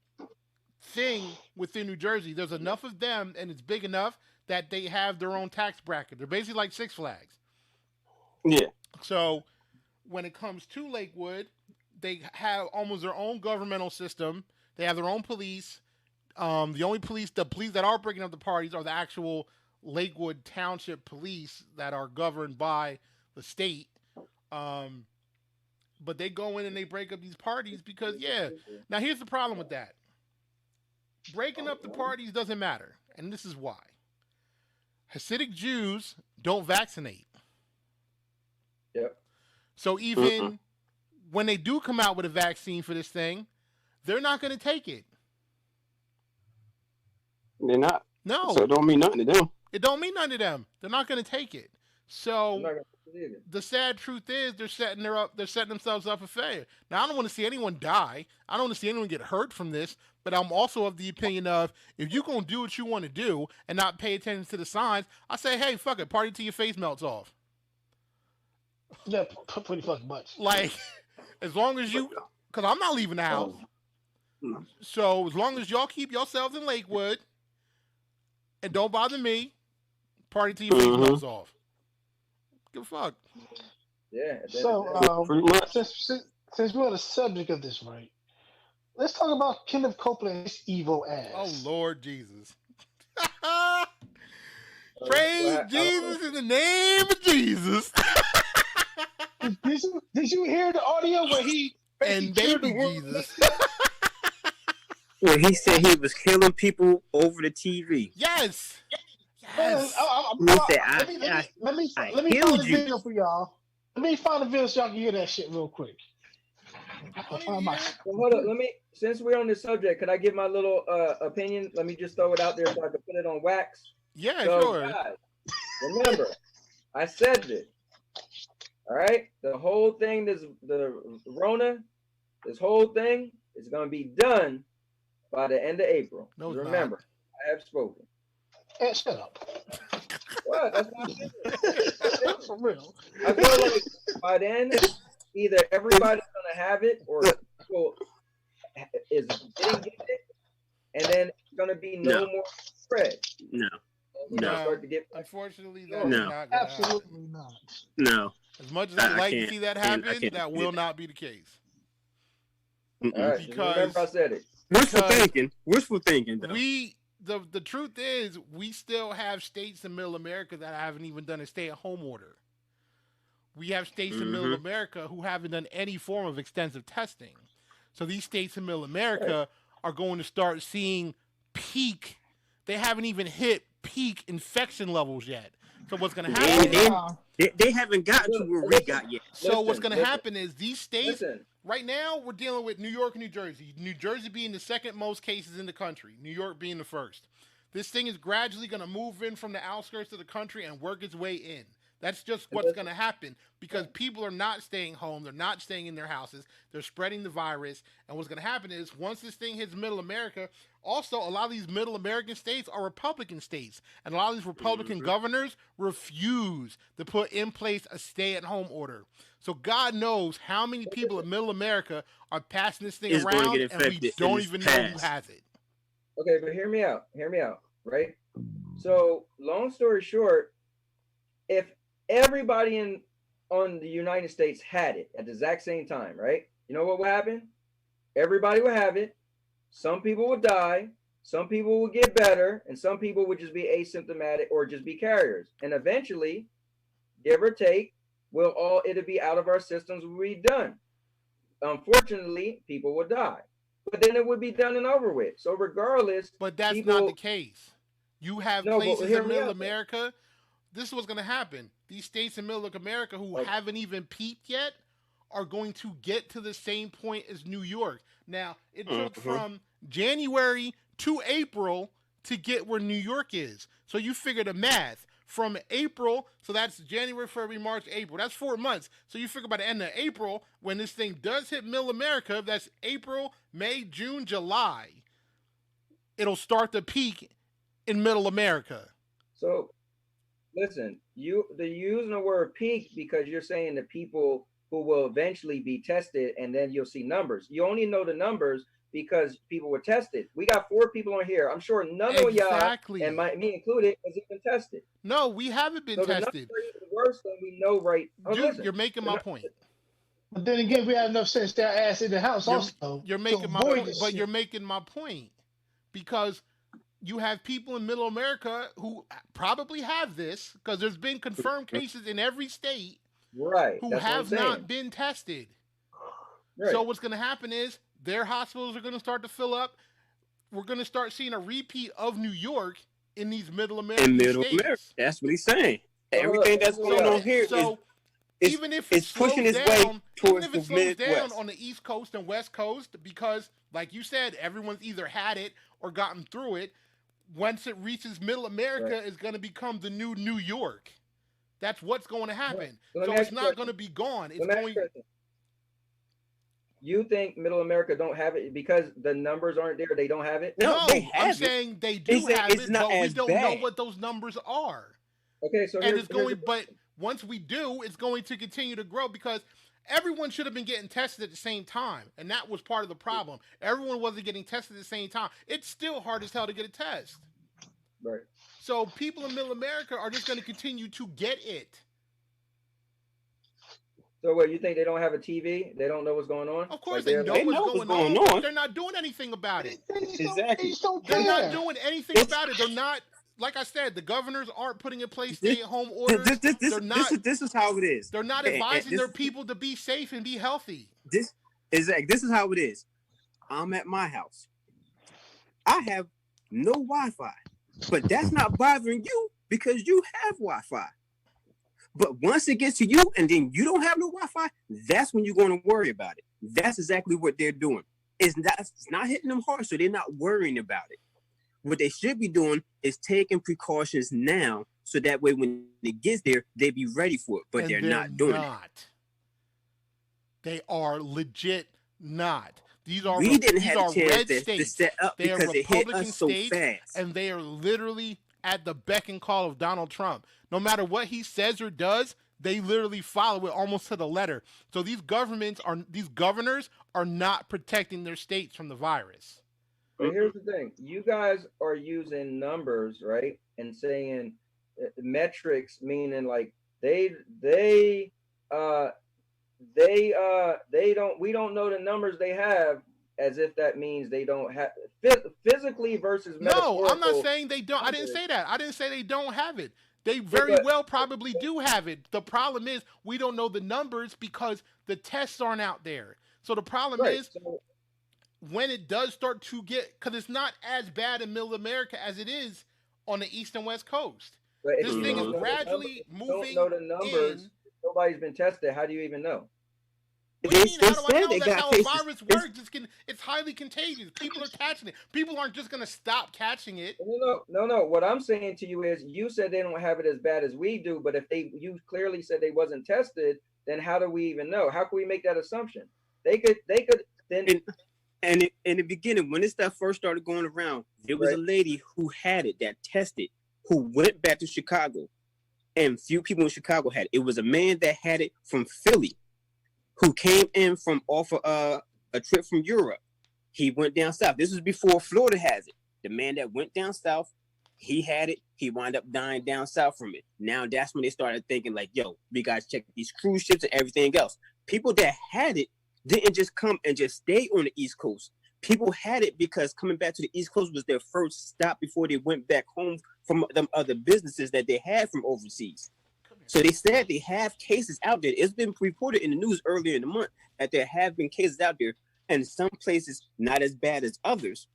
thing within New Jersey. There's enough of them, and it's big enough that they have their own tax bracket. They're basically like Six Flags. Yeah. So when it comes to Lakewood, they have almost their own governmental system. They have their own police. The police that are breaking up the parties are the actual Lakewood Township police that are governed by the state. But they go in and they break up these parties because, yeah. Now, here's the problem with that. Breaking up the parties doesn't matter. And this is why. Hasidic Jews don't vaccinate. Yep. So even when they do come out with a vaccine for this thing, they're not going to take it. They're not. No. So it don't mean nothing to them. It don't mean nothing to them. They're not going to take it. So the sad truth is they're setting themselves up for failure. Now, I don't want to see anyone die. I don't want to see anyone get hurt from this. But I'm also of the opinion of if you're going to do what you want to do and not pay attention to the signs, I say, hey, fuck it, party till your face melts off. Yeah, pretty fucking much. Like, as long as you, because I'm not leaving the house. So as long as y'all keep yourselves in Lakewood and don't bother me, party till your face melts off. Give a fuck. Yeah. So, since we're on the subject of this, right? Let's talk about Kenneth Copeland and his evil ass. Oh, Lord Jesus. Praise Jesus in the name of Jesus. Did you hear the audio where he and baby Jesus? Where he said he was killing people over the TV. Yes. Yes. Let me find the video for y'all. Let me find the video so y'all can hear that shit real quick. Hold up, since we're on this subject, could I give my little opinion? Let me just throw it out there so I can put it on wax. Yeah, so, sure. Guys, remember, I said this. All right, the whole thing, the Rona, this whole thing is going to be done by the end of April. No, remember, I have spoken. Hey, shut up. What? That's not That's for real. I feel like by then, either everybody's going to have it or people is getting it, and then it's going to be no more spread. No. Unfortunately, that's not going to absolutely happen. not. No. As much as I'd like to see that happen, that will not be the case. All right, because remember I said it. Wishful thinking, though. The truth is, we still have states in Middle America that haven't even done a stay-at-home order. We have states in Middle America who haven't done any form of extensive testing. So these states in Middle America are going to start seeing peak. They haven't even hit peak infection levels yet. So what's going to happen? They haven't gotten to where we got yet. So what's going to happen is these states, right now we're dealing with New York and New Jersey. New Jersey being the second most cases in the country. New York being the first. This thing is gradually going to move in from the outskirts of the country and work its way in. That's just what's going to happen because people are not staying home. They're not staying in their houses. They're spreading the virus. And what's going to happen is once this thing hits Middle America, also a lot of these Middle American states are Republican states. And a lot of these Republican governors refuse to put in place a stay-at-home order. So God knows how many people in Middle America are passing this thing around and we don't even know who has it. Okay, but hear me out, right? So long story short, if everybody on the United States had it at the exact same time, right? You know what would happen? Everybody would have it. Some people would die. Some people would get better. And some people would just be asymptomatic or just be carriers. And eventually, give or take, it'll be out of our systems, will be done. Unfortunately, people would die. But then it would be done and over with. So regardless. But that's not the case. You have places in Middle America. This is what's going to happen. These states in Middle America who haven't even peaked yet are going to get to the same point as New York. Now, it took from January to April to get where New York is. So you figure the math. From April, so that's January, February, March, April. That's 4 months. So you figure by the end of April, when this thing does hit Middle America, that's April, May, June, July, it'll start to peak in Middle America. So listen, they're using the word peak because you're saying the people who will eventually be tested and then you'll see numbers. You only know the numbers because people were tested. We got 4 people on here. I'm sure none of y'all, and me included, has even tested. No, we haven't been tested. The worst than we know, right? Dude, you're making my point. But then again, we have enough sense that ass in the house also. You're to making my avoid point, this but shit. you're making my point because you have people in Middle America who probably have this because there's been confirmed cases in every state Right. who That's what I'm have saying. not been tested. Right. So what's going to happen is their hospitals are going to start to fill up. We're going to start seeing a repeat of New York in these Middle American states. That's what he's saying. So Everything that's going on here is even if it slows pushing its way down, towards even if it the slows down Midwest. on the East Coast and West Coast, because like you said, everyone's either had it or gotten through it. Once it reaches Middle America, Right. it's going to become the new New York. That's what's going to happen. Right. So it's not going to be gone. It's going. You think Middle America don't have it because the numbers aren't there? They don't have it. No, they have I'm it. saying they do have it's it, not but we as don't bad. know what those numbers are. Okay, so And it's going, but once we do, it's going to continue to grow because everyone should have been getting tested at the same time, and that was part of the problem. Everyone wasn't getting tested at the same time. It's still hard as hell to get a test. Right. So people in Middle America are just going to continue to get it. So what, you think they don't have a TV? They don't know what's going on? Of course, Like they know what's going on, but they're not doing anything about it. Exactly. They're not doing anything about it. They're not, like I said, the governors aren't putting in place stay-at-home orders. This is how it is. They're not advising their people to be safe and be healthy. This is how it is. I'm at my house. I have no Wi-Fi, but that's not bothering you because you have Wi-Fi. But once it gets to you and then you don't have no Wi-Fi, that's when you're going to worry about it. That's exactly what they're doing. It's not hitting them hard, so they're not worrying about it. What they should be doing is taking precautions now, so that way when it gets there, they be ready for it. But they're not doing it. They are legit not. These are we didn't have are a chance red to states. set up they because are it hit Republican us so states, fast. and they are literally at the beck and call of Donald Trump. No matter what he says or does, they literally follow it almost to the letter. So these governors are not protecting their states from the virus. But here's the thing: you guys are using numbers, right, and saying metrics, meaning like we don't know the numbers they have, as if that means they don't have physically versus no. I'm not saying they don't. I didn't say that. I didn't say they don't have it. They very well probably do have it. The problem is we don't know the numbers because the tests aren't out there. So the problem is when it does start to get, because it's not as bad in Middle America as it is on the East and West Coast. But this thing is gradually moving. Don't know the numbers. Nobody's been tested. How do you even know? What do you mean? How do I know? That's how a virus works. It's highly contagious. People are catching it. People aren't just going to stop catching it. No. What I'm saying to you is, you said they don't have it as bad as we do, but if you clearly said they wasn't tested, then how do we even know? How can we make that assumption? They could then. And in the beginning, when this stuff first started going around, there was a lady who had it that tested, who went back to Chicago, and few people in Chicago had it. It was a man that had it from Philly, who came in from off a trip from Europe. He went down south. This was before Florida has it. The man that went down south, he had it. He wound up dying down south from it. Now that's when they started thinking like, yo, we got to check these cruise ships and everything else. People that had it didn't just come and just stay on the East Coast. People had it because coming back to the East Coast was their first stop before they went back home from them other businesses that they had from overseas. So they said they have cases out there. It's been reported in the news earlier in the month that there have been cases out there, and some places not as bad as others.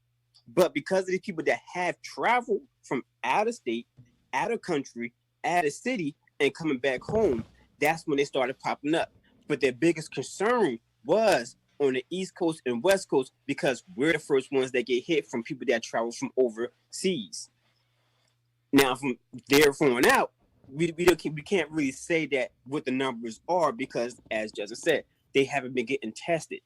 But because of the people that have traveled from out of state, out of country, out of city, and coming back home, that's when they started popping up. But their biggest concern was on the East Coast and West Coast because we're the first ones that get hit from people that travel from overseas. Now, from there on out, we can't really say that what the numbers are because, as Justin said, they haven't been getting tested.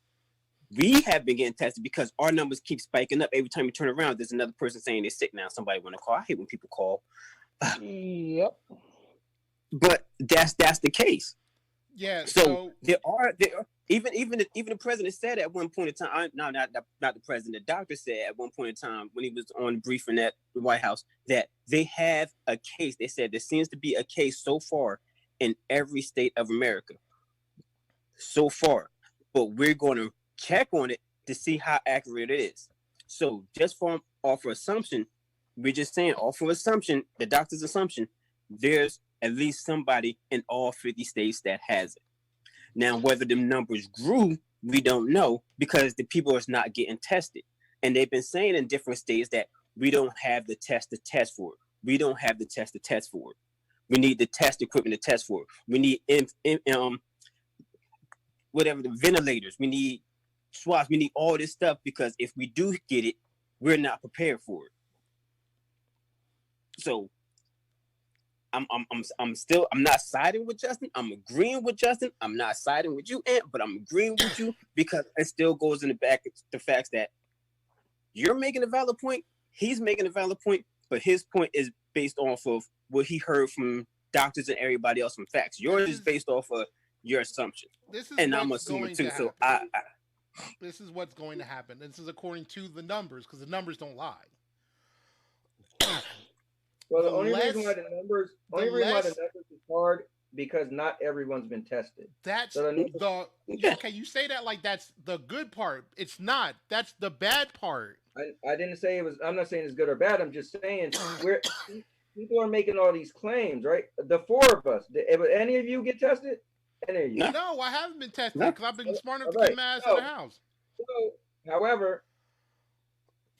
We have been getting tested because our numbers keep spiking up. Every time we turn around, there's another person saying they're sick now. Somebody want to call. I hate when people call. Yep. But that's the case. Yeah. So there are even the president said at one point in time. No, not the president. The doctor said at one point in time when he was on briefing at the White House that they have a case. They said there seems to be a case so far in every state of America. so far, but we're going to check on it to see how accurate it is. So just from off of assumption, we're just saying off of assumption, the doctor's assumption, there's at least somebody in all 50 states that has it. Now, whether the numbers grew, we don't know because the people is not getting tested. And they've been saying in different states that we don't have the test to test for it. We don't have the test to test for it. We need the test equipment to test for it. We need whatever, the ventilators. We need swabs. We need all this stuff because if we do get it, we're not prepared for it. So I'm not siding with Justin. I'm agreeing with Justin. I'm not siding with you, Ant, but I'm agreeing with you because it still goes in the back the facts that you're making a valid point. He's making a valid point, but his point is based off of what he heard from doctors and everybody else from facts. Yours is based off of your assumption. And I'm assuming too. So this is what's going to happen. This is according to the numbers because the numbers don't lie. Well, the only reason why the numbers is hard because not everyone's been tested. That's okay. You say that like that's the good part. It's not. That's the bad part. I didn't say it was. I'm not saying it's good or bad. I'm just saying people are making all these claims, right? The four of us. Did any of you get tested? Any of you? No, I haven't been tested because I've been smart enough to keep my ass in the house. So, however,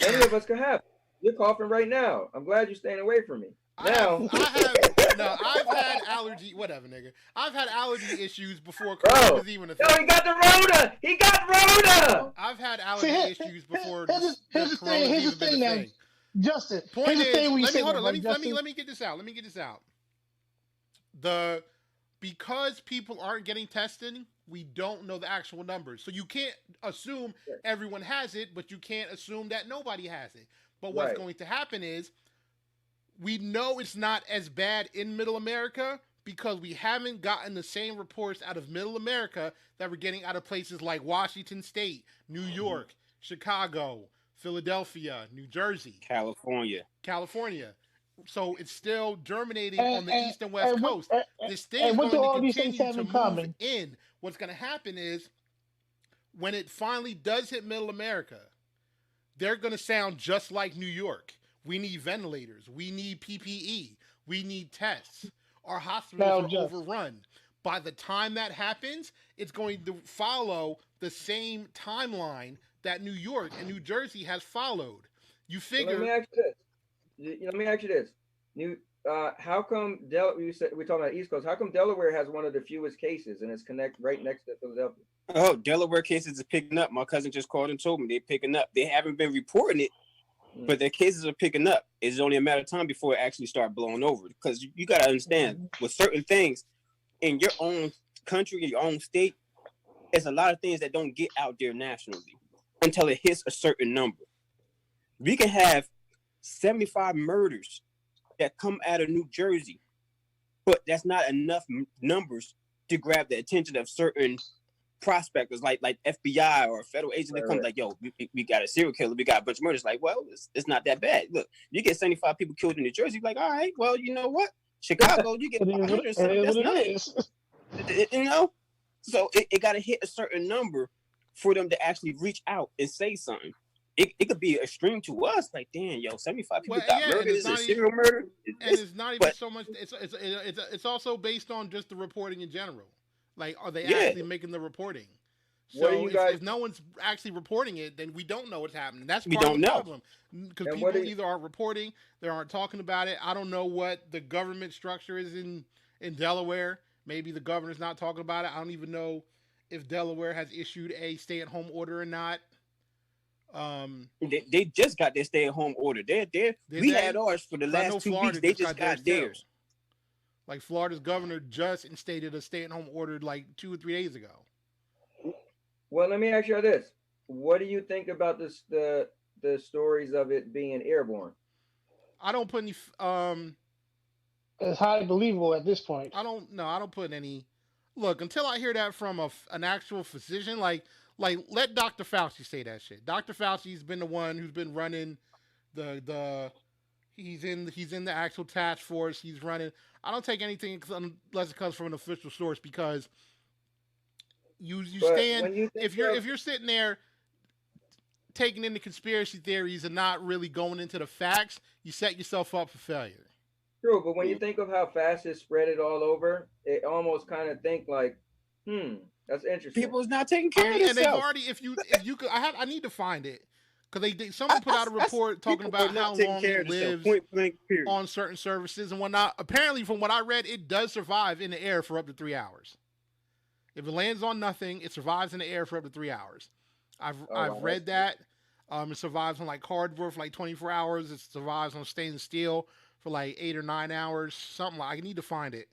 any of us could have it. You're coughing right now. I'm glad you're staying away from me. I've had allergy, whatever, nigga. I've had allergy issues before COVID was even a thing. No, he got the Rona. He got Rona. I've had allergy issues before. Here's the thing now, Justin. Point is, let me get this out. Because people aren't getting tested, we don't know the actual numbers. So you can't assume everyone has it, but you can't assume that nobody has it. But what's going to happen is we know it's not as bad in Middle America because we haven't gotten the same reports out of Middle America that we're getting out of places like Washington State, New York, Chicago, Philadelphia, New Jersey, California. So it's germinating on the east and west coast. This thing is going to continue to move in. What's going to happen is when it finally does hit Middle America, they're going to sound just like New York. We need ventilators. We need PPE. We need tests. Our hospitals are overrun. By the time that happens, it's going to follow the same timeline that New York and New Jersey has followed. You figure. Let me ask you this. How come we're talking about East Coast? How come Delaware has one of the fewest cases and it's right next to Philadelphia? Oh, Delaware cases are picking up. My cousin just called and told me they're picking up. They haven't been reporting it, but their cases are picking up. It's only a matter of time before it actually start blowing over. Because you got to understand, with certain things in your own country, in your own state, there's a lot of things that don't get out there nationally until it hits a certain number. We can have 75 murders that come out of New Jersey, but that's not enough numbers to grab the attention of certain prospectors like FBI or a federal agent that comes like, yo, we got a serial killer, we got a bunch of murders. Like, well, it's not that bad. Look, you get 75 people killed in New Jersey, like, all right, well, you know what? Chicago, you get 100 or something. That's nice. You know? So it got to hit a certain number for them to actually reach out and say something. It could be extreme to us, like, damn, yo, 75 people got murdered. Is it serial murder? And it's not even so much. It's also based on just the reporting in general. Like, are they actually making the reporting? So if no one's actually reporting it, then we don't know what's happening. That's part of the problem. Because people either aren't reporting, they aren't talking about it. I don't know what the government structure is in Delaware. Maybe the governor's not talking about it. I don't even know if Delaware has issued a stay-at-home order or not. They just got their stay-at-home order. We had ours for the last 2 weeks. They just got theirs. Like Florida's governor just instated a stay-at-home order like 2 or 3 days ago. Well, let me ask you this: what do you think about this? The stories of it being airborne? I don't put any. It's highly believable at this point. I don't put any. Look, until I hear that from an actual physician, like let Dr. Fauci say that shit. Dr. Fauci's been the one who's been running he's in the actual task force. He's running. I don't take anything unless it comes from an official source because You But stand when you think if you're sitting there taking in the conspiracy theories and not really going into the facts, you set yourself up for failure. true, but when you think of how fast it spread it all over, it almost kind of think like, that's interesting. People's not taking care of and they've themselves. already if you could I need to find it because someone put out a report talking about how long it lives point blank, period. on certain services and whatnot. Apparently, from what I read, it does survive in the air for up to 3 hours. If it lands on nothing, it survives in the air for up to 3 hours. I've read that. It survives on like cardboard for like 24 hours. It survives on stainless steel for like 8 or 9 hours. Something like I need to find it.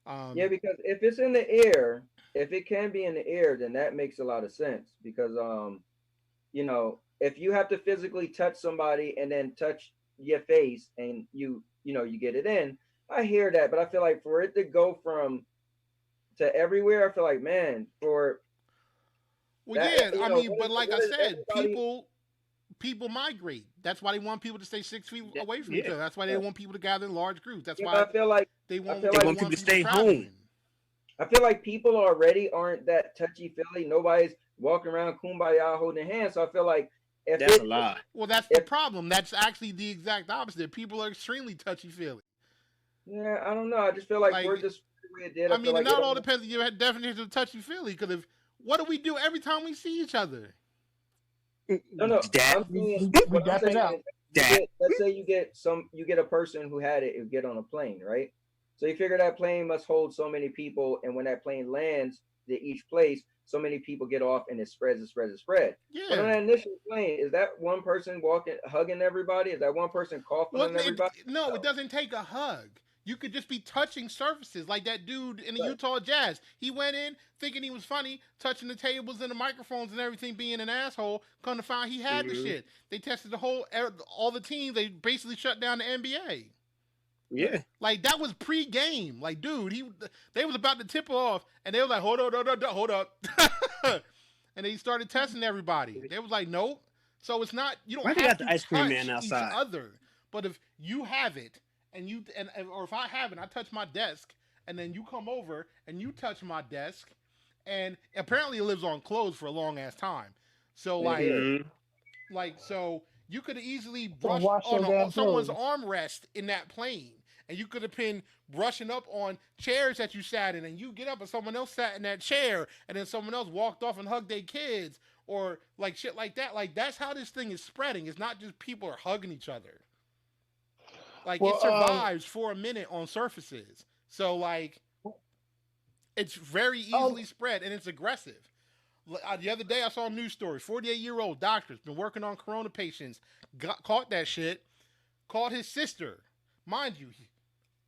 Yeah, because if it's in the air, if it can be in the air, then that makes a lot of sense. Because if you have to physically touch somebody and then touch your face and you get it in, I hear that, but I feel like for it to go from to everywhere, I feel like, man, for well, that, yeah, I mean, but like I said, everybody... people migrate. That's why they want people to stay 6 feet away from each other. That's why they want people to gather in large groups. That's why I feel like they want people to stay home. I feel like people already aren't that touchy feely. Nobody's walking around kumbaya holding hands. So I feel like that's a lie. Well, that's the problem. That's actually the exact opposite. People are extremely touchy feely. Yeah, I don't know. I just feel like we're just the way it did. I mean, it all depends on your definition of touchy feely. Because what do we do every time we see each other? No. We dap it out. Let's say you get a person who had it get on a plane, right? So you figure that plane must hold so many people, and when that plane lands to each place, so many people get off, and it spreads. Yeah. But on that initial plane, is that one person walking, hugging everybody? Is that one person coughing on everybody? No, it doesn't take a hug. You could just be touching surfaces like that dude in the Utah Jazz. He went in thinking he was funny, touching the tables and the microphones and everything, being an asshole. Come to find he had the shit. They tested all the teams. They basically shut down the NBA. Yeah. Like, that was pre-game. Like, dude, they was about to tip off, and they was like, hold up. And they started testing everybody. They was like, nope. So it's not, you don't have to the ice cream touch man outside? each other. But if you have it, or if I have it, I touch my desk, and then you come over, and you touch my desk, and apparently it lives on clothes for a long-ass time. So, so you could have easily brushed on someone's armrest in that plane. And you could have been brushing up on chairs that you sat in, and you get up and someone else sat in that chair, and then someone else walked off and hugged their kids, or like shit like that. Like, that's how this thing is spreading. It's not just people are hugging each other. Like, it survives for a minute on surfaces. So, like, it's very easily spread, and it's aggressive. The other day, I saw a news story. 48-year-old doctor's been working on corona patients, caught that shit, called his sister. Mind you,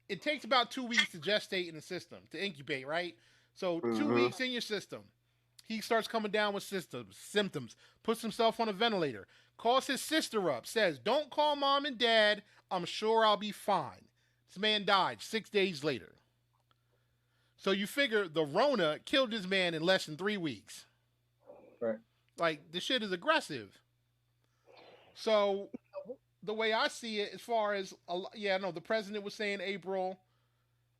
it takes about 2 weeks to gestate in the system, to incubate, right? So 2 weeks in your system, he starts coming down with symptoms, puts himself on a ventilator, calls his sister up, says, don't call mom and dad, I'm sure I'll be fine. This man died 6 days later. So you figure the Rona killed this man in less than 3 weeks. Right. Like, this shit is aggressive. So the way I see it, as far as, the president was saying April.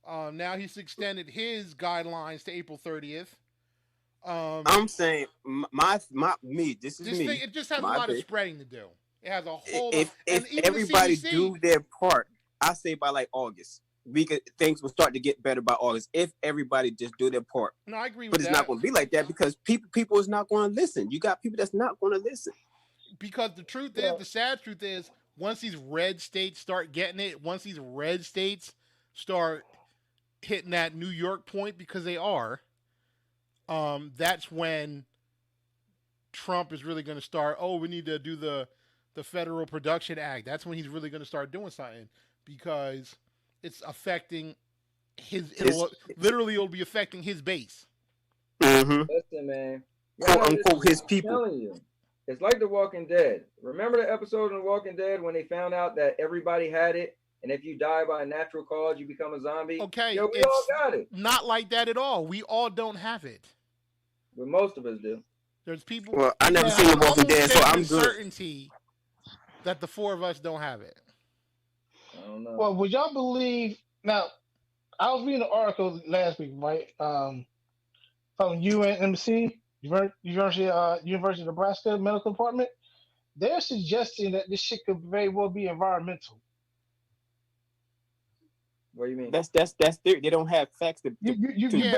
Now he's extended his guidelines to April 30th. I'm saying this is me. It just has a lot of spreading to do. It has a whole lot. If everybody do their part, I say by like August, things will start to get better by August. If everybody just do their part. No, I agree with that. But it's not going to be like that because people is not going to listen. You got people that's not going to listen. Because the truth is, the sad truth is, once these red states start getting it, once these red states start hitting that New York point, because they are, that's when Trump is really going to start, we need to do the Federal Production Act. That's when he's really going to start doing something, because it's affecting it'll be affecting his base. Listen, man. Quote unquote his people. I'm telling you. It's like The Walking Dead. Remember the episode in The Walking Dead when they found out that everybody had it, and if you die by a natural cause, you become a zombie? Okay, we all got it. Not like that at all. We all don't have it. But most of us do. There's people. Well, I never seen The Walking Dead, so I'm good. Certainty that the four of us don't have it. I don't know. Well, would y'all believe? Now, I was reading an article last week, right? from UNMC, University of Nebraska Medical Department. They're suggesting that this shit could very well be environmental. What do you mean? That's theory. They don't have facts to. Yeah,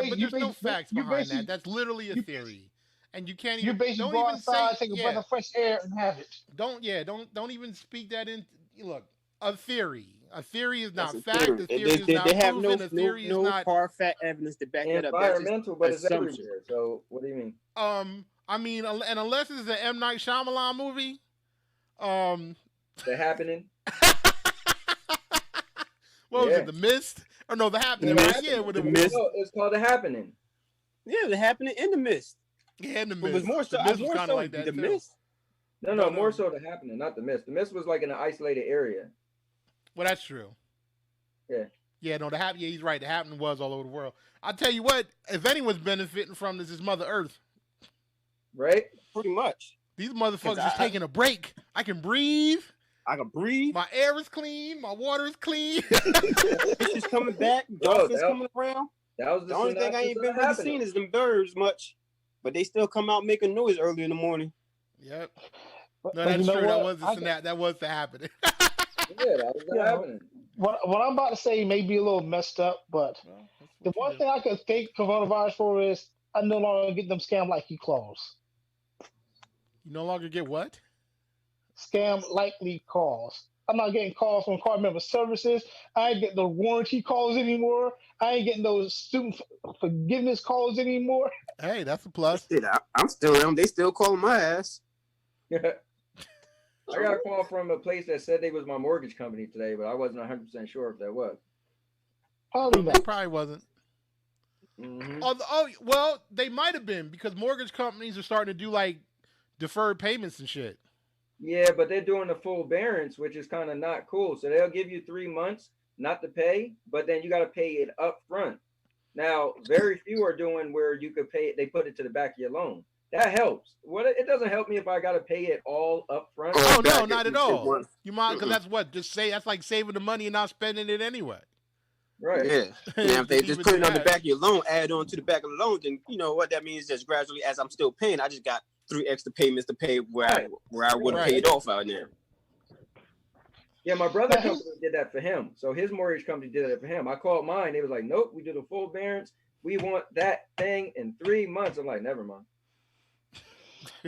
but there's no facts you behind that. basically- That's literally a theory, and you can't You even. basically Don't go even outside, say. take a breath of fresh air, and have it. Don't even speak that in. Look, a theory. A theory is not That's a fact. theory. A theory is not They have proven. A theory is not hard fact evidence to back that up. That's just Environmental, but it's assumption. everywhere. So what do you mean? I mean, and unless it's an M. Night Shyamalan movie, The Happening. what was Yeah. it? The Mist? Or no, The Happening. The Right? Mist. Yeah, with The the Mist. No, it's called The Happening. Yeah, they're happening in the mist. Yeah, and the It Mist. was more so. The Mist was More kinda so like that the too. mist. No, But, more so The Happening, not The Mist. The Mist was like in an isolated area. Well, that's true. Yeah. Yeah, no, Yeah, he's right. The Happening was all over the world. I'll tell you what. If anyone's benefiting from this, is Mother Earth. Right? Pretty much. These motherfuckers I- is taking a break. I can breathe. I can breathe. My air is clean. My water is clean. Fish is coming back. Dolphins coming around. That was The only thing I ain't been really seeing is them birds much, but they still come out making noise early in the morning. Yep. But No, that's you know true. what? That was the Happening. Yeah, that was The Yeah. Happening. What I'm about to say may be a little messed up, but the one thing I could thank coronavirus for is I no longer get them scam likely calls. You no longer get what? Scam likely calls. I'm not getting calls from card member services. I ain't getting those warranty calls anymore. I ain't getting those student forgiveness calls anymore. Hey, that's a plus. Shit, I'm still around. They still calling my ass. I got a call from a place that said they was my mortgage company today, but I wasn't 100% sure if that was. Probably It not. probably wasn't. Mm-hmm. Well, they might have been because mortgage companies are starting to do like deferred payments and shit. Yeah, but they're doing the full forbearance, which is kind of not cool. So they'll give you 3 months not to pay, but then you got to pay it up front. Now, very few are doing where you could pay it. They put it to the back of your loan. That helps. It doesn't help me if I got to pay it all up front. Oh no, not at all. You might because that's what that's like saving the money and not spending it anyway. Right. Yeah. Now, if they just Even put it on the that. back of your loan, add on to the back of the loan, then you know what that means. Just gradually, as I'm still paying, I just got 3 extra payments to pay where I would have Right. paid off out there. Yeah, my brother company did that for him. So his mortgage company did it for him. I called mine. They was like, nope, we do the full forbearance. We want that thing in 3 months. I'm like, never mind.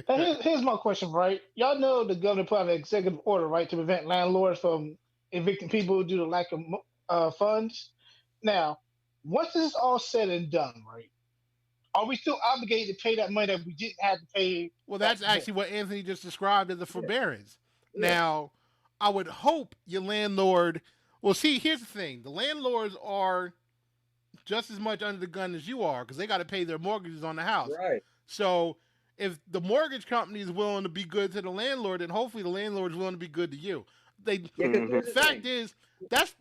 Now, here's my question, right? Y'all know the governor put out an executive order, right, to prevent landlords from evicting people due to lack of funds. Now, once this is all said and done, right, are we still obligated to pay that money that we didn't have to pay? Well, that's actually what Anthony just described as a forbearance. Yeah. Now, I would hope your landlord. Well, see, here's the thing: the landlords are just as much under the gun as you are because they got to pay their mortgages on the house. Right. So, if the mortgage company is willing to be good to the landlord, then hopefully the landlord is willing to be good to you. Yeah, 'cause Mhm. here's The the fact thing. is, that's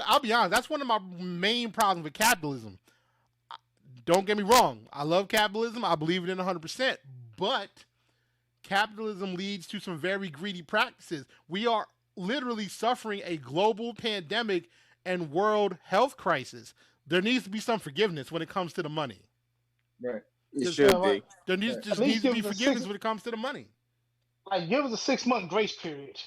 I'll be honest, that's one of my main problems with capitalism. Don't get me wrong, I love capitalism, I believe it in 100%, but capitalism leads to some very greedy practices. We are literally suffering a global pandemic and world health crisis. There needs to be some forgiveness when it comes to the money. Right. It Just- should right. be. There needs, Right. just At least needs to be give us a forgiveness six- when it comes to the money. Like, give us a 6-month grace period.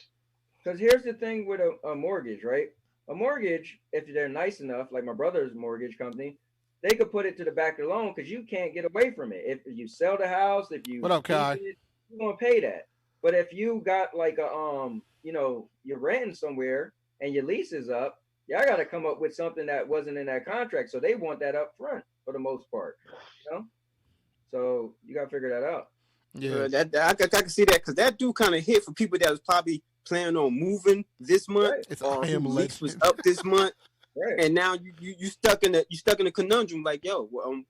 Because here's the thing with a mortgage, right? A mortgage, if they're nice enough, like my brother's mortgage company, they could put it to the back of the loan because you can't get away from it. If you sell the house, if you What up, Kai? keep it, you're gonna pay that. But if you got like a you're renting somewhere and your lease is up, y'all got to come up with something that wasn't in that contract. So they want that up front for the most part, you know. So you got to figure that out. Yeah. I can see that because that do kind of hit for people that was probably planning on moving this month Right. It's or I am a whose lease was legend. up this month, Right. and now you stuck in a conundrum. Like, yo, what I'm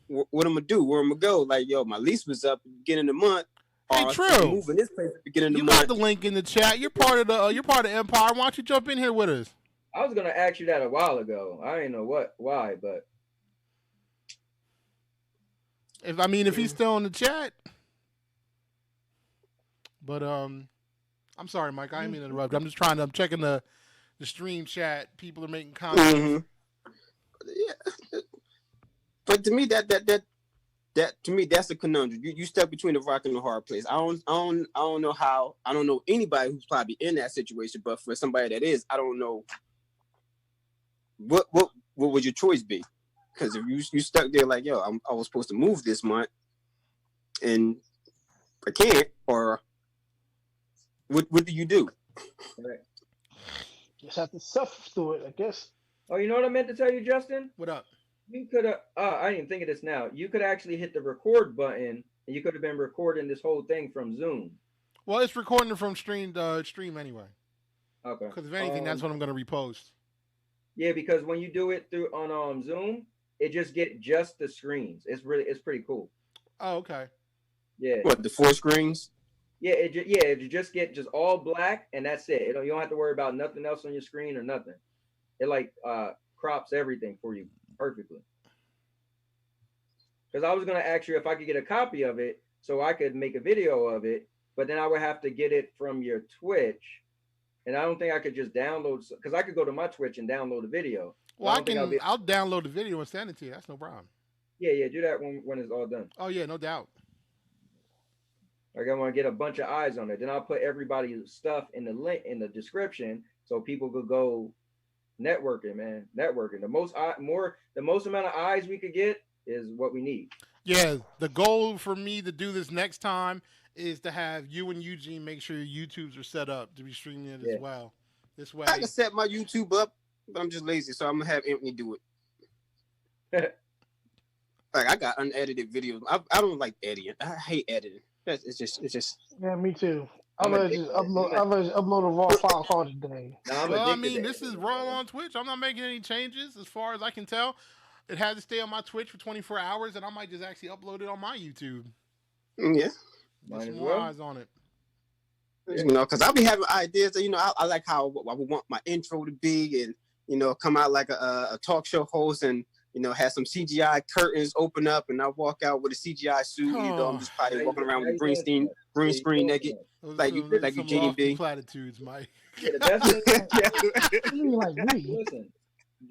gonna do? Where I'm gonna go? Like, yo, my lease was up at the beginning of the month. Hey, or true. I'm moving this place at the beginning of the You month. got the link in the chat. You're part of the Empire. Why don't you jump in here with us? I was gonna ask you that a while ago. I didn't know why, but If he's still in the chat. But I'm sorry, Mike. I didn't mean to interrupt. I'm checking the stream chat. People are making comments. Mhm. Yeah. But to me, that that to me, that's a conundrum. You stuck between the rock and the hard place. I don't know how. I don't know anybody who's probably in that situation, but for somebody that is, I don't know what would your choice be? Because if you stuck there like, yo, I was supposed to move this month, and I can't, or what do you do? Right. Just have to suffer through it, I guess. Oh, you know what I meant to tell you, Justin? What up? You could have. I didn't think of this now. You could actually hit the record button, and you could have been recording this whole thing from Zoom. Well, it's recording from stream anyway. Okay. Because if anything, that's what I'm gonna repost. Yeah, because when you do it through on Zoom, it just the screens. It's pretty cool. Oh, okay. Yeah. What, the 4 screens? Yeah, it just get just all black, and that's it. You don't have to worry about nothing else on your screen or nothing. It like crops everything for you perfectly. Because I was gonna ask you if I could get a copy of it so I could make a video of it, but then I would have to get it from your Twitch, and I don't think I could just download, because I could go to my Twitch and download the video. Well, I'll download the video and send it to you. That's no problem. Yeah, do that when it's all done. Oh yeah, no doubt. Like I want to get a bunch of eyes on it. Then I'll put everybody's stuff in the link in the description so people could go networking, man. Networking. The most amount of eyes we could get is what we need. Yeah, the goal for me to do this next time is to have you and Eugene make sure your YouTubes are set up to be streaming it as well. This way, I can set my YouTube up, but I'm just lazy, so I'm gonna have Anthony do it. Like I got unedited videos. I don't like editing. I hate editing. It's just. Yeah, me too. I'm gonna just upload a raw file call today. Well, I mean, this is raw on Twitch. I'm not making any changes as far as I can tell. It had to stay on my Twitch for 24 hours, and I might just actually upload it on my YouTube. Yeah. Get some more eyes on it. You know, because I'll be having ideas. You know, I like how I would want my intro to be, and you know, come out like a talk show host, and you know, have some CGI curtains open up, and I walk out with a CGI suit. You know, I'm just probably walking around with green screen naked, like you J.A.D.E. platitudes, Mike. Yeah, the best thing, like me. Listen,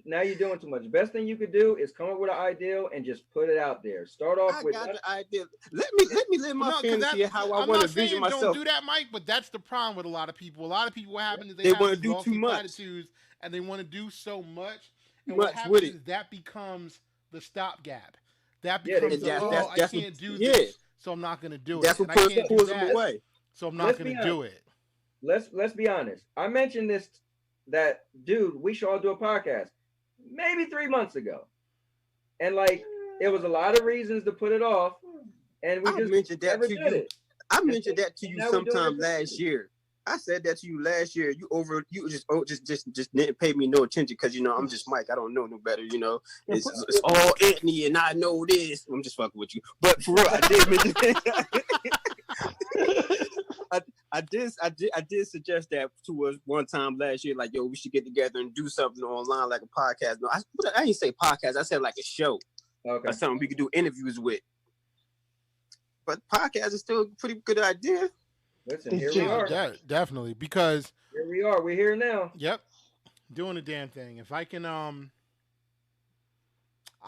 now you're doing too much. Best thing you could do is come up with an ideal and just put it out there. Start off with the idea. Let me live my fantasy how I want to vision myself. Don't do that, Mike. But that's the problem with a lot of people. A lot of people, what happens is they want to do too much, platitudes, and they want to do so much. And what happens is that becomes the stopgap. That becomes I can't do this, so I'm not going to do it. That's what pulls them away. So I'm not going to do it. Let's be honest. I mentioned this that dude. We should all do a podcast. Maybe 3 months ago, and like it was a lot of reasons to put it off, and we mentioned that to you. I mentioned that to you sometime last year. I said that to you last year. You just didn't pay me no attention because you know I'm just Mike. I don't know no better. You know it's all Anthony and I know this. I'm just fucking with you, but for real, I did mention I did suggest that to us one time last year, like, yo, we should get together and do something online like a podcast. No, I didn't say podcast. I said like a show. Okay. Or something we could do interviews with. But podcast is still a pretty good idea. Listen, here we are. Definitely, because here we are. We're here now. Yep, doing the damn thing. If I can, I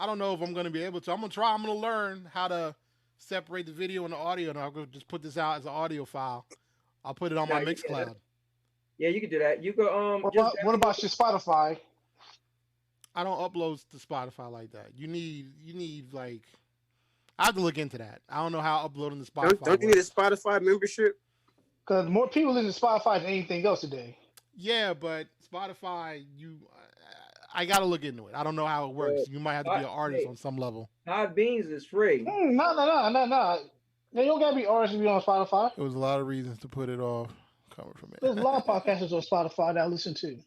don't know if I'm going to be able to. I'm going to try. I'm going to learn how to separate the video and the audio, and I'll go just put this out as an audio file. I'll put it on my Mixcloud. Yeah, you can do that. You could What about your Spotify? I don't upload to Spotify like that. You need like I have to look into that. I don't know how uploading to Spotify. Don't you need a Spotify membership? Because more people listen to Spotify than anything else today. Yeah, but Spotify, I got to look into it. I don't know how it works. You might have to be an artist on some level. Hot Beans is free. No. You don't got to be artists to be on Spotify. There was a lot of reasons to put it off coming from it. There's a lot of podcasters on Spotify that I listen to.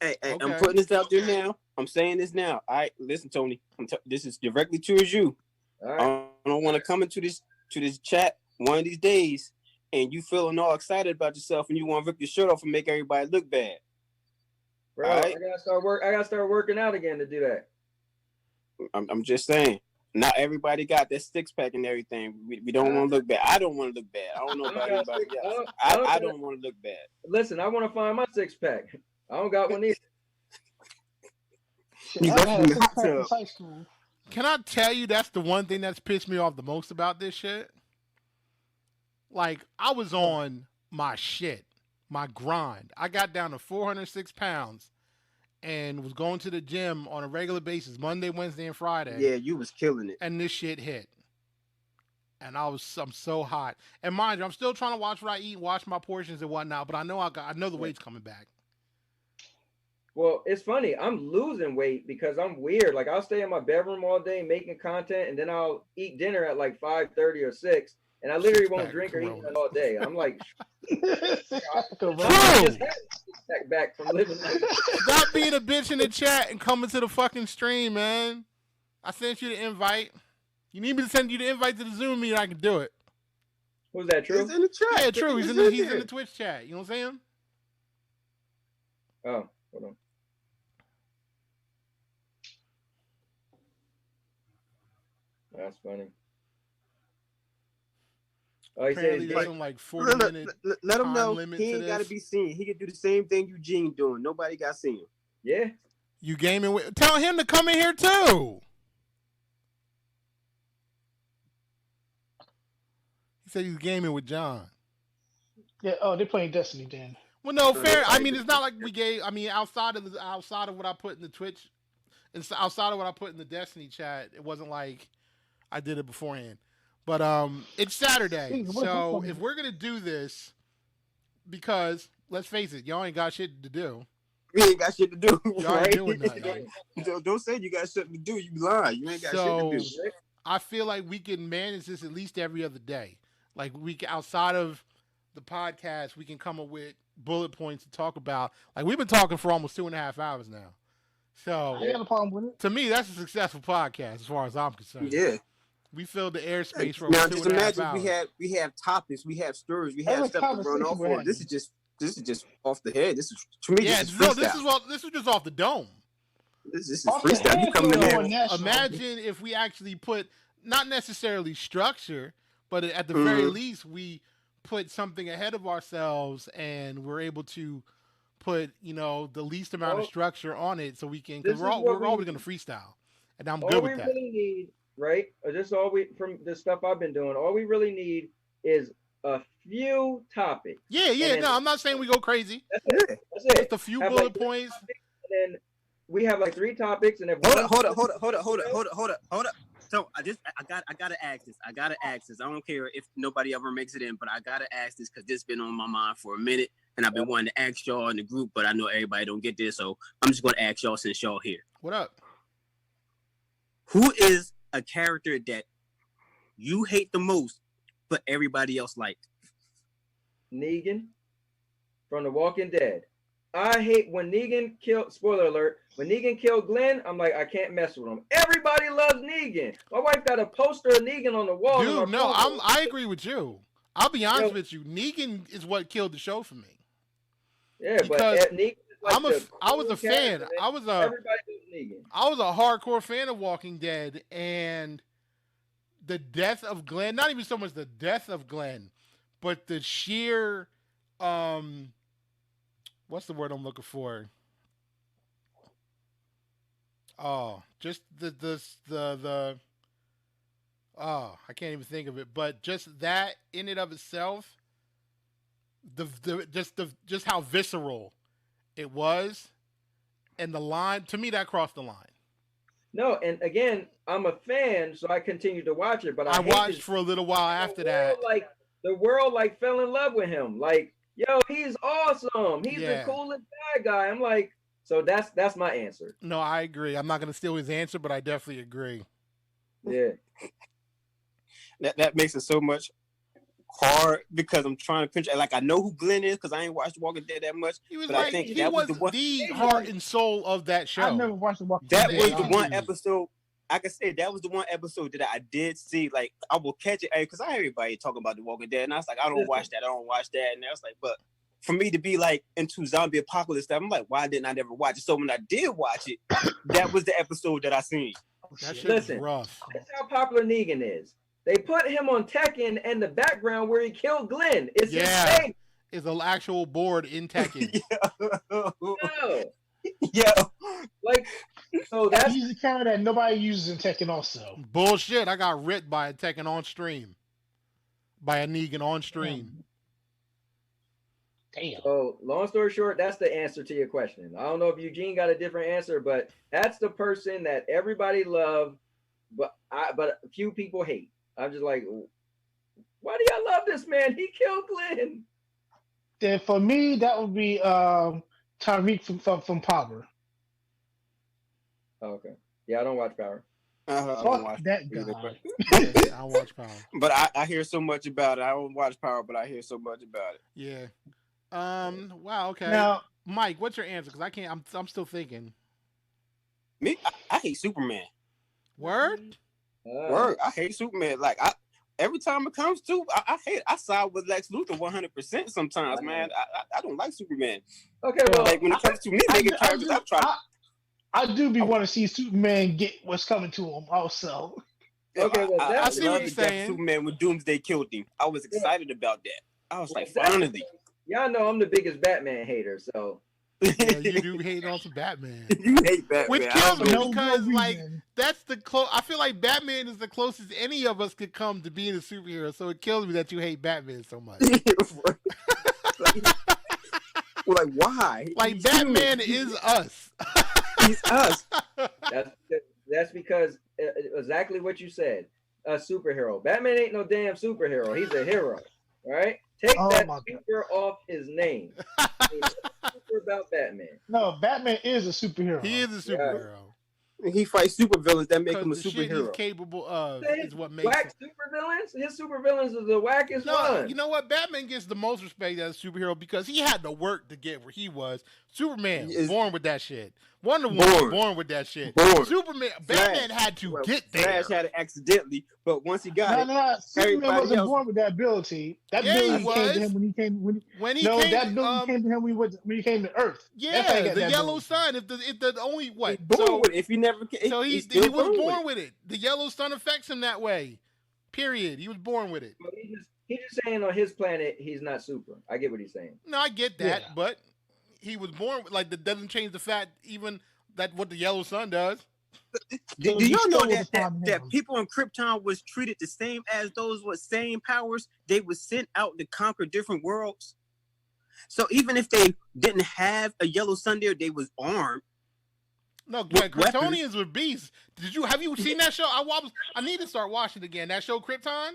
Hey, okay. I'm putting this out there now. I'm saying this now. All right, listen, Tony. This is directly towards you. All right. I don't want to come into this chat one of these days and you feeling all excited about yourself and you want to rip your shirt off and make everybody look bad. Bro, right? I gotta start working out again to do that. I'm just saying. Not everybody got that 6-pack and everything. We don't want to look bad. I don't want to look bad. I don't know about anybody else. I don't want to look bad. Listen, I want to find my 6-pack. I don't got one either. You go from the hot tub. Can I tell you that's the one thing that's pissed me off the most about this shit? Like, I was on my shit, my grind. I got down to 406 pounds and was going to the gym on a regular basis, Monday, Wednesday, and Friday. Yeah, you was killing it. And this shit hit. And I'm so hot. And mind you, I'm still trying to watch what I eat, watch my portions and whatnot, but I know the weight's coming back. Well, it's funny. I'm losing weight because I'm weird. Like, I'll stay in my bedroom all day making content, and then I'll eat dinner at like 5:30 or 6, and I literally won't drink or eat all day. I'm like, back from living. Stop being a bitch in the chat and coming to the fucking stream, man. I sent you the invite. You need me to send you the invite to the Zoom meeting, I can do it. Was that true? He's in the chat. Yeah, true. He's in the Twitch chat. You know what I'm saying? Oh, hold on. That's funny. Oh, he said there's like 40 minutes. Let him know he ain't got to be seen. He could do the same thing Eugene doing. Nobody got seen. Yeah. You gaming with? Tell him to come in here too. He said he's gaming with John. Yeah. Oh, they're playing Destiny, Dan. Well, no, fair. I mean, it's not like we gave. I mean, outside of what I put in the Twitch, and outside of what I put in the Destiny chat, it wasn't like I did it beforehand. But it's Saturday, so if we're gonna do this, because let's face it, y'all ain't got shit to do. We ain't got shit to do. Y'all ain't doing nothing. Don't say you got something to do. You lying. You ain't got shit to do. I feel like we can manage this at least every other day. Like outside of the podcast, we can come up with bullet points to talk about. Like we've been talking for almost 2.5 hours now. So I got a problem with it. To me, that's a successful podcast as far as I'm concerned. Yeah. We filled the airspace for now. 2.5 Just imagine hours. we have topics, we have stories, we have stuff to run off for. This is just off the head. This is to me. Yeah, this is freestyle. This is just off the dome. This is freestyle. You come in there. Imagine if we actually put not necessarily structure, but at the very least we put something ahead of ourselves and we're able to put the least amount of structure on it, so we can. Because we're always going to freestyle, and I'm good with that. Really need, right? This is all from the stuff I've been doing. All we really need is a few topics. Yeah. No, I'm not saying we go crazy. That's it. Just a few bullet points. And then we have like 3 topics, and then hold up. So I gotta ask this. I don't care if nobody ever makes it in, but I gotta ask this because this has been on my mind for a minute, and I've been wanting to ask y'all in the group, but I know everybody don't get this, so I'm just gonna ask y'all since y'all here. What up? Who is a character that you hate the most, but everybody else liked? Negan from The Walking Dead. I hate when Negan killed. Spoiler alert! When Negan killed Glenn, I'm like, I can't mess with him. Everybody loves Negan. My wife got a poster of Negan on the wall. Dude, no, I agree with you. I'll be honest with you. Negan is what killed the show for me. Yeah, because but Negan. I was a fan. I was a hardcore fan of Walking Dead, and the death of Glenn, not even so much the death of Glenn, but the sheer what's the word I'm looking for? Oh, just the I can't even think of it, but just that in and of itself, just how visceral it was, and the line, to me, that crossed the line. No, and again, I'm a fan, so I continued to watch it, but I watched for a little while after that. Like the world fell in love with him. Like, yo, he's awesome. He's the coolest bad guy. I'm like, so that's my answer. No, I agree. I'm not gonna steal his answer, but I definitely agree. Yeah. that makes it so much hard because I'm trying to picture. Like, I know who Glenn is because I ain't watched Walking Dead that much. But I think that was the heart and soul of that show. I never watched the Walking Dead. That was the one episode. I can say that was the one episode that I did see. Like, I will catch it because I hear everybody talking about The Walking Dead, and I was like, I don't watch that. And I was like, but for me to be like into zombie apocalypse stuff, I'm like, why didn't I never watch it? So when I did watch it, that was the episode that I seen. That shit was rough. That's how popular Negan is. They put him on Tekken in the background where he killed Glenn. It's insane. It's an actual board in Tekken. No. Yeah. Like, So that's He's a character that nobody uses in Tekken also. Bullshit. I got ripped by a Tekken on stream. By a Negan on stream. Damn. so. Long story short, that's the answer to your question. I don't know if Eugene got a different answer, but that's the person that everybody loved, but a few people hate. I'm just like, why do y'all love this man? He killed Glenn. Then for me, that would be Tariq from Power. Oh, okay. Yeah, I don't watch Power. I don't Fuck watch that either, guy. Yes, I watch Power. but I hear so much about it. I don't watch Power, but I hear so much about it. Yeah. Wow. Okay. Now, Mike, what's your answer? Because I can't. I'm still thinking. Me, I hate Superman. Word. Word, I hate Superman. Like every time it comes to, I hate. I side with Lex Luthor 100% sometimes, man. I don't like Superman. Okay, well, Like when it comes to me making characters, I try. I do be want to see Superman get what's coming to him also. okay, well, I see what you're saying. Superman when Doomsday killed him. I was excited about that. I was like, finally. Y'all know I'm the biggest Batman hater, so. Yeah, you do hate on some Batman. You hate Batman. Which kills me No because, like, reason. that's the close. I feel like Batman is the closest any of us could come to being a superhero. So it kills me that you hate Batman so much. like why? Like He's Batman human. is us. He's us. That's because exactly what you said. A superhero. Batman ain't no damn superhero. He's a hero, right? Take Oh that my super off his name. Super about Batman. No, Batman is a superhero. He is a superhero. He fights supervillains that make him a Because the shit he's superhero. capable of His is what makes whack him. supervillains. His supervillains are the wackest No, ones. you know what? Batman gets the most respect as a superhero because he had to work to get where he was. Superman, Is- born with that shit. Wonder Woman, born with that shit. Born. Superman, Batman had to get there. Flash had it accidentally, but once he got it, No. Superman everybody wasn't else- born with that ability. That Yeah, he ability came to was. him when he came. When he No, came, that ability came to him when he came to Earth. That's how he yeah, got the that Yellow ability. Sun. If the only what? he's born with it. If he never, So he still was born born with it. The Yellow Sun affects him that way. Period. He was born with it. But he's just saying on his planet he's not super. I get what he's saying. No, I get that, Yeah. but he was born like that doesn't change the fact even that what the Yellow Sun does. Do So y'all he know stole that, it from that him. people in Krypton was treated the same as those with same powers? They were sent out to conquer different worlds. So even if they didn't have a yellow sun there, they was armed. No, With yeah, Kryptonians were beasts. Have you seen that show? I need to start watching it again. That show Krypton?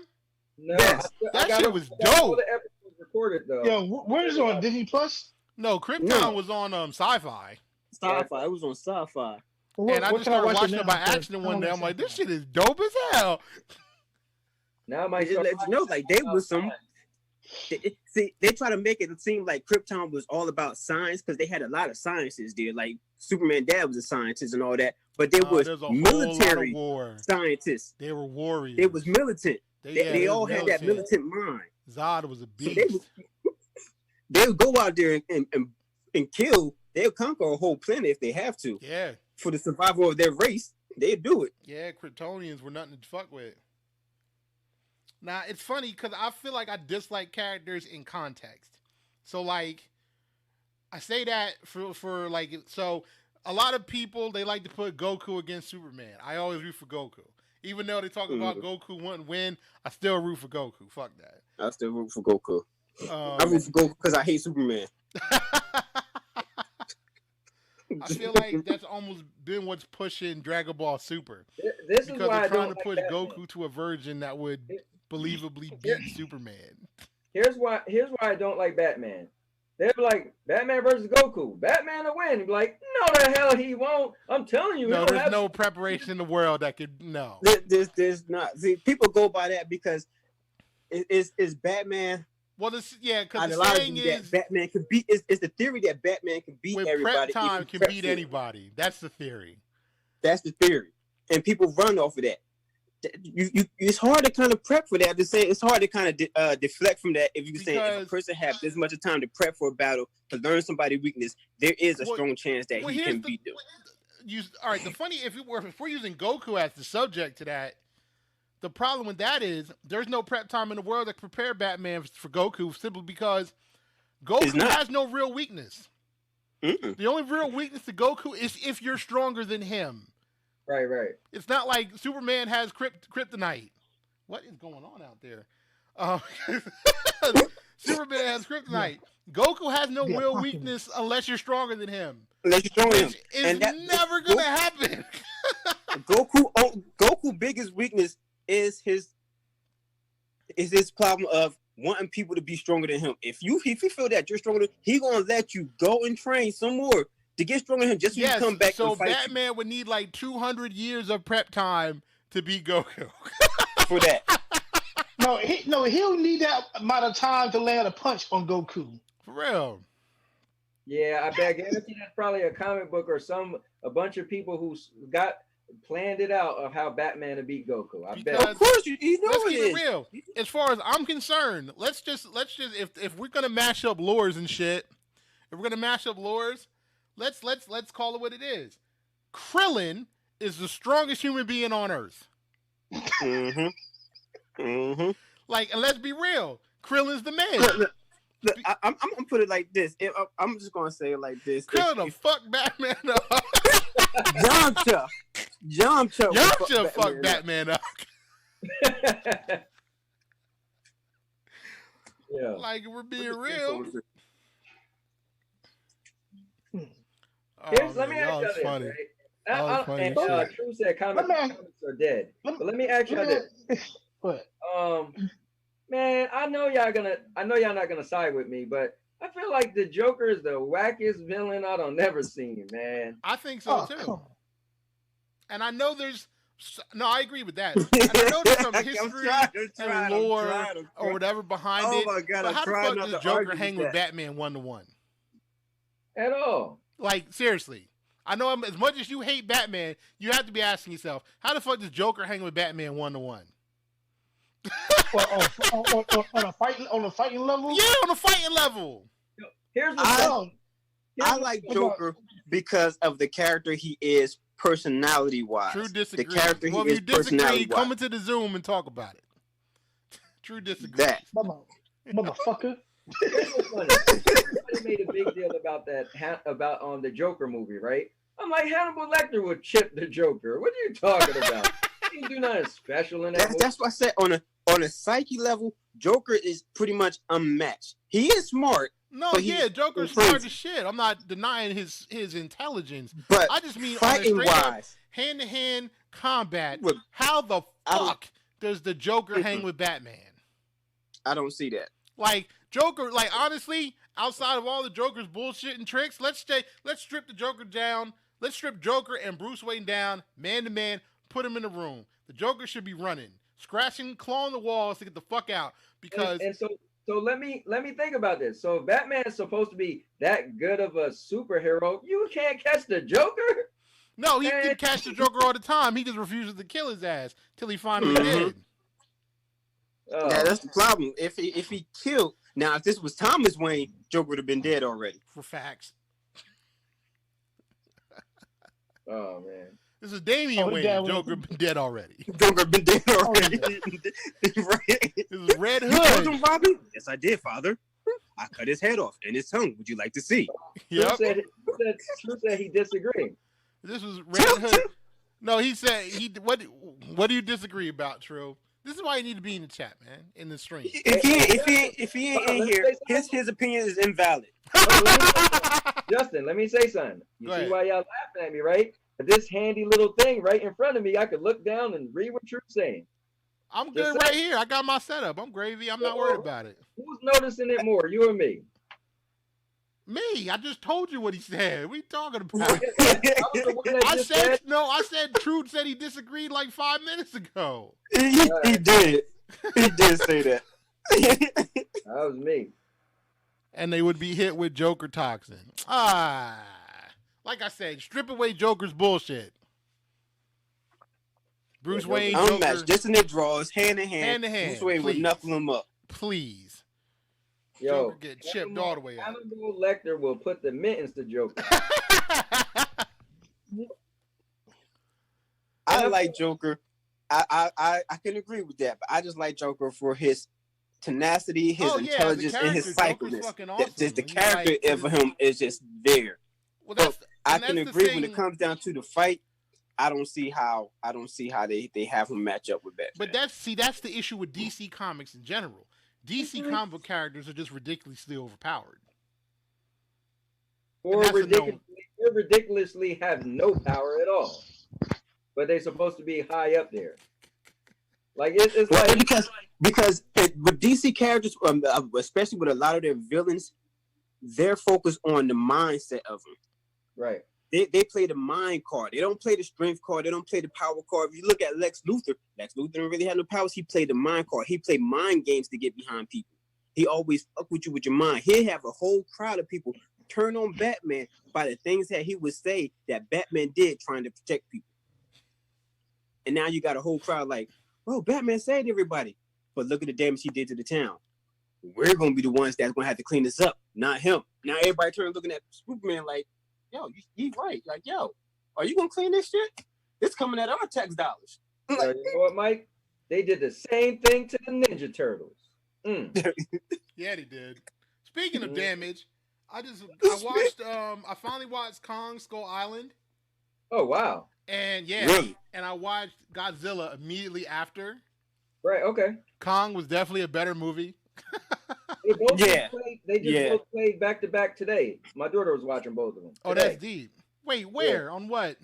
No, Yes. That got shit all- was I got all dope. the episodes recorded though. Yo, where's it on Disney Plus? No, Krypton No. was on Sci-Fi. Sci-fi. It was on sci-fi. And I just started watching it by now? accident one day. I'm like, this shit is dope as hell. Now I might It start let you know, like they was some. watching See, they try to make it seem like Krypton was all about science because they had a lot of sciences there. Like Superman dad was a scientist and all that, but they was There's a whole lot of military war. scientists. They were warriors. They was militant. yeah, They was all had that militant mind. Zod was a So beast. they would go out there and kill. They'll conquer a whole planet if they have to Yeah. for the survival of their race. They'd do it. Yeah, Kryptonians were nothing to fuck with. Now, it's funny because I feel like I dislike characters in context. So, like, I say that for like, so a lot of people, they like to put Goku against Superman. I always root for Goku. Even though they talk about Goku wouldn't win, I still root for Goku. Fuck that. I still root for Goku. I root for Goku because I hate Superman. I feel like that's almost been what's pushing Dragon Ball Super. This is Because why I they're trying don't to like push Batman. Goku to a version that would believably beat Superman. Here's why I don't like Batman. They're like, Batman versus Goku. Batman will win. You're like, no the hell he won't. I'm telling you. No, he'll there's have- no preparation in the world that could, no. There's not. See, people go by that because is Batman. Well, yeah, because the Ideology saying that is, Batman can beat. It's the theory that Batman can beat with everybody. prep if time he can prep beat for it. anybody. That's the theory. That's the theory, and people run off of that. It's hard to kind of prep for that. To say it's hard to kind of deflect from that. If you say if a Because- person have this much time to prep for a battle to learn somebody's weakness, there is a Well- strong chance that well, he here's can the- beat them. All right, the funny, if we're using Goku as the subject to that, the problem with that is there's no prep time in the world that can prepare Batman for Goku simply because It's Goku not. has no real weakness. The only real weakness to Goku is if you're stronger than him. Right. It's not like Superman has kryptonite. What is going on out there? Superman has kryptonite. Goku has no real weakness unless you're stronger than him. Unless you're stronger than him. It's never going to happen. Goku biggest weakness is his problem of wanting people to be stronger than him. If you feel that you're stronger than him, he gonna let you go and train some more to get stronger than him just so you come back and fight. So Batman would need like 200 years of prep time to beat Goku. For that. He'll need that amount of time to land a punch on Goku. For real. Yeah, I guarantee that's probably a comic book or a bunch of people who planned it out of how Batman to beat Goku. I bet. Of course, you know let's it keep is. It real. As far as I'm concerned, let's just if we're gonna mash up lores and shit, let's call it what it is. Krillin is the strongest human being on Earth. Mm-hmm. Mm-hmm. Like, and let's be real, Krillin's the man. Look, I'm gonna put it like this. I'm just gonna say it like this. Krillin fuck Batman up. Yamcha fuck Batman up. Yeah. Like, we're being real. Let me ask you this, funny. Right? True said comics are dead. But let me ask you this. What? Man, I know y'all not gonna side with me, but I feel like the Joker is the wackiest villain I don't never seen, man. I think so too. And I know I agree with that. And I know there's some history and lore or whatever behind it. My God, but how the fuck does the Joker hang with Batman 1-to-1? At all. Like, seriously. I know as much as you hate Batman, you have to be asking yourself, how the fuck does Joker hang with Batman 1-to-1? on a fighting level? Yeah, on a fighting level. Here's the I like Joker because of the character he is personality-wise. True disagree. The character if you disagree, come into the Zoom and talk about it. True disagree. That. Motherfucker. Everybody made a big deal about that, the Joker movie, right? I'm like, Hannibal Lecter would chip the Joker. What are you talking about? He didn't do nothing special in that movie. That's what I said. On a psyche level, Joker is pretty much unmatched. He is smart. No, yeah, Joker's smart as shit. I'm not denying his intelligence. But I just mean fighting wise, hand-to-hand combat. How the fuck does the Joker hang with Batman? I don't see that. Like, Joker, like, honestly, outside of all the Joker's bullshit and tricks, let's strip the Joker down. Let's strip Joker and Bruce Wayne down, man to man, put him in the room. The Joker should be running, scratching, clawing the walls to get the fuck out. Because So let me think about this. So if Batman is supposed to be that good of a superhero, you can't catch the Joker? No, he can catch the Joker all the time. He just refuses to kill his ass till he finally did. Oh. Yeah, that's the problem. If he killed, now if this was Thomas Wayne, Joker would have been dead already. For facts. Oh man. This is Damian Wayne. Joker been dead already. Joker been dead already. Right. This is Red Hood. You killed him, Bobby? Yes, I did, Father. I cut his head off and his tongue. Would you like to see? Yep. True said he disagreed. This was Red Hood. No, he said What do you disagree about, True? This is why you need to be in the chat, man, in the stream. If he ain't in here, his opinion is invalid. Justin, let me say something. You see why y'all laughing at me, right? This handy little thing right in front of me, I could look down and read what you're saying. I'm good right here. I got my setup. I'm gravy. I'm not worried about it. Who's noticing it more, you or me? Me. I just told you what he said. What are you talking about? I said Trude said he disagreed like 5 minutes ago. He did. He did say that. That was me. And they would be hit with Joker toxin. Like I said, strip away Joker's bullshit. Bruce Wayne, unmatched, just in their draws, hand in hand. Bruce Wayne would knuckle him up. Please. Yo, Joker get chipped all the way out. Hannibal Lecter will put the mittens to Joker. I like Joker. I can agree with that, but I just like Joker for his tenacity, his intelligence, and his psychness. Awesome. The character of him is just there. Well, So I and can that's the agree when it thing. comes down to the fight. I don't see how they have him match up with Batman. But that's the issue with DC Comics in general. DC comic book characters are just ridiculously overpowered. Or ridiculously have no power at all. But they're supposed to be high up there. Like it's well, like because with DC characters, especially with a lot of their villains, they're focused on the mindset of them. Right. They play the mind card. They don't play the strength card. They don't play the power card. If you look at Lex Luthor didn't really have no powers. He played the mind card. He played mind games to get behind people. He always fuck with you with your mind. He'd have a whole crowd of people turn on Batman by the things that he would say that Batman did trying to protect people. And now you got a whole crowd like, oh, Batman saved everybody. But look at the damage he did to the town. We're going to be the ones that's going to have to clean this up, not him. Now everybody turn looking at Superman like, yo, he's right. Like, yo, are you going to clean this shit? It's coming at our tax dollars. You know what, Mike? They did the same thing to the Ninja Turtles. Yeah, they did. Speaking of damage, I finally watched Kong Skull Island. Oh, wow. And yeah, really? And I watched Godzilla immediately after. Right, okay. Kong was definitely a better movie. They both played back to back today. My daughter was watching both of them. Oh, that's deep. Wait, where? Yeah. On what?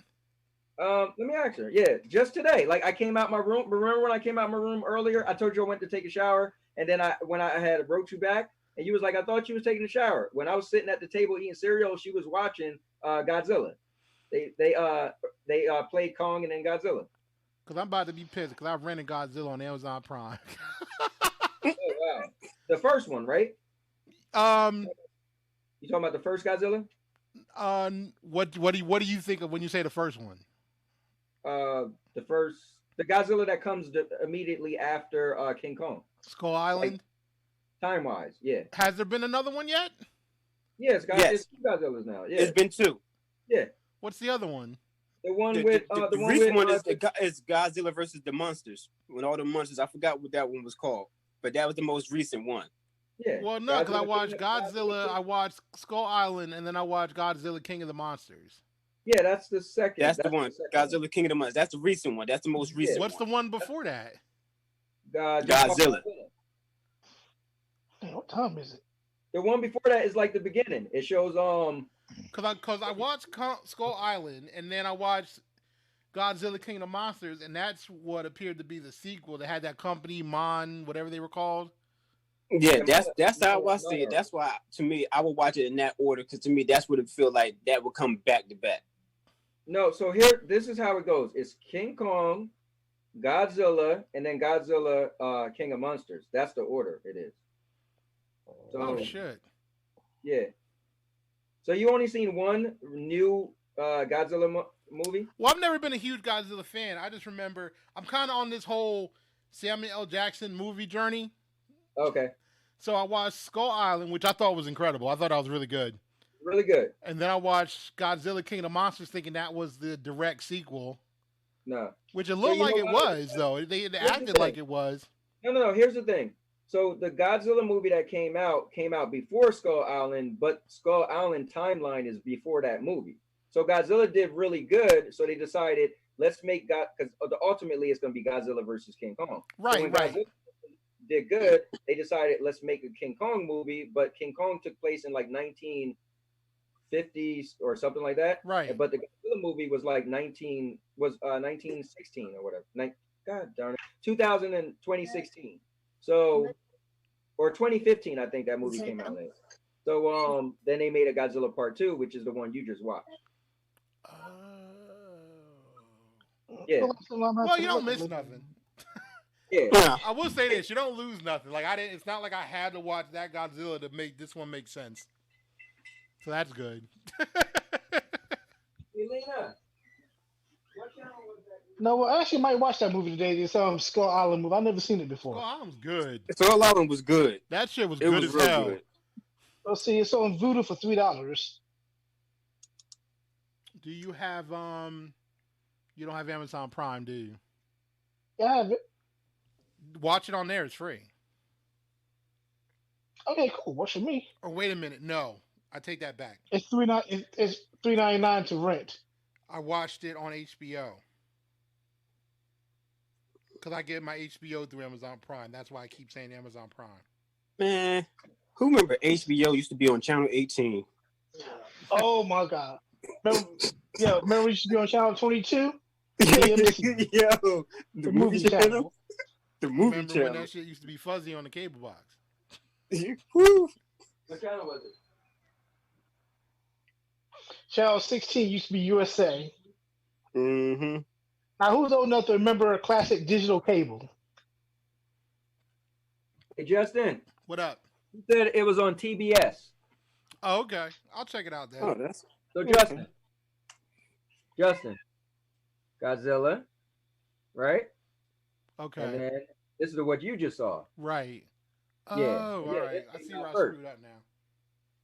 Let me ask her. Yeah, just today. Like I came out my room. Remember when I came out my room earlier? I told you I went to take a shower, and then when I had wrote you back, and you was like, I thought you was taking a shower. When I was sitting at the table eating cereal, she was watching Godzilla. They played Kong and then Godzilla. Because I'm about to be pissed because I rented Godzilla on Amazon Prime. Oh, wow. The first one, right? You talking about the first Godzilla? What do you think of when you say the first one? The Godzilla that comes immediately after King Kong. Skull Island? Like, time-wise, yeah. Has there been another one yet? Yes, it's two Godzillas now. Yeah. It's been two. Yeah. What's the other one? The one the recent one is Godzilla versus the monsters. When all the monsters, I forgot what that one was called, but that was the most recent one. Yeah. Well, no, because I watched Godzilla, I watched Skull Island, and then I watched Godzilla King of the Monsters. Yeah, that's the second. That's the one. Godzilla King of the Monsters. That's the recent one. That's the most recent. What's the one before that? Godzilla. Hey, what time is it? The one before that is like the beginning. It shows Because I watched Skull Island, and then I watched Godzilla King of the Monsters, and that's what appeared to be the sequel that had that company, whatever they were called. Yeah, that's how I see it. That's why, to me, I would watch it in that order, because to me, that's what it feel like. That would come back to back. No, so this is how it goes. It's King Kong, Godzilla, and then Godzilla King of Monsters. That's the order it is. So, oh, shit. Yeah. So you only seen one new Godzilla movie? Well, I've never been a huge Godzilla fan. I just remember I'm kind of on this whole Samuel L. Jackson movie journey. Okay. So I watched Skull Island, which I thought was incredible. I thought that was really good. Really good. And then I watched Godzilla King of the Monsters thinking that was the direct sequel. No. Which it looked like it was, though. They acted like it was. No. Here's the thing. So the Godzilla movie that came out before Skull Island, but Skull Island timeline is before that movie. So Godzilla did really good. So they decided, let's make because ultimately it's going to be Godzilla versus King Kong. Right, so when Godzilla did good, they decided, let's make a King Kong movie. But King Kong took place in like 1950s or something like that. Right. But the Godzilla movie was like 1916 or whatever. God darn it. 2016. So, or 2015, I think that movie came out later. So, then they made a Godzilla Part 2, which is the one you just watched. Yeah. Well, you don't miss nothing. Yeah. I will say this: you don't lose nothing. Like it's not like I had to watch that Godzilla to make this one make sense. So that's good. Elena. No, well, I actually might watch that movie today. This Skull Island movie. I've never seen it before. Skull Island's good. Skull Island was good. That shit was good as hell. Good. Let's see, it's on Voodoo for $3. Do you have you don't have Amazon Prime, do you? Yeah, I have it. Watch it on there, it's free. Okay, cool. Watch with me. Or wait a minute, no. I take that back. It's $3.99 to rent. I watched it on HBO because I get my HBO through Amazon Prime. That's why I keep saying Amazon Prime. Man, who remember HBO used to be on Channel 18? Oh my God! Remember, remember we used to be on Channel 22. Yo, the movie channel. The movie Remember channel. when that shit used to be fuzzy on the cable box? Woo. What channel was it? Channel 16 used to be USA. Mm-hmm. Now, who's old enough to remember a classic digital cable? Hey, Justin. What up? You said it was on TBS. Oh, okay. I'll check it out then. Oh, that's So okay. Justin, Godzilla, right? Okay. And then this is what you just saw. Right. Yeah. Oh, Yeah, all right. it I see came where I out first. screwed up now.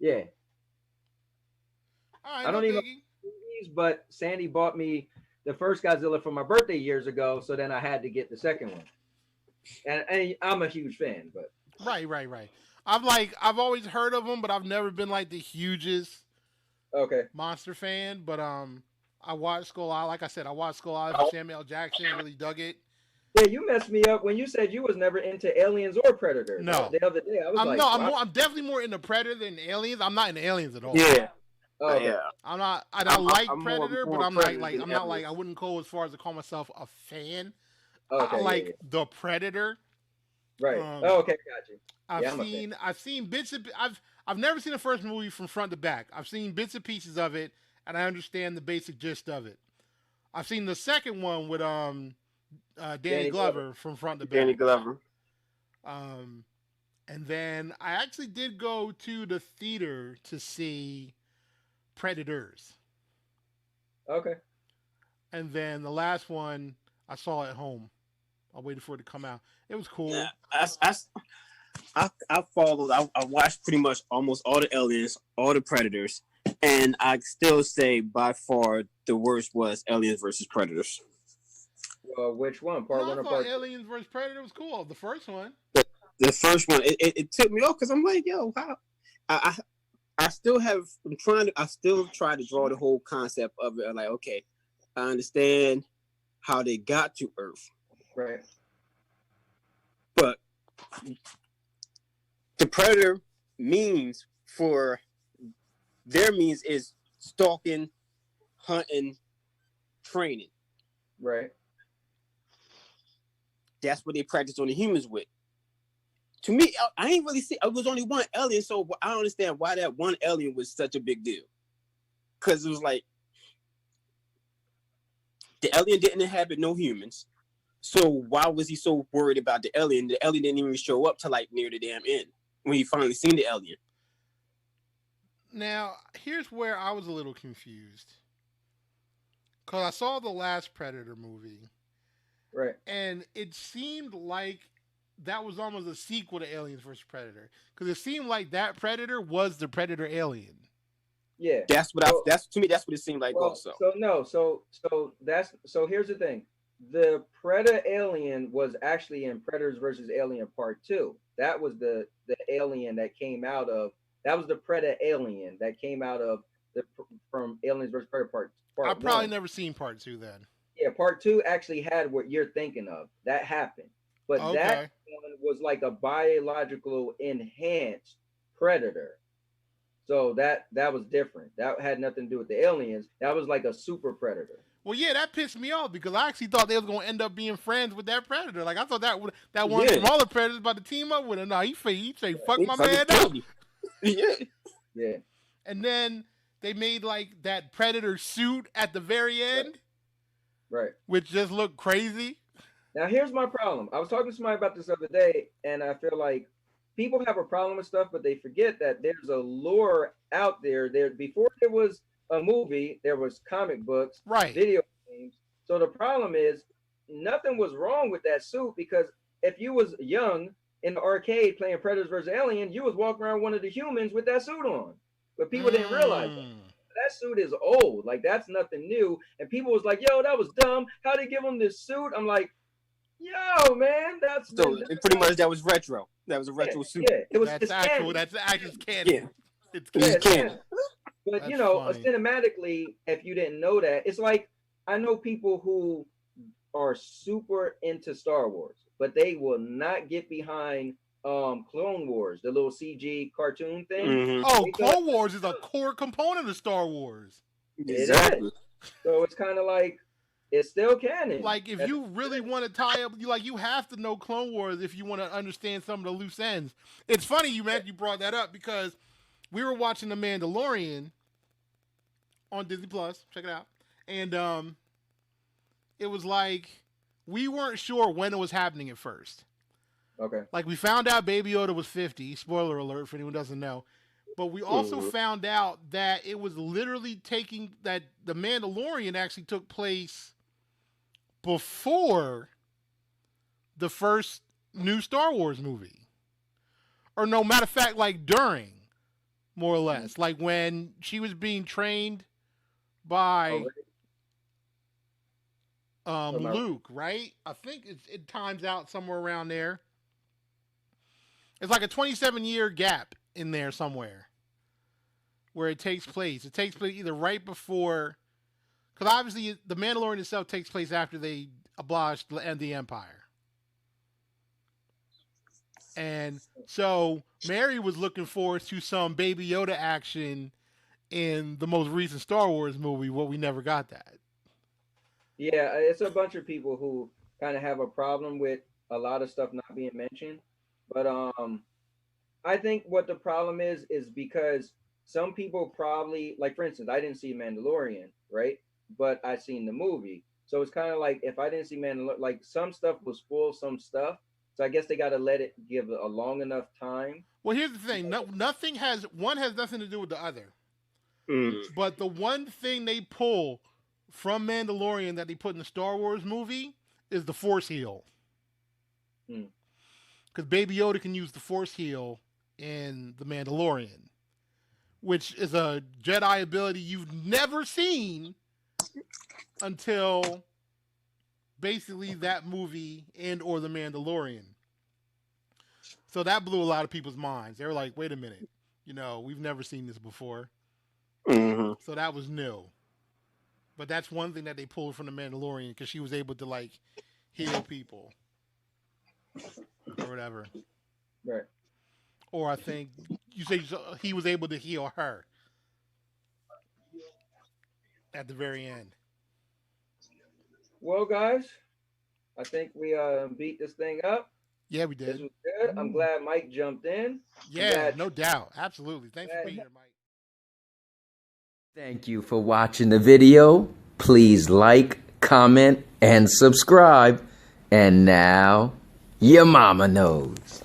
Yeah. All right. I don't no even biggie. movies, but Sandy bought me the first Godzilla for my birthday years ago, so then I had to get the second one. And I'm a huge fan, but Right. I've always heard of them, but I've never been like the hugest okay. monster fan. But I watched Skull Island. Like I said, I watched Skull Island for Samuel L. Jackson. Really dug it. Yeah, you messed me up when you said you was never into Aliens or Predator. No. The other day I was like, I'm definitely more into Predator than Aliens. I'm not into Aliens at all. Yeah. oh, okay. Yeah. I'm not. I I'm like more Predator, but I'm Predator not like than I'm not like I Aliens. wouldn't go as far as to call myself a fan. Okay, I like yeah. the Predator. Right. Um, Okay, got you. Yeah, I'm a fan. I've seen bits of I've never seen the first movie from front to back. I've seen bits and pieces of it, and I understand the basic gist of it. I've seen the second one with Danny Glover from front to back. Danny Glover. And then I actually did go to the theater to see Predators. Okay. And then the last one I saw at home. I waited for it to come out. It was cool. Yeah, I followed. I watched pretty much almost all the Aliens, all the Predators, and I still say by far the worst was Aliens versus Predators. Which one? Part No, one I or thought part Aliens vs Predator was cool. The first one. The first one, it took me off because I'm like, yo, how? I still have. I still try to draw the whole concept of it. I'm like, okay, I understand how they got to Earth. Right. But the Predator means for their means is stalking, hunting, training. Right. That's what they practice on the humans with. To me, I ain't really see. It was only one alien, so I don't understand why that one alien was such a big deal. Because it was like the alien didn't inhabit no humans. So why was he so worried about the alien? The alien didn't even show up to like near the damn end when he finally seen the alien. Now, here's where I was a little confused. Because I saw the last Predator movie, Right. and it seemed like that was almost a sequel to Aliens vs. Predator. Because it seemed like that Predator was the Predator alien. Yeah. That's what that's to me. That's what it seemed like. Well, Also, so here's the thing. The Predator alien was actually in Predators versus Alien Part 2. That was the alien that came out of. That was the Predator alien that came out of from Aliens versus Predator Part I've probably 1. never seen Part 2 then. Yeah, Part 2 actually had what you're thinking of. That happened, but Okay. that one was like a biological enhanced predator. So that was different. That had nothing to do with the aliens. That was like a super predator. Well, yeah, that pissed me off because I actually thought they was gonna end up being friends with that Predator. Like I thought that one Yeah. from all the Predators about to team up with him. No, he say fuck He my fucking man up. killed him. Yeah. Yeah. And then they made like that Predator suit at the very end, Right. which just looked crazy. Now here's my problem. I was talking to somebody about this the other day, and I feel like people have a problem with stuff, but they forget that there's a lore out there. Before there was a movie, there was comic books, Right. video games. So the problem is nothing was wrong with that suit because if you was young in the arcade playing Predators vs. Alien, you was walking around one of the humans with that suit on. But people didn't realize that suit is old. Like that's nothing new. And people was like, yo, that was dumb. How'd they give him this suit? I'm like, yo, man, that's So pretty much that was retro. That was a retro suit. Yeah, it was That's it's actual. canon. That's the actual canon. Yeah. It's Yeah, canon. it's canon. But That's you know, funny. cinematically, if you didn't know that, it's like I know people who are super into Star Wars, but they will not get behind Clone Wars, the little CG cartoon thing. Mm-hmm. Oh, They Clone Wars is a core component of Star Wars. It Exactly. is. So it's kind of like it's still canon. Like, if you really want to tie up, you have to know Clone Wars if you want to understand some of the loose ends. It's funny you brought that up because we were watching The Mandalorian on Disney Plus. Check it out, and it was like we weren't sure when it was happening at first. Okay. Like, we found out Baby Yoda was 50. Spoiler alert for anyone who doesn't know. But we also found out that it was literally that The Mandalorian actually took place before the first new Star Wars movie. Or no, matter of fact, like during, more or less. Like when she was being trained by Luke, right? I think it times out somewhere around there. It's like a 27-year gap in there somewhere where it takes place. It takes place either right before, because obviously the Mandalorian itself takes place after they abolished the Empire. And so Mary was looking forward to some Baby Yoda action in the most recent Star Wars movie, but we never got that. Yeah, it's a bunch of people who kind of have a problem with a lot of stuff not being mentioned. But I think what the problem is because some people probably, like, for instance, I didn't see Mandalorian, right? But I seen the movie. So it's kind of like if I didn't see Mandalorian, like some stuff will spoil some stuff. So I guess they got to let it give a long enough time. Well, here's the thing. Nothing has nothing to do with the other. But the one thing they pull from Mandalorian that they put in the Star Wars movie is the Force heal. Because Baby Yoda can use the Force heal in The Mandalorian, which is a Jedi ability you've never seen until basically that movie and or The Mandalorian. So that blew a lot of people's minds. They were like, wait a minute, we've never seen this before. So that was new. But that's one thing that they pulled from The Mandalorian, because she was able to, like, heal people or whatever. Right. Or I think you say he was able to heal her at the very end. Well, guys, I think we beat this thing up. Yeah, we did. This was good. I'm glad Mike jumped in. Yeah, no doubt. Absolutely. Thanks for being here, Mike. Thank you for watching the video. Please like, comment, and subscribe. And now, your mama knows.